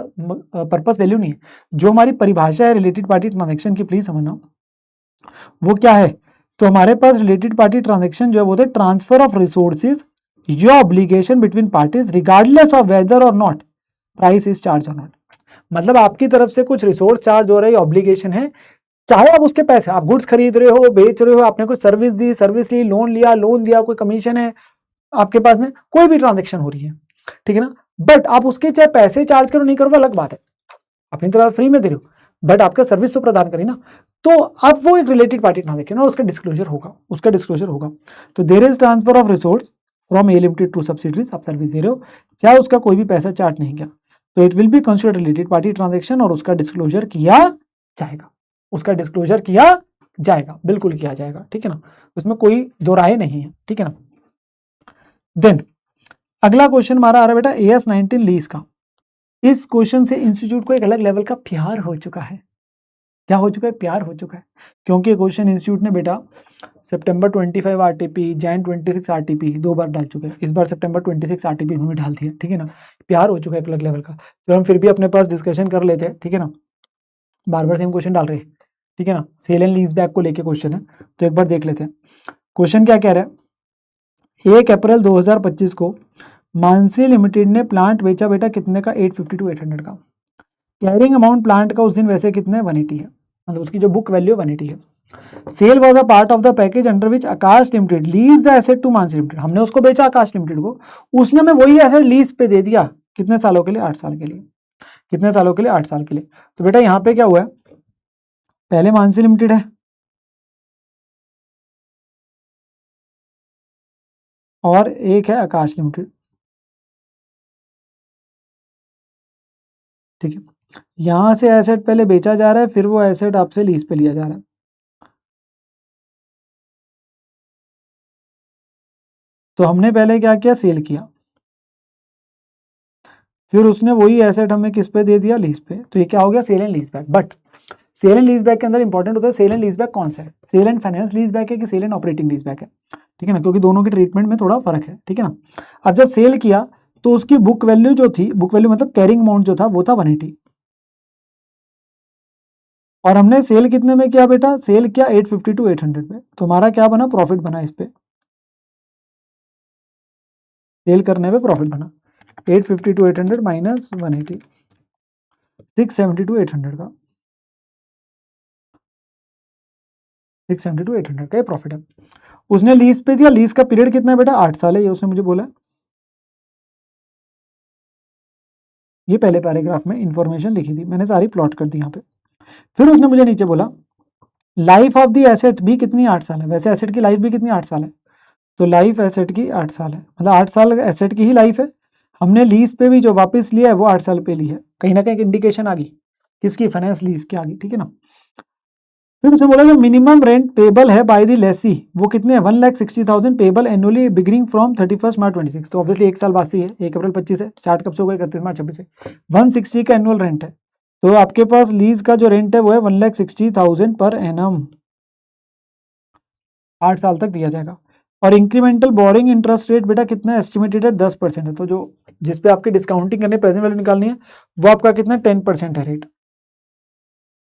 पर्पस वैल्यू नहीं है, जो हमारी परिभाषा है रिलेटेड पार्टी ट्रांजेक्शन की, प्लीज समझना वो क्या है। तो हमारे पास रिलेटेड पार्टी ट्रांजेक्शन जो है वो है transfer of resources your obligation between parties regardless of whether or not price is charge or not. मतलब आपकी तरफ से कुछ रिसोर्स चार्ज हो रहा है, ऑब्लिगेशन है, चाहे आप उसके पैसे, आप गुड्स खरीद रहे हो, बेच रहे हो, आपने कोई सर्विस दी, सर्विस ली, लोन लिया, लोन दिया, कोई कमीशन है आपके पास में, कोई भी ट्रांजेक्शन हो रही है, ठीक है ना। बट आप उसके चाहे पैसे चार्ज करो नहीं करो अलग बात है, अपनी तरफ फ्री में दे रहे हो, बट आपका सर्विस तो प्रदान करी ना, तो अब वो एक रिलेटेड पार्टी ट्रांजेक्शन और उसका डिस्क्लोजर होगा, तो there is transfer of resource from A Limited to subsidiaries, आप सर्विस दे रहे हो चाहे उसका कोई भी पैसा चार्ज नहीं किया, तो it will be considered related party transaction और उसका डिस्क्लोजर किया जाएगा, बिल्कुल किया जाएगा, ठीक है ना, उसमें कोई दो राय नहीं है, ठीक है ना। देन अगला क्वेश्चन हमारा आ रहा है बेटा AS19 लीज का। इस क्वेश्चन से इंस्टीट्यूट को एक अलग लेवल का प्यार हो चुका है, क्या हो चुका है, प्यार हो चुका है, क्योंकि क्वेश्चन इंस्टीट्यूट ने बेटा सितंबर 25 RTP, जैन 26 RTP 2 बार डाल चुके हैं, इस बार सितंबर 26 RTP में डाल दिया, ठीक है ना, प्यार हो चुका है एक अलग लेवल का। तो हम फिर भी अपने पास डिस्कशन कर लेते हैं, ठीक है ना, बार बार सेम क्वेश्चन डाल रहे हैं, ठीक है ना, सेल एंड लीज बैक को लेके क्वेश्चन है, तो एक बार देख लेते हैं क्वेश्चन क्या कह रहा है। 1 अप्रैल 2025 को मानसी लिमिटेड ने प्लांट बेचा बेटा कितने का, 850 to 800 का। कैरिंग अमाउंट प्लांट का उस दिन वैसे कितने है, 180 है, मतलब उसकी जो बुक वैल्यू 180 है। Sale was a part of the package under which Aakash limited lease the asset to Mansi limited, हमने उसको बेचा आकाश लिमिटेड को, उसने हमें वही एसेट लीज पे दे दिया कितने सालों के लिए? 8 साल के लिए। कितने सालों के लिए? 8 साल के लिए। तो बेटा यहाँ पे क्या हुआ है, पहले मानसी लिमिटेड है और एक है आकाश लिमिटेड, ठीक है। यहां से एसेट पहले बेचा जा रहा है, फिर वो एसेट आपसे लीज पे लिया जा रहा है। तो हमने पहले क्या किया? सेल किया, फिर उसने वही एसेट हमें किस पे दे दिया? लीज पे। तो ये क्या हो गया? Sale and lease back. But sale and lease back के अंदर इंपॉर्टेंट होता है सेल एंड लीज बैक कौन सा है, sale and finance lease back है कि sale and operating lease back है, ठीक है ना, क्योंकि दोनों के ट्रीटमेंट में थोड़ा फर्क है, ठीक है ना। अब जब सेल किया तो उसकी बुक वैल्यू जो थी, बुक वैल्यू मतलब कैरिंग अमाउंट जो था वो था 180, और हमने सेल कितने में किया बेटा? सेल किया 850 टू 800 में। तो हमारा क्या बना? प्रॉफिट बना इस पे, सेल करने पे प्रॉफिट बना 850 टू 800 माइनस 180, 670 टू 800 का, 670 टू 800 का ये प्रॉफिट है। उसने लीज पे दिया, लीज का पीरियड कितना है बेटा? 8 साल है, ये उसने मुझे बोला। ये पहले पैराग्राफ में इंफॉर्मेशन लिखी थी, मैंने सारी प्लॉट कर दी यहाँ पे। फिर उसने मुझे नीचे बोला लाइफ ऑफ दी एसेट भी कितनी? 8 साल है। वैसे एसेट की लाइफ भी कितनी? 8 साल है। तो लाइफ एसेट की 8 साल है, मतलब 8 साल एसेट की ही लाइफ है। हमने लीज पे भी जो वापस लिया है वो 8 साल पे ली है, कहीं ना कहीं इंडिकेशन आ गई किसकी? फाइनेंस लीज की आ गई, ठीक है ना। फिर उसने बोला जो मिनिमम रेंट पेबल है बाय द लेसी वो कितने है? 1,60,000 payable annually beginning from 31 March 26। तो ऑब्वियसली 1 साल बाद से है, 1 अप्रैल 25 है, स्टार्ट कब से होगा? 31 मार्च 26 से। 160 का एनुअल रेंट है, तो आपके पास लीज का जो रेंट है वो है 1,60,000 पर एनम, 8 साल तक दिया जाएगा। और इंक्रीमेंटल बोरिंग इंटरेस्ट रेट बेटा कितना एस्टिमेटेड है? 10% है। तो जो जिस पे आपकी डिस्काउंटिंग करनी है, प्रेजेंट वैल्यू निकालनी है, वो आपका कितना? 10% है रेट।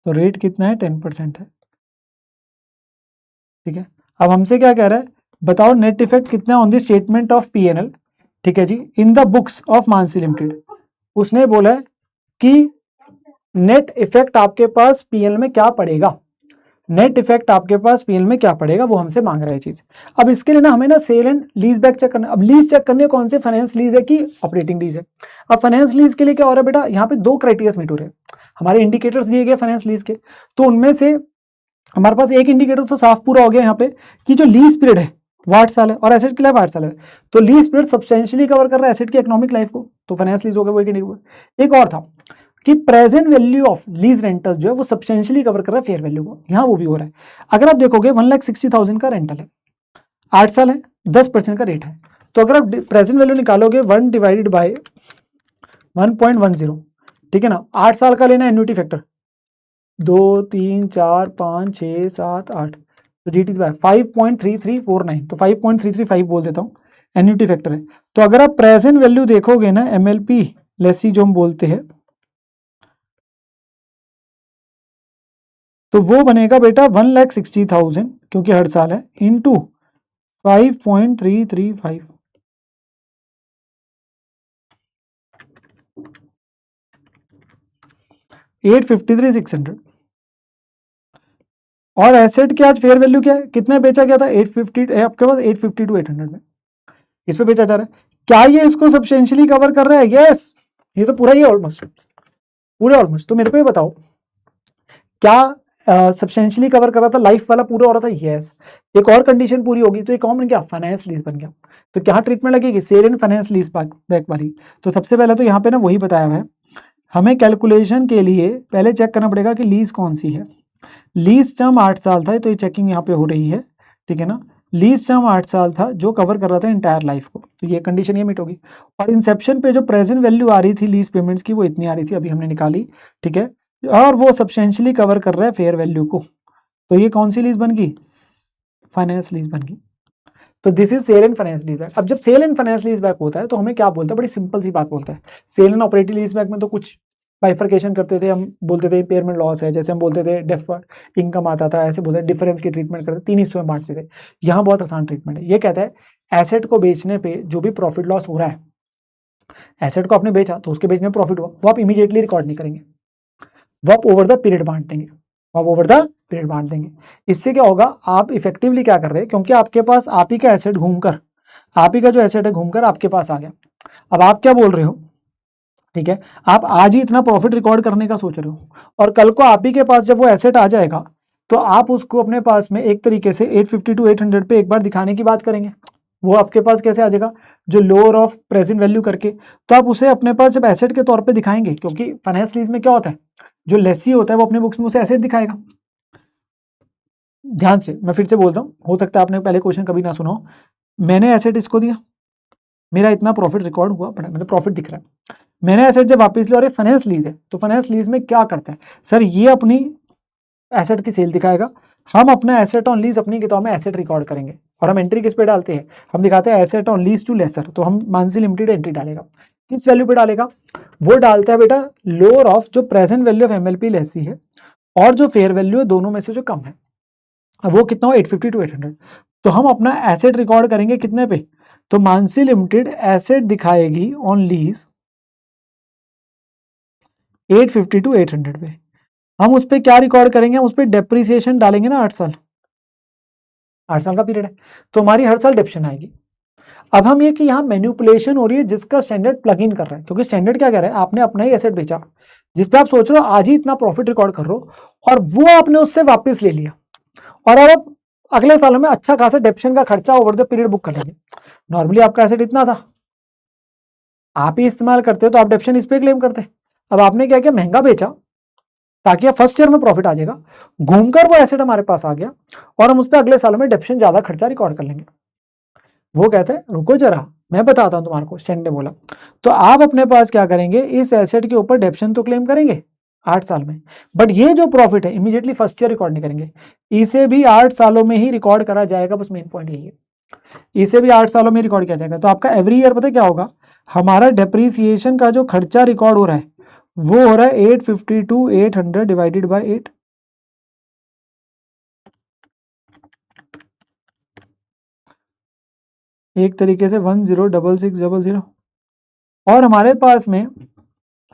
तो रेट कितना है? 10% है, ठीक है। अब हमसे क्या कह रहा है? बताओ नेट इफेक्ट कितना on the statement of PNL, ठीक है जी, in the books of Mansi limited. उसने बोला है कि नेट इफेक्ट आपके पास पीएनएल में क्या पड़ेगा, नेट इफेक्ट आपके पास पीएनएल में क्या पड़ेगा, वो हमसे मांग रहा है चीज। अब इसके लिए ना हमें ना sale and lease back check करना। अब लीज चेक करनी है कौन से? फाइनेंस लीज है कि ऑपरेटिंग लीज है। अब फाइनेंस लीज के लिए क्या हो रहा है बेटा? यहाँ पे 2 क्राइटेरिया मीट हो रहे हैं, हमारे इंडिकेटर्स दिए गए फाइनेंस लीज के, तो उनमें से हमारे पास एक इंडिकेटर तो साफ पूरा हो गया यहाँ पे कि जो लीज पीरियड है वो 8 साल है और एसेट की लाइफ 8 साल है। तो लीज पीरियड सब्सटेंशियली कवर कर रहा है एसेट की इकोनॉमिक लाइफ को, तो फाइनेंस लीज हो गया वो एक इंडिकेटर। एक और था कि present value of lease rental जो है वो सब्सटेंशियली कवर कर रहा है फेयर वैल्यू को, यहाँ वो भी हो रहा है। अगर आप देखोगे 1,60,000 का रेंटल है, 8 साल है, 10% का रेट है, तो अगर आप प्रेजेंट वैल्यू निकालोगे 1 डिवाइडेड बाय 1.10, ठीक है ना, 8 साल का लेना एन्युटी फैक्टर 2 3 4 5 6 7 8, तो जीटी 5.3349, तो 5.335 बोल देता हूँ एन्युटी फैक्टर है। तो अगर आप प्रेजेंट वैल्यू देखोगे ना एमएलपी लेसी जो हम बोलते हैं, तो वो बनेगा बेटा 1,60,000 क्योंकि हर साल है इंटू 5.335, 853,600। और एसेट की आज फेयर वैल्यू क्या है? कितने बेचा गया था? 850 आपके पास 850 टू 800 में इस पे बेचा जा रहा है। क्या ये इसको सब्सटेंशियली कवर कर रहा है? यस, ये तो पूरा ही ऑलमोस्ट, पूरे ऑलमोस्ट। तो मेरे को ये बताओ क्या सब्सटेंशियली कवर कर रहा था? लाइफ वाला पूरा हो रहा था? यस। एक और कंडीशन पूरी होगी तो एक और बन गया फाइनेंस लीज बन गया। तो क्या ट्रीटमेंट लगेगी? Sale and finance lease back वाली। तो सबसे पहले तो यहाँ पे ना वही बताया हुआ है, हमें कैलकुलेशन के लिए पहले चेक करना पड़ेगा कि लीज कौन सी है। लीज टर्म 8 साल था, तो ये चेकिंग यहाँ पे हो रही है, ठीक है ना। लीज टर्म 8 साल था जो कवर कर रहा था इंटायर लाइफ को, तो ये कंडीशन ये मीट होगी। और इंसेप्शन पे जो प्रेजेंट वैल्यू आ रही थी लीज पेमेंट्स की वो इतनी आ रही थी, अभी हमने निकाली, ठीक है, और वो सब्सटेंशियली कवर कर रहा है फेयर वैल्यू को। तो ये कौन सी लीज बन गई? फाइनेंस लीज बन गई। तो this is sale and finance lease back. अब जब sale and finance lease back होता है तो हमें क्या बोलता है? बड़ी सिंपल सी बात बोलता है। Sale and operative lease back में तो कुछ बाइफर्केशन करते थे, हम बोलते थे इम्पेयरमेंट लॉस है, जैसे हम बोलते थे डेफर्ड इनकम आता था, ऐसे बोलते हैं डिफरेंस की ट्रीटमेंट करते, 3 हिस्सों में बांटते थे। यहाँ बहुत आसान ट्रीटमेंट है। ये कहता है एसेट को बेचने पे जो भी प्रॉफिट लॉस हो रहा है, एसेट को आपने बेचा तो उसके बेचने में प्रॉफिट हुआ, वो आप इमीडिएटली रिकॉर्ड नहीं करेंगे, वो आप ओवर द पीरियड बांट देंगे, आप ओवर द पीरियड बांट देंगे। इससे क्या होगा? आप इफेक्टिवली क्या कर रहे हैं, क्योंकि आपके पास आप ही का एसेट घूमकर, आप ही का जो एसेट है घूमकर आपके पास आ गया। अब आप क्या बोल रहे हो ठीक है, आप आज ही इतना प्रॉफिट रिकॉर्ड करने का सोच रहे हो और कल को आप ही के पास जब वो एसेट आ जाएगा तो आप उसको अपने पास में एक तरीके से 850 टू 800 पे एक बार दिखाने की बात करेंगे। वो आपके पास कैसे आ जाएगा, जो लोअर ऑफ प्रेजेंट वैल्यू करके, तो आप उसे अपने पास जब एसेट के तौर पे दिखाएंगे, क्योंकि फाइनेंस लीज में क्या होता है, जो लेसी होता है वो अपने बुक्स में उसे एसेट दिखाएगा। ध्यान से मैं फिर से बोलता हूँ, हो सकता है आपने पहले क्वेश्चन कभी ना सुना हो। मैंने एसेट इसको दिया, मेरा इतना प्रॉफिट रिकॉर्ड हुआ, मतलब प्रॉफिट दिख रहा है, मैंने एसेट जब वापस लिया और ये फाइनेंस लीज है, तो फाइनेंस लीज में क्या करता है सर, ये अपनी एसेट की सेल दिखाएगा, हम अपना एसेट ऑन लीज अपनी किताब में एसेट रिकॉर्ड करेंगे और हम एंट्री किस पे डालते हैं, हम दिखाते हैं asset on lease to lessor, तो हम मानसी लिमिटेड एंट्री डालेगा, किस वैल्यू पे डालेगा, वो डालता है बेटा लोअर ऑफ जो present value of MLP Lesi है और जो फेयर वैल्यू है, दोनों में से जो कम है, वो कितना हो 850 टू 800, तो हम अपना एसेट रिकॉर्ड करेंगे कितने पे, तो मानसी लिमिटेड एसेट दिखाएगी ऑन लीज 850 टू 800 पे, हम उस पर क्या रिकॉर्ड करेंगे, हम उस पर डेप्रिसिएशन डालेंगे ना, 8 साल का पीरियड है, तो हमारी हर साल डेप्शन आएगी। अब हम ये कि यहाँ मैन्युपुलेशन हो रही है जिसका स्टैंडर्ड प्लग इन कर रहा है, क्योंकि स्टैंडर्ड क्या कह रहा है, आपने अपना ही एसेट बेचा जिसपे आप सोच रहे हो आज ही इतना प्रॉफिट रिकॉर्ड कर रहे हो और वो आपने उससे वापस ले लिया और अब आप अगले सालों में अच्छा खासा डेप्शन का खर्चा ओवर द पीरियड बुक कर लेंगे। नॉर्मली आपका एसेट इतना था, आप ही इस्तेमाल करते हो तो आप डेप्शन इस पे क्लेम करते, अब आपने क्या किया, महंगा बेचा ताकि फर्स्ट ईयर में प्रॉफिट आ जाएगा, घूमकर वो एसेट हमारे पास आ गया और हम उस पर अगले सालों में डेप्शन ज्यादा खर्चा रिकॉर्ड कर लेंगे। वो कहते हैं रुको जरा मैं बताता हूं तुम्हारे को, स्टैंड ने बोला, तो आप अपने पास क्या करेंगे, इस एसेट के ऊपर डेप्शन तो क्लेम करेंगे 8 साल में, बट ये जो प्रॉफिट है इमीडिएटली फर्स्ट ईयर रिकॉर्ड नहीं करेंगे, इसे भी 8 सालों में ही रिकॉर्ड करा जाएगा, बस मेन पॉइंट यही है, इसे भी 8 सालों में रिकॉर्ड किया जाएगा। तो आपका एवरी ईयर पता क्या होगा, हमारा डेप्रीसिएशन का जो खर्चा रिकॉर्ड हो रहा है वो हो रहा है 850 टू 800 डिवाइडेड बाई 8, एक तरीके से 106600, और हमारे पास में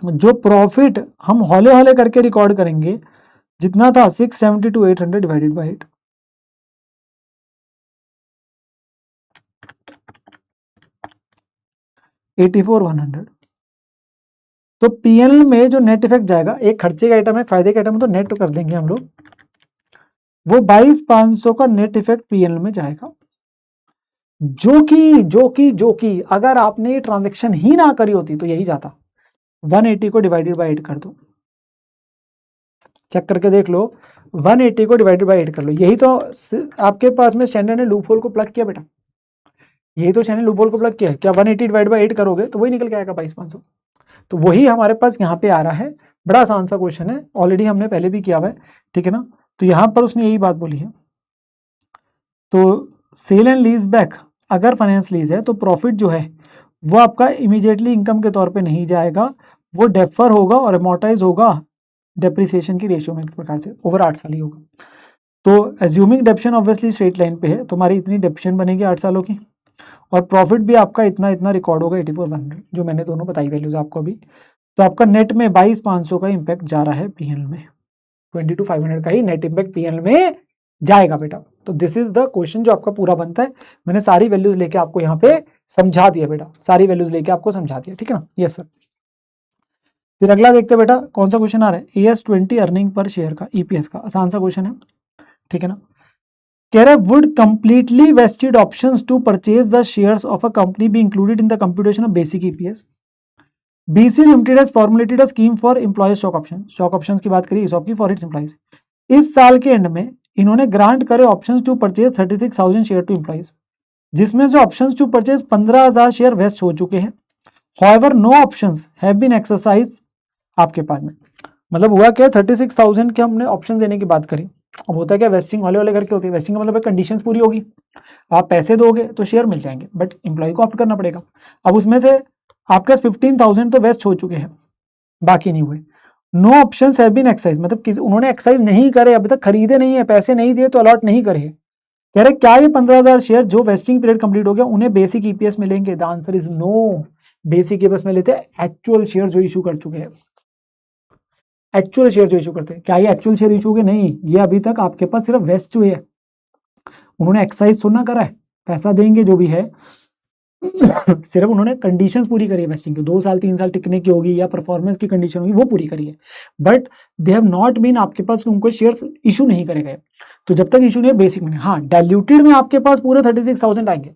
जो प्रॉफिट हम हौले हौले करके रिकॉर्ड करेंगे जितना था 670 टू 800 डिवाइडेड बाई 8, $84,100। तो पीएनएल में जो नेट इफेक्ट जाएगा, एक खर्चे का आइटम है, फायदे का आइटम, तो नेट कर देंगे हम लोग, वो 22,500 का नेट इफेक्ट पीएनएल में जाएगा, जो कि अगर आपने ये ट्रांजेक्शन ही ना करी होती तो यही जाता, 180 को डिवाइडेड बाई 8 कर दो, चेक करके देख लो, 180 को डिवाइडेड बाई 8 कर लो, यही तो आपके पास में स्टैंडर्ड ने लूप होल को प्लग किया बेटा, यही तो स्टैंडर्ड लूप होल को प्लग किया है, क्या 180 डिवाइड बाई 8 करोगे तो वही निकल के आएगा 22,500, तो वही हमारे पास यहाँ पे आ रहा है। बड़ा आसान सा क्वेश्चन है, ऑलरेडी हमने पहले भी किया हुआ है, ठीक है ना, तो यहाँ पर उसने यही बात बोली है, तो सेल एंड लीज बैक अगर फाइनेंस लीज है तो प्रॉफिट जो है वो आपका इमीडिएटली इनकम के तौर पे नहीं जाएगा, वो डेफर होगा और अमोर्टाइज होगा डेप्रिसिएशन की रेशियो में, एक प्रकार से ओवर 8 साल ही होगा। तो एज्यूमिंग डेप्शन ऑब्वियसली स्ट्रेट लाइन पे है, तो हमारी इतनी डेप्शन बनेगी 8 सालों की और प्रॉफिट भी आपका इतना इतना रिकॉर्ड होगा 84,100, जो मैंने दोनों बताई वैल्यूज आपको अभी, तो आपका नेट में 22,500 का इम्पैक्ट जा रहा है पीएनएल में, 22,500 का ही नेट इम्पैक्ट पीएनएल में जाएगा बेटा। तो दिस इज द क्वेश्चन जो आपका पूरा बनता है, मैंने सारी वैल्यूज लेके आपको यहाँ पे समझा दिया बेटा, सारी वैल्यूज लेके आपको समझा दिया, ठीक है ना, यस सर। फिर अगला देखते हैं बेटा कौन सा क्वेश्चन आ रहा है, AS20 अर्निंग पर शेयर का, ईपीएस का, आसान सा क्वेश्चन है, ठीक है ना, कह रहा है would completely vested options to purchase the shares of a company be included in the computation of basic EPS, BC limited has formulated a scheme for employees stock option, stock options की बात करिए ESOP की for its employees, इस साल के and में इन्होंने grant करे options to purchase 36,000 share to employees, जिसमें से options to purchase 15,000 share vest हो चुके हैं, however no options have been exercise आपके पास में, मतलब हुआ क्या, 36,000 के हमने ऑप्शन देने की बात करी, अब होता है क्या, वेस्टिंग हौले हौले करके होती है, वेस्टिंग का मतलब कंडीशंस पूरी होगी, आप पैसे दोगे तो शेयर मिल जाएंगे, बट एम्प्लॉय को ऑप्ट करना पड़ेगा, अब उसमें से आपके 15,000 तो वेस्ट हो चुके हैं, बाकी नहीं हुए, no option have been excise, मतलब उन्होंने एक्साइज नहीं करे, अभी तक खरीदे नहीं है, पैसे नहीं दिए तो अलॉट नहीं करे, कह रहे क्या ये 15,000 शेयर जो वेस्टिंग पीरियड कंप्लीट हो गया उन्हें बेसिक ईपीएस मिलेंगे, the answer is no, basic EPS में लेते हैं एक्चुअल शेयर जो इशू कर चुके हैं, एक्चुअल शेयर जो इशू करते हैं, क्या ये एक्चुअल शेयर इशू के, नहीं, ये अभी तक आपके पास सिर्फ वेस्ट हुए है, उन्होंने एक्साइज थोड़ा ना करा है, पैसा देंगे जो भी है, सिर्फ उन्होंने कंडीशंस पूरी करी है वेस्टिंग की, 2 साल 3 साल टिकने की होगी या परफॉर्मेंस की कंडीशन होगी वो पूरी करी है, but they have not been आपके पास उनको शेयर्स इशू नहीं करे गए। तो जब तक इशू नहीं है बेसिक में, हाँ डायल्यूटेड में आपके पास पूरे 36,000 आएंगे,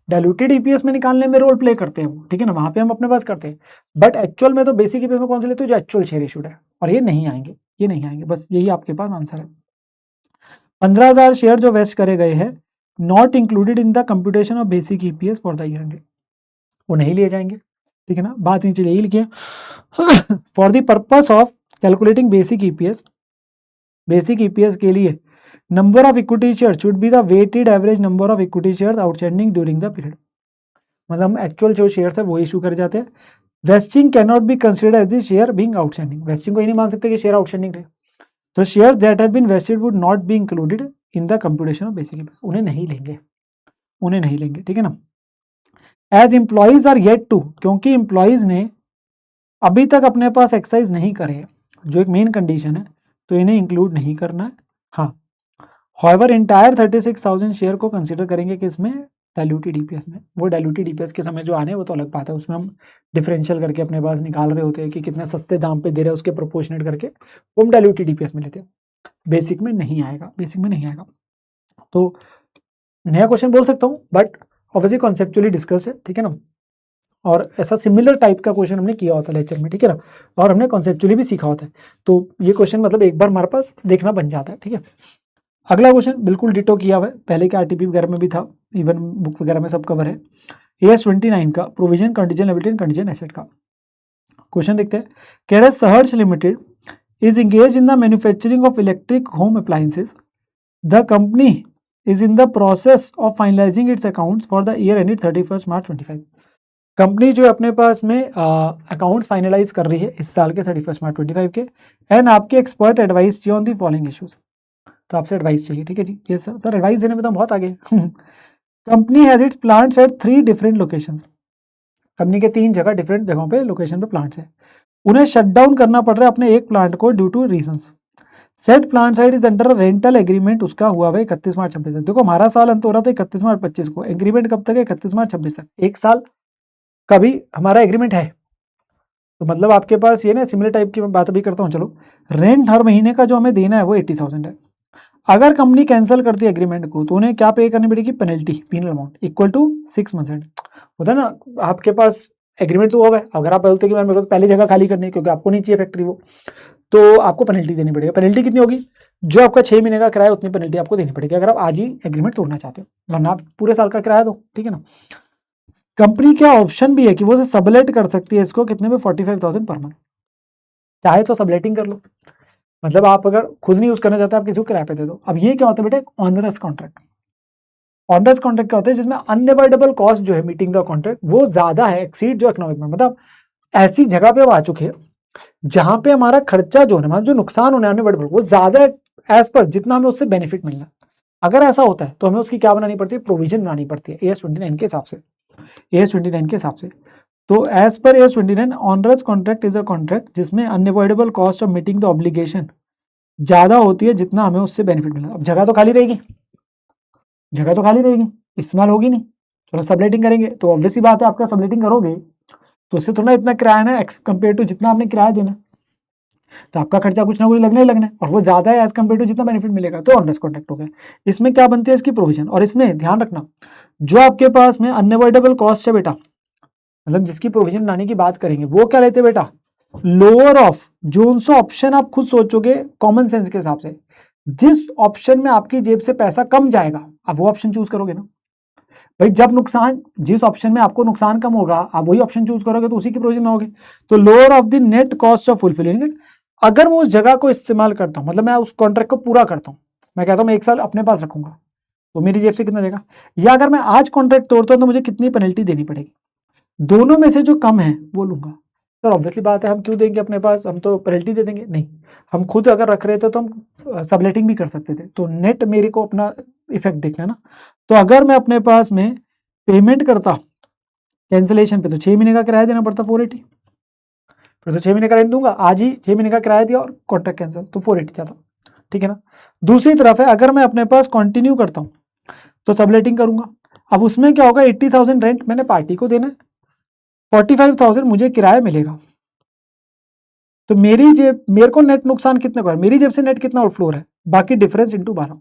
डायल्यूटेड ईपीएस में निकालने में रोल प्ले करते हैं वो, ठीक है ना, वहां पे हम अपने पास करते हैं, बट एक्चुअल में तो बेसिक ईपीएस में कौन से लेते हो, जो एक्चुअल शेयर इशूड है, और ये नहीं आएंगे, ये नहीं आएंगे, बस यही आपके पास आंसर है। 15,000 शेयर जो वेस्ट करे गए हैं, not included in the computation of basic EPS for the year ended, वो नहीं लिए जाएंगे, ठीक है ना, बात नीचे यही लिखिए। For the purpose of calculating basic EPS, basic EPS के लिए number of equity share should be the weighted average number of equity share outstanding during the period, मतलब एक्चुअल जो शेयर्स है वो इशू करे जाते हैं। Vesting can not be considered as the share being outstanding, vesting को ही नहीं मान सकते कि शेयर आउटस्टैंडिंग रहे, तो share that have been vested would not be included in the computation of basic EPS, उन्हें नहीं लेंगे, उन्हें नहीं लेंगे, ठीक है ना। As employees are yet to, क्योंकि एम्प्लॉइज ने अभी तक अपने पास एक्सरसाइज नहीं करे, जो एक मेन कंडीशन है, तो इन्हें इंक्लूड नहीं करना है। हाँ, हॉवेवर एंटायर 36,000 शेयर को कंसीडर करेंगे कि इसमें डायल्यूटेड ईपीएस में, वो डायल्यूटेड ईपीएस के समय जो आने वो तो अलग बात है, उसमें हम डिफरेंशियल करके अपने पास निकाल रहे होते हैं कि कितने सस्ते दाम पे दे रहे हैं उसके प्रोपोर्शनेट करके, वो हम डायल्यूटेड ईपीएस में लेते हैं, बेसिक में नहीं आएगा, बेसिक में नहीं आएगा। तो नया क्वेश्चन बोल सकता हूँ, बट ऑब्वियसली कॉन्सेप्चुअली डिस्कस है, ठीक है ना, और ऐसा सिमिलर टाइप का क्वेश्चन हमने किया होता है लेक्चर में, ठीक है ना, और हमने कॉन्सेप्चुअली भी सीखा होता है, तो ये क्वेश्चन मतलब एक बार हमारे पास देखना बन जाता है, ठीक है। अगला क्वेश्चन बिल्कुल डिटो किया हुआ है, पहले के आरटीपी वगैरह में भी था, इवन बुक वगैरह में सब कवर है। AS 29 का provision contingent liability and contingent asset का क्वेश्चन देखते हैं। कह रहे Saharsh limited is engage in the manufacturing of electric home appliances, the company is in the process of finalising its accounts for the year ended 31 March 25। Company जो अपने पास में accounts finalise कर रही है इस साल के 31 मार्च 25 के, एंड आपके एक्सपर्ट एडवाइस चाहिए ऑन दी फॉलोइंग इश्यूज, तो आपसे एडवाइस चाहिए, ठीक है जी, ये सर एडवाइस देने में तो बहुत आगे। Company has its plants eight 3 different location, company के 3 जगह डिफरेंट जगहों पे लोकेशन पे प्लांट्स है, उन्हें शट डाउन करना पड़ रहा है अपने एक प्लांट को due two reasons. Set plant side is under rental agreement, उसका हुआ है 31 मार्च 26 तक, देखो हमारा साल अंत हो रहा था 31 मार्च 25 को, एग्रीमेंट कब तक है 31 मार्च 26 तक, एक साल का भी हमारा एग्रीमेंट है, तो मतलब आपके पास ये ना सिमिलर टाइप की मैं बात अभी करता हूँ। चलो, रेंट हर महीने का जो हमें देना है वो 80,000 है, अगर कंपनी कैंसिल करती है एग्रीमेंट को तो उन्हें क्या पे करनी पड़ेगी, penalty, penal amount equal to 6 month rent, होता है ना, आपके पास एग्रीमेंट तो हुआ है, अगर आप बोलते कि मैं मेरे को पहले जगह खाली करनी है क्योंकि आपको नहीं चाहिए फैक्ट्री वो, तो आपको पेनल्टी देनी पड़ेगी। पेनल्टी कितनी होगी, जो आपका 6 महीने का किराया उतनी पेनल्टी आपको देनी पड़ेगी अगर आप आज ही एग्रीमेंट तोड़ना चाहते हो, वरना आप पूरे साल का किराया दो, ठीक है ना। कंपनी का ऑप्शन भी है कि वो सबलेट कर सकती है इसको कितने में, 45,000 पर मंथ, चाहे तो सबलेटिंग कर लो, मतलब आप अगर खुद नहीं यूज करना चाहते आप किसी को किराए पे दे दो। अब ये क्या होता है बेटा, ऑनरस कॉन्ट्रैक्ट, ऑनरस कॉन्ट्रैक्ट क्या होता है, जिसमें अनअवॉइडेबल कॉस्ट जो है मीटिंग द कॉन्ट्रैक्ट वो ज्यादा है, एक्सीड जो इकोनॉमिक में, मतलब ऐसी जगह पे वो आ चुके हैं जहां पे हमारा खर्चा जो है, जो नुकसान होने अनअवॉइडेबल वो ज्यादा एज पर जितना हमें उससे बेनिफिट मिलना है, अगर ऐसा होता है तो हमें उसकी क्या बनानी पड़ती है, प्रोविजन बनानी पड़ती है AS 29 के हिसाब से, AS 29 के हिसाब से। तो as per AS 29 onerous contract is a contract जिसमें unavoidable cost of meeting the obligation ज्यादा होती है जितना हमें उससे बेनिफिट मिला। अब जगह तो खाली रहेगी, जगह तो खाली रहेगी, इस्तेमाल होगी नहीं, चलो सबलेटिंग करेंगे, तो ऑब्वियसली बात है आपका सबलेटिंग करोगे तो उससे थोड़ा इतना किराया ना कंपेयर टू जितना आपने किराया देना, तो आपका खर्चा कुछ ना कुछ लगना ही लगना है, और वो ज्यादा है एज कम्पेयर टू जितना बेनिफिट मिलेगा, तो ऑनरस कॉन्ट्रैक्ट हो गया। इसमें क्या बनती है इसकी प्रोविजन, और इसमें ध्यान रखना जो आपके पास में अनअवॉइडेबल कॉस्ट है बेटा, मतलब जिसकी प्रोविजन बनाने की बात करेंगे वो क्या लेते हैं बेटा, लोअर ऑफ जो सा ऑप्शन आप खुद सोचोगे कॉमन सेंस के हिसाब से, जिस ऑप्शन में आपकी जेब से पैसा कम जाएगा आप वो ऑप्शन चूज करोगे ना भाई, जब नुकसान जिस ऑप्शन में आपको नुकसान कम होगा आप वही ऑप्शन चूज करोगे तो उसी की प्रोविजन होगी। तो lower of the net cost of fulfilling it, अगर मैं उस जगह को इस्तेमाल करता हूं, मतलब मैं उस कॉन्ट्रैक्ट को पूरा करता हूं, मैं कहता हूं मैं 1 साल अपने पास रखूंगा तो मेरी जेब से कितना जाएगा, या अगर मैं आज कॉन्ट्रैक्ट तोड़ता हूं तो मुझे कितनी पेनल्टी देनी पड़ेगी, दोनों में से जो कम है वो लूंगा। सर ऑब्वियसली बात है हम क्यों देंगे अपने पास, हम तो पेनल्टी दे देंगे, नहीं, हम खुद अगर रख रहे थे तो हम सबलेटिंग भी कर सकते थे, तो नेट मेरे को अपना इफेक्ट देखना है ना। तो अगर मैं अपने पास में पेमेंट करता कैंसिलेशन पे तो 6 महीने का किराया देना पड़ता 480, फिर तो 6 महीने का रेंट दूंगा, आज ही 6 महीने का किराया दिया और कॉन्ट्रैक्ट कैंसिल, तो 480 जाता, ठीक है ना। दूसरी तरफ है अगर मैं अपने पास कंटिन्यू करता हूं तो सबलेटिंग करूंगा, अब उसमें क्या होगा, 80,000 रेंट मैंने पार्टी को देना है, 45,000 मुझे किराया मिलेगा। तो मेरे को नेट नुकसान कितने का है, मेरी जेब से नेट कितना आउटफ्लो है, बाकी डिफरेंस इंटू 12,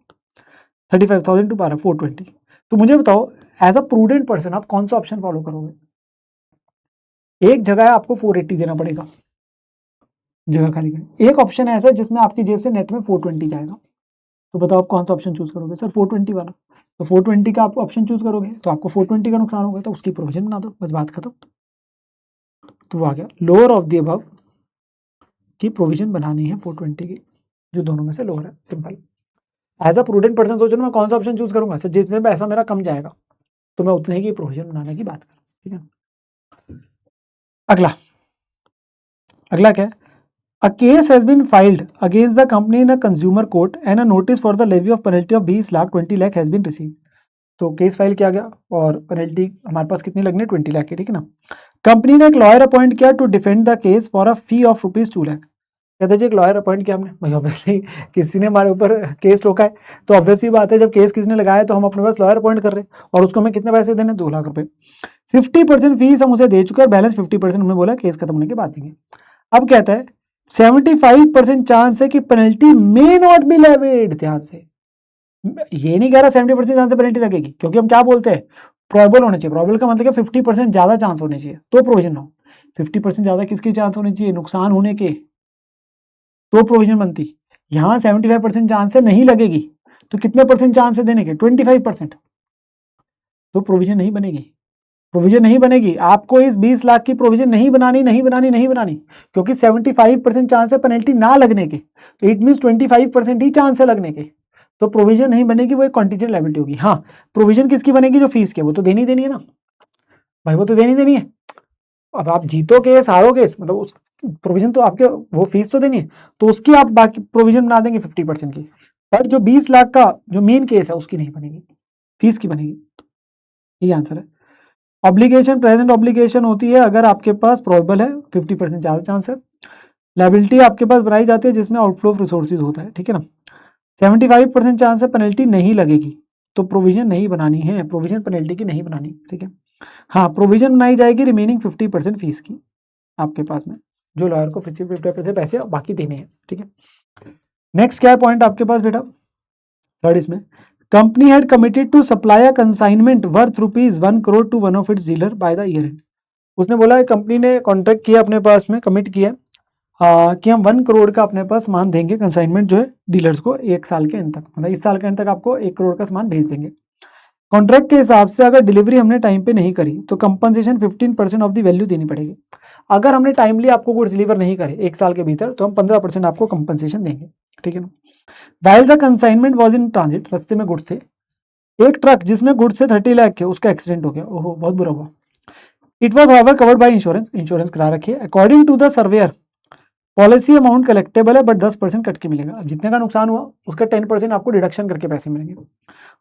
35,000 टू 12 420। तो मुझे बताओ एज अ प्रूडेंट पर्सन आप कौन सा ऑप्शन फॉलो करोगे? एक जगह है आपको 480 देना पड़ेगा जगह खाली करनी, एक ऑप्शन है ऐसा जिसमें आपकी जेब से नेट में 420 जाएगा। तो बताओ आप कौन सा ऑप्शन चूज करोगे? सर 420 वाला। तो 420 का आप ऑप्शन चूज करोगे तो आपको 420 का नुकसान होगा, तो उसकी प्रोविजन बना दो, बस बात खत्म। तो वो आ गया लोअर ऑफ द अबव की प्रोविजन बनानी है 420 की, जो दोनों में से लोअर है, simple. As a prudent person सोचो ना मैं कौन सा ऑप्शन चूज करूंगा, सर जिसमें पैसा मेरा कम जाएगा तो मैं उतने की प्रोविजन बनाने की बात करूँ, ठीक है। अगला अगला क्या है, A case has been filed against the company in a consumer court and a notice for the levy of penalty of 20 lakh 20 lakh has been received। तो केस फाइल किया गया और पेनल्टी हमारे पास कितनी लगनी है, 20 लाख की, ठीक है ना। कंपनी ने एक लॉयर अपॉइंट किया to defend the case for a fee of ₹2 lakh. कहते जी एक लॉयर अपॉइंट किया हमने, भाई ऑब्वियसली किसी ने हमारे ऊपर केस रोका है, तो ऑब्वियसली बात है जब केस किसी ने लगाया तो हम अपने पास लॉयर अपॉइंट कर रहे हैं और उसको हमें कितने पैसे देने, 2 लाख रुपए। 50% फीस हम उसे दे चुके हैं, बैलेंस 50% हमने बोला केस खत्म होने के बाद देंगे। अब कहता है 75% चांस है कि penalty may not be levied. ध्यान से ये नहीं कह रहा 70% चांस से पेनल्टी लगेगी, क्योंकि हम क्या बोलते हैं, प्रोबेबल होना चाहिए। प्रोबेबल का मतलब 50% ज्यादा चांस होने चाहिए तो प्रोविजन हो। 50% ज्यादा किसके चांस होने चाहिए, नुकसान होने के, तो प्रोविजन बनती। यहाँ 75% चांस से नहीं लगेगी, तो कितने परसेंट चांस है देने के, 25%, तो प्रोविजन नहीं बनेगी। प्रोविजन नहीं बनेगी, आपको इस 20 लाख की प्रोविजन नहीं बनानी, क्योंकि 75% चांस है पेनल्टी ना लगने के, तो इट मीन 25% ही चांस है लगने के, तो प्रोविजन नहीं बनेगी, वो एक कॉन्टीजेंट लायबिलिटी होगी। हाँ प्रोविजन किसकी बनेगी, जो फीस के, वो तो देनी देनी है ना भाई, वो तो देनी है। अब आप जीतो केस हारो केस, मतलब उस प्रोविजन तो आपके, वो फीस तो देनी है, तो उसकी आप बाकी प्रोविजन बना देंगे 50% की, पर जो 20 लाख का जो मेन केस है उसकी नहीं बनेगी, फीस की बनेगी। ये आंसर है। ऑब्लिगेशन प्रेजेंट ऑब्लिगेशन होती है अगर आपके पास प्रोबेबल है, 50% ज्यादा चांस है। लायबिलिटी आपके पास बनाई जाती है जिसमें आउटफ्लो ऑफ रिसोर्सेज होता है, ठीक है ना। 75% चांस है पेनल्टी नहीं लगेगी, तो प्रोविजन नहीं बनानी है, प्रोविजन पेनल्टी की नहीं बनानी, ठीक है। हाँ प्रोविजन बनाई जाएगी रिमेनिंग 50% फीस की आपके पास में, जो लॉयर को 50% पैसे बाकी देने हैं, ठीक है। नेक्स्ट क्या है पॉइंट आपके पास बेटा, थर्ड इसमें, company had committed to supply a consignment worth ₹1 crore to one of its dealer by the year end. उसने बोला है कंपनी ने कॉन्ट्रैक्ट किया अपने पास में, कमिट किया कि हम 1 करोड़ का अपने पास सामान देंगे कंसाइनमेंट जो है डीलर्स को 1 साल के एंड तक, मतलब इस साल के एंड तक आपको 1 करोड़ का सामान भेज देंगे। कॉन्ट्रैक्ट के हिसाब से अगर डिलीवरी हमने टाइम पे नहीं करी तो कंपनसेशन 15% ऑफ द वैल्यू देनी पड़ेगी। अगर हमने टाइमली आपको गुड्स डिलीवर नहीं करे 1 साल के भीतर, तो हम 15% आपको कंपनसेशन देंगे, ठीक है ना। While the consignment was in transit, रस्ते में गुड्स थे, एक ट्रक जिसमें गुड्स थे 30 लाख के, उसका एक्सीडेंट हो गया, ओहो बहुत बुरा हुआ। It was however covered by insurance, insurance करा रखी है। According to the surveyor policy amount collectable है बट 10% कट के मिलेगा। अब जितने का नुकसान हुआ उसका 10% आपको डिडक्शन करके पैसे मिलेंगे।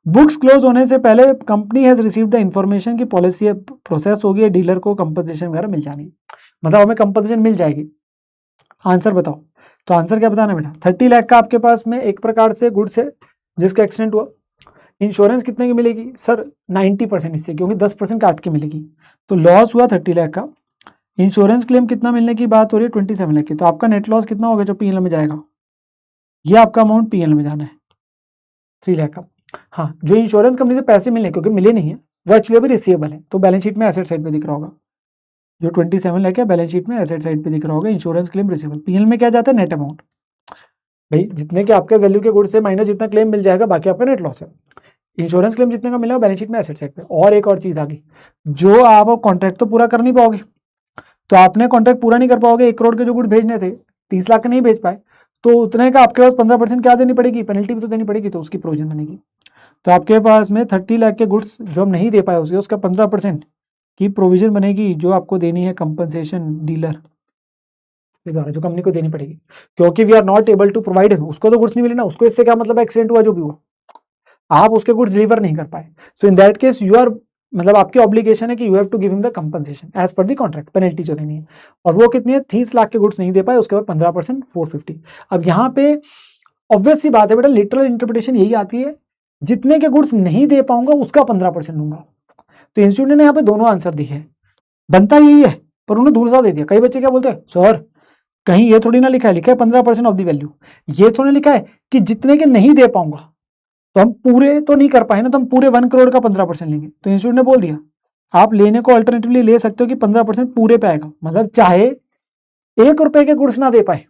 बुक्स क्लोज होने से पहले company has received the information की पॉलिसी प्रोसेस होगी है, डीलर को कंपनसेशन वगैरह मिल जानी, मतलब हमें कंपनसेशन मिल जाएगी। आंसर बताओ, तो आंसर क्या बताना बेटा, 30 लाख का आपके पास में एक प्रकार से गुड्स है जिसका एक्सीडेंट हुआ, इंश्योरेंस कितने की मिलेगी सर, 90% इससे, क्योंकि 10% काट के मिलेगी, तो लॉस हुआ 30 लाख का। इंश्योरेंस क्लेम कितना मिलने की बात हो रही है, 27 लाख की, तो आपका नेट लॉस कितना होगा जो पीएनएल में जाएगा, ये आपका अमाउंट पीएनएल में जाना है 3 लाख का। हाँ जो इंश्योरेंस कंपनी से पैसे मिले क्योंकि मिले नहीं है, वो एक्चुअली अभी रिसीवेबल है, तो बैलेंस शीट में एसेट साइड पे दिख रहा होगा, जो 27 लाख है बैलेंस शीट में एसेट साइड पे दिख रहा होगा, इंश्योरेंस क्लेम रिसीवेबल। पीएनएल में क्या जाता है, नेट अमाउंट, भाई जितने के आपके वैल्यू के गुड्स से माइनस जितना क्लेम मिल जाएगा बाकी आपका नेट लॉस है। इंश्योरेंस क्लेम जितने का मिला बैलेंस शीट में एसेट साइड पे। और एक और चीज आ गई, जो आप कॉन्ट्रैक्ट तो पूरा कर नहीं पाओगे, तो आपने कॉन्ट्रैक्ट पूरा नहीं कर पाओगे, 1 करोड़ के जो गुड भेजने थे 30 लाख के नहीं भेज पाए, तो उतने का आपके पास 15% क्या देनी पड़ेगी, पेनल्टी भी तो देनी पड़ेगी, तो उसकी प्रोविजन बनेगी। तो आपके पास में 30 लाख के गुड्स जो हम नहीं दे पाए उसका 15% की प्रोविजन बनेगी, जो आपको देनी है कंपनसेशन डीलर के द्वारा, जो कंपनी को देनी पड़ेगी, क्योंकि we are not able to provide, उसको तो गुड्स नहीं मिले ना, उसको इससे क्या मतलब, एक्सीडेंट हुआ जो भी हुआ, आप उसके गुड्स डिलीवर नहीं कर पाए, so in that case you are, मतलब आपकी ऑब्लिगेशन है कि you have to give him the compensation as per the contract, penalty जो देनी है। और वो कितनी है, 30 लाख के गुड्स नहीं दे पाए, उसके बाद 15% 450। अब यहाँ पे ऑब्वियस सी बात है बेटा, लिटरल इंटरप्रिटेशन यही आती है, जितने के गुड्स नहीं दे पाऊंगा उसका 15% दूंगा, तो इंस्टीट्यूट ने यहाँ पे दोनों आंसर दिए हैं, बनता यही है पर उन्होंने दूसरा दे दिया। कई बच्चे क्या बोलते हैं, सर कहीं ये थोड़ी ना लिखा है, लिखा है 15% ऑफ द वैल्यू, ये थोड़ी लिखा है कि जितने के नहीं दे पाऊंगा, तो हम पूरे तो नहीं कर पाए ना, तो हम पूरे 1 करोड़ का 15% लेंगे। तो इंस्टीट्यूट ने बोल दिया आप लेने को अल्टरनेटिवली ले सकते हो कि 15% पूरे पे आएगा, मतलब चाहे 1 रुपए के गुड्स ना दे पाए,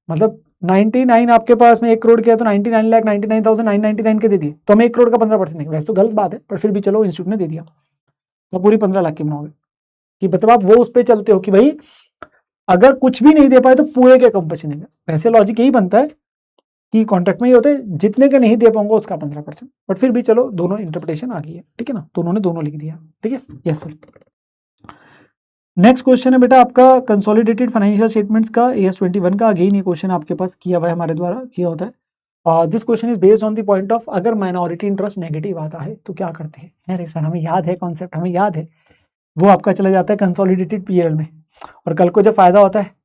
मतलब 99 आपके पास में 1 करोड़ के है तो 99,99,999 के दे दिए, तो हम 1 करोड़ का 15% देंगे। वैसे तो गलत बात है पर फिर भी चलो इंस्टीट्यूट ने दे दिया, तो पूरी 15 लाख की बनाओगे कि मतलब आप वो उस पर चलते हो कि भाई अगर कुछ भी नहीं दे पाए तो पूरे के कम बचेंगे। वैसे लॉजिक यही बनता है कि कॉन्ट्रैक्ट में ये होता है जितने के नहीं दे पाऊंगा उसका 15%, बट फिर भी चलो दोनों इंटरप्रिटेशन आ गई है, ठीक है ना, तो उन्होंने दोनों लिख दिया, ठीक है। Yes sir. नेक्स्ट क्वेश्चन है बेटा आपका कंसोलिडेटेड फाइनेंशियल स्टेटमेंट्स का AS21 का। अगेन ये क्वेश्चन आपके पास किया हुआ है, हमारे द्वारा किया होता है। This question is based on the point of अगर माइनॉरिटी इंटरेस्ट नेगेटिव आता है तो क्या करते हैं। अरे सर हमें याद है कॉन्सेप्ट, हमें याद है, वो आपका चला जाता है कंसोलिडेटेड पीएल में, और कल को जब फायदा होता है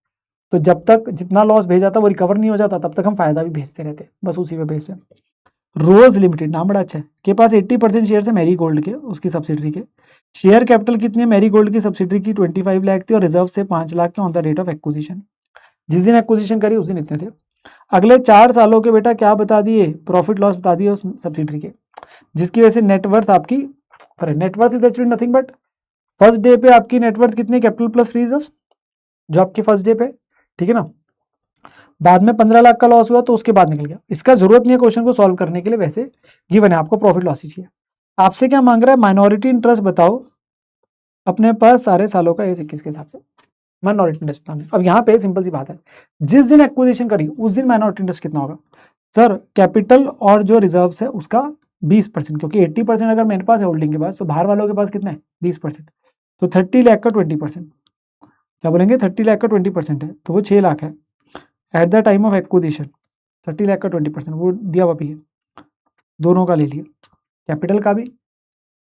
तो जब तक जितना लॉस भेजा था वो रिकवर नहीं हो जाता तब तक हम फायदा भी भेजते रहते, बस उसी पे बेस है। रोज लिमिटेड नाम बड़ा अच्छा है, के पास 80% शेयर है मैरी गोल्ड के, उसकी सब्सिडरी के। शेयर कैपिटल कितनी है मैरी गोल्ड की सब्सिडरी की 25 लाख थी, और रिजर्व से 5 लाख के on the date of acquisition. जिस दिन एक्विजिशन करी उस दिन इतने थे। अगले 4 सालों के बेटा क्या बता दिए, प्रॉफिट लॉस बता दिए उस सब्सिडरी के, जिसकी वजह से नेटवर्थ आपकी, net worth is actually nothing but first day पे आपकी नेटवर्थ कितनी, कैपिटल प्लस फ्री रिजर्व जो आपकी फर्स्ट डे पे, ठीक है ना। बाद में 15 लाख का लॉस हुआ तो उसके बाद निकल गया, इसका जरूरत नहीं है क्वेश्चन को सॉल्व करने के लिए, वैसे गिवन है आपको प्रॉफिट लॉस ही चाहिए। आपसे क्या मांग रहा है, माइनॉरिटी इंटरेस्ट बताओ अपने पास सारे सालों का AS21 के हिसाब से माइनॉरिटी इंटरेस्ट बताने। अब यहाँ पे सिंपल सी बात है, जिस दिन एक्विजिशन करी उस दिन माइनॉरिटी इंटरेस्ट कितना होगा सर, कैपिटल और जो रिजर्व है उसका 20%, क्योंकि 80% अगर मेरे पास है होल्डिंग के पास तो बाहर वालों के पास कितना है 20%, तो 30 लाख का 20%, क्या बोलेंगे 30 लाख का 20% है तो वो 6 लाख है at the time of acquisition. 30 lakh का 20% वो दिया हुआ भी है, दोनों का ले लिया, कैपिटल का भी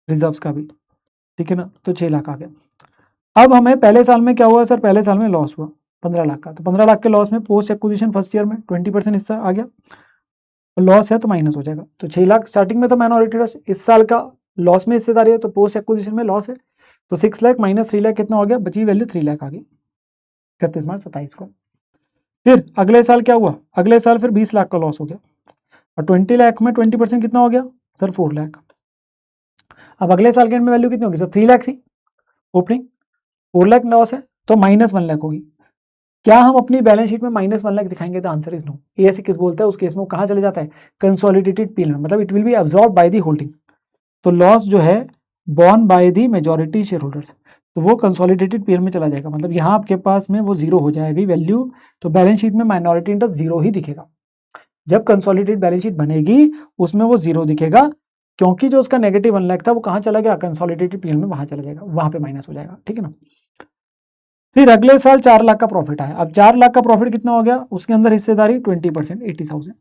रिजर्व्स का भी, ठीक है ना, तो 6 लाख आ गया। अब हमें पहले साल में क्या हुआ सर, पहले साल में लॉस हुआ 15 लाख का, तो 15 लाख के लॉस में पोस्ट एक्विजिशन फर्स्ट ईयर में 20% हिस्सा आ गया, लॉस है तो माइनस हो जाएगा, तो 6 लाख स्टार्टिंग में तो माइनॉरिटी लॉस, इस साल का लॉस में हिस्सेदारी है तो पोस्ट एक्विजिशन में लॉस है, तो 6 लाख माइनस 3 लाख कितना हो गया, बची वैल्यू 3 लाख आ गई 31 मार्च 27 को। फिर अगले साल क्या हुआ, अगले साल फिर 20 लाख का लॉस हो गया, और 20 लाख में 20% कितना हो गया सर 4 लाख। अब अगले साल के एंड में वैल्यू कितनी होगी सर, 3 लाख थी ओपनिंग, 4 लाख लॉस है तो माइनस 1 लाख होगी। क्या हम अपनी बैलेंस शीट में माइनस 1 लाख दिखाएंगे, तो आंसर इज नो। AS21 बोलता है उस केस में वो कहाँ चले जाता है, कंसोलिडेटेड पीएल में, मतलब it will be absorb by the holding, तो लॉस जो है born by the majority share holders, तो वो कंसोलिडेटेड पीएल में चला जाएगा, मतलब यहाँ आपके पास में वो जीरो हो जाएगी वैल्यू, तो बैलेंस शीट में माइनॉरिटी इंटरेस्ट जीरो ही दिखेगा। जब कंसोलिडेटेड बैलेंस शीट बनेगी उसमें वो जीरो दिखेगा, क्योंकि जो उसका नेगेटिव 1 लाख था वो कहाँ चला गया, कंसोलिडेटेड पीएल में वहां चला जाएगा, वहां पे माइनस हो जाएगा, ठीक है ना। फिर अगले साल 4 लाख का प्रॉफिट आया, अब 4 लाख का प्रॉफिट कितना हो गया, उसके अंदर हिस्सेदारी 20% 80,000,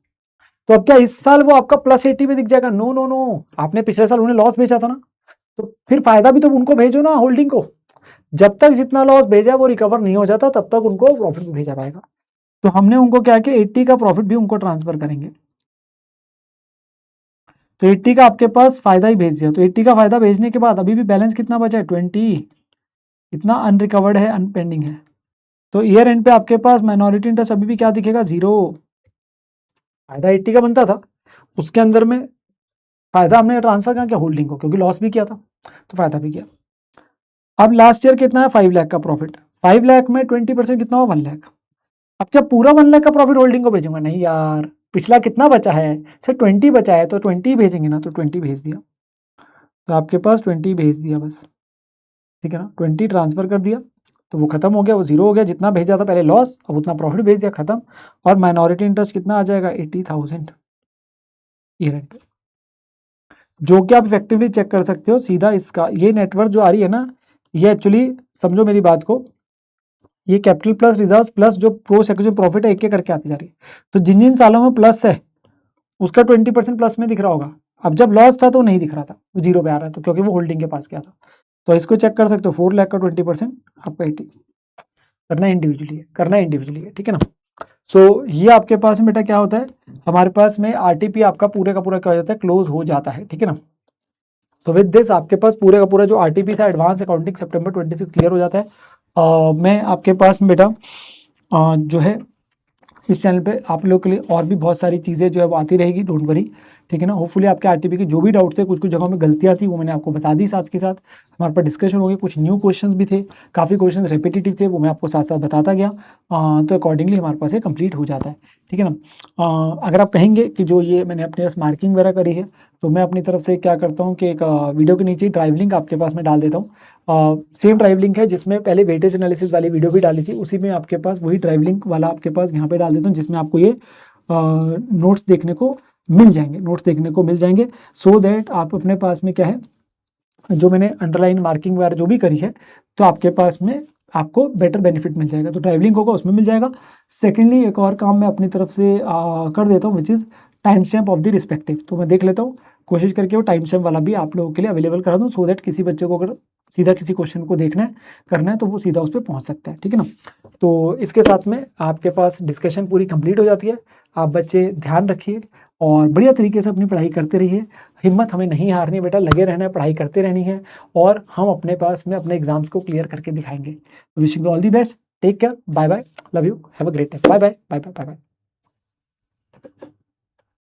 तो अब क्या इस साल वो आपका +80 में दिख जाएगा, नो नो नो, आपने पिछले साल उन्हें लॉस भेजा था ना, तो फिर फायदा भी तो उनको भेजो ना होल्डिंग को, जब तक जितना लॉस भेजा वो रिकवर नहीं हो जाता तब तक उनको प्रॉफिट भी भेजा पाएगा, तो हमने उनको क्या किया 80 का प्रॉफिट भी उनको ट्रांसफर करेंगे, तो 80 का आपके पास फायदा ही भेज दिया, तो 80 का फायदा भेजने के बाद अभी भी बैलेंस कितना बचा है 20, इतना अनरिकवर्ड है अनपेंडिंग है, तो ईयर एंड पे आपके पास माइनॉरिटी इंटरेस्ट अभी भी क्या दिखेगा जीरो, फायदा 80 का बनता था उसके अंदर में फायदा हमने ट्रांसफर कहाँ किया होल्डिंग को, क्योंकि लॉस भी किया था तो फायदा भी किया। अब लास्ट ईयर कितना है 5 लाख का प्रॉफिट, 5 लाख में 20% कितना हुआ 1 लाख, अब क्या पूरा 1 लाख का प्रॉफिट होल्डिंग को भेजूंगा, नहीं यार, पिछला कितना बचा है सर 20 बचा है तो 20 भेजेंगे ना, तो 20 भेज दिया, तो आपके पास 20 भेज दिया बस, ठीक है ना, 20 ट्रांसफर कर दिया तो वो खत्म हो गया, वो जीरो हो गया, जितना भेजा था पहले लॉस अब उतना प्रॉफिट भेज दिया खत्म, और माइनॉरिटी इंटरेस्ट कितना आ जाएगा 80,000 ईयर एंड पे, जो कि आप इफेक्टिवली चेक कर सकते हो सीधा, इसका ये नेटवर्क जो आ रही है ना, ये एक्चुअली समझो मेरी बात को, ये कैपिटल प्लस रिजर्व प्लस जो पोस्ट एक्विजिशन प्रॉफिट है एक एक करके आती जा रही है, तो जिन जिन सालों में प्लस है उसका 20% प्लस में दिख रहा होगा, अब जब लॉस था तो नहीं दिख रहा था, वो जीरो पे आ रहा था क्योंकि वो होल्डिंग के पास गया था, तो इसको चेक कर सकते हो 4 लाख का 20% आपका 80, करना इंडिविजुअली है, ठीक है ना। सो ये आपके पास में बेटा क्या होता है, हमारे पास में आरटीपी आपका पूरे का पूरा क्या हो जाता है, क्लोज हो जाता है, ठीक है ना। तो विद दिस आपके पास पूरे का पूरा जो आरटीपी था एडवांस अकाउंटिंग सितंबर 26 क्लियर हो जाता है। मैं आपके पास में बेटा जो है इस चैनल पे आप लोग के लिए और भी बहुत सारी चीज़ें जो है वो आती रहेगी, डोंट वरी, ठीक है ना। होपफुली आपके आरटीपी के जो भी डाउट थे, कुछ कुछ जगहों में गलतियाँ थी वो मैंने आपको बता दी, साथ के साथ हमारे पास डिस्कशन हो गई, कुछ न्यू क्वेश्चंस भी थे, काफ़ी क्वेश्चंस रेपिटेटिव थे, वो मैं आपको साथ साथ बताता गया। तो अकॉर्डिंगली हमारे पास ये कंप्लीट हो जाता है, ठीक है ना। अगर आप कहेंगे कि जो ये मैंने अपने पास मार्किंग वगैरह करी है, तो मैं अपनी तरफ से क्या करता हूँ कि एक वीडियो के नीचे ड्राइव लिंक आपके पास में डाल देता हूँ। सेम ड्राइव लिंक है जिसमें पहले वेटेज एनालिसिस वाली वीडियो भी डाली थी, उसी में आपके पास वही ड्राइव लिंक वाला आपके पास यहाँ पे डाल देता हूँ, जिसमें आपको ये नोट्स देखने को मिल जाएंगे, नोट्स देखने को मिल जाएंगे, सो दैट आप अपने पास में क्या है, जो मैंने अंडरलाइन मार्किंग वगैरह जो भी करी है, तो आपके पास में आपको बेटर बेनिफिट मिल जाएगा। तो ड्राइव लिंक होगा उसमें मिल जाएगा। सेकेंडली एक और काम मैं अपनी तरफ से कर देता हूँ, which is time stamp of the respective. तो मैं देख लेता हूँ, कोशिश करके वो टाइम स्टैम्प वाला भी आप लोगों के लिए अवेलेबल करा दूँ, सो दैट किसी बच्चे को अगर सीधा किसी क्वेश्चन को देखना है, करना है, तो वो सीधा उस पर पहुँच सकता है, ठीक है ना। तो इसके साथ में आपके पास डिस्कशन पूरी कंप्लीट हो जाती है। आप बच्चे ध्यान रखिए और बढ़िया तरीके से अपनी पढ़ाई करते रहिए। हिम्मत हमें नहीं हारनी बेटा, लगे रहना है, पढ़ाई करते रहनी है, और हम अपने पास में अपने एग्जाम्स को क्लियर करके दिखाएंगे। Wishing you all the best, take care, bye bye, love you, have a great day, bye bye bye bye bye bye.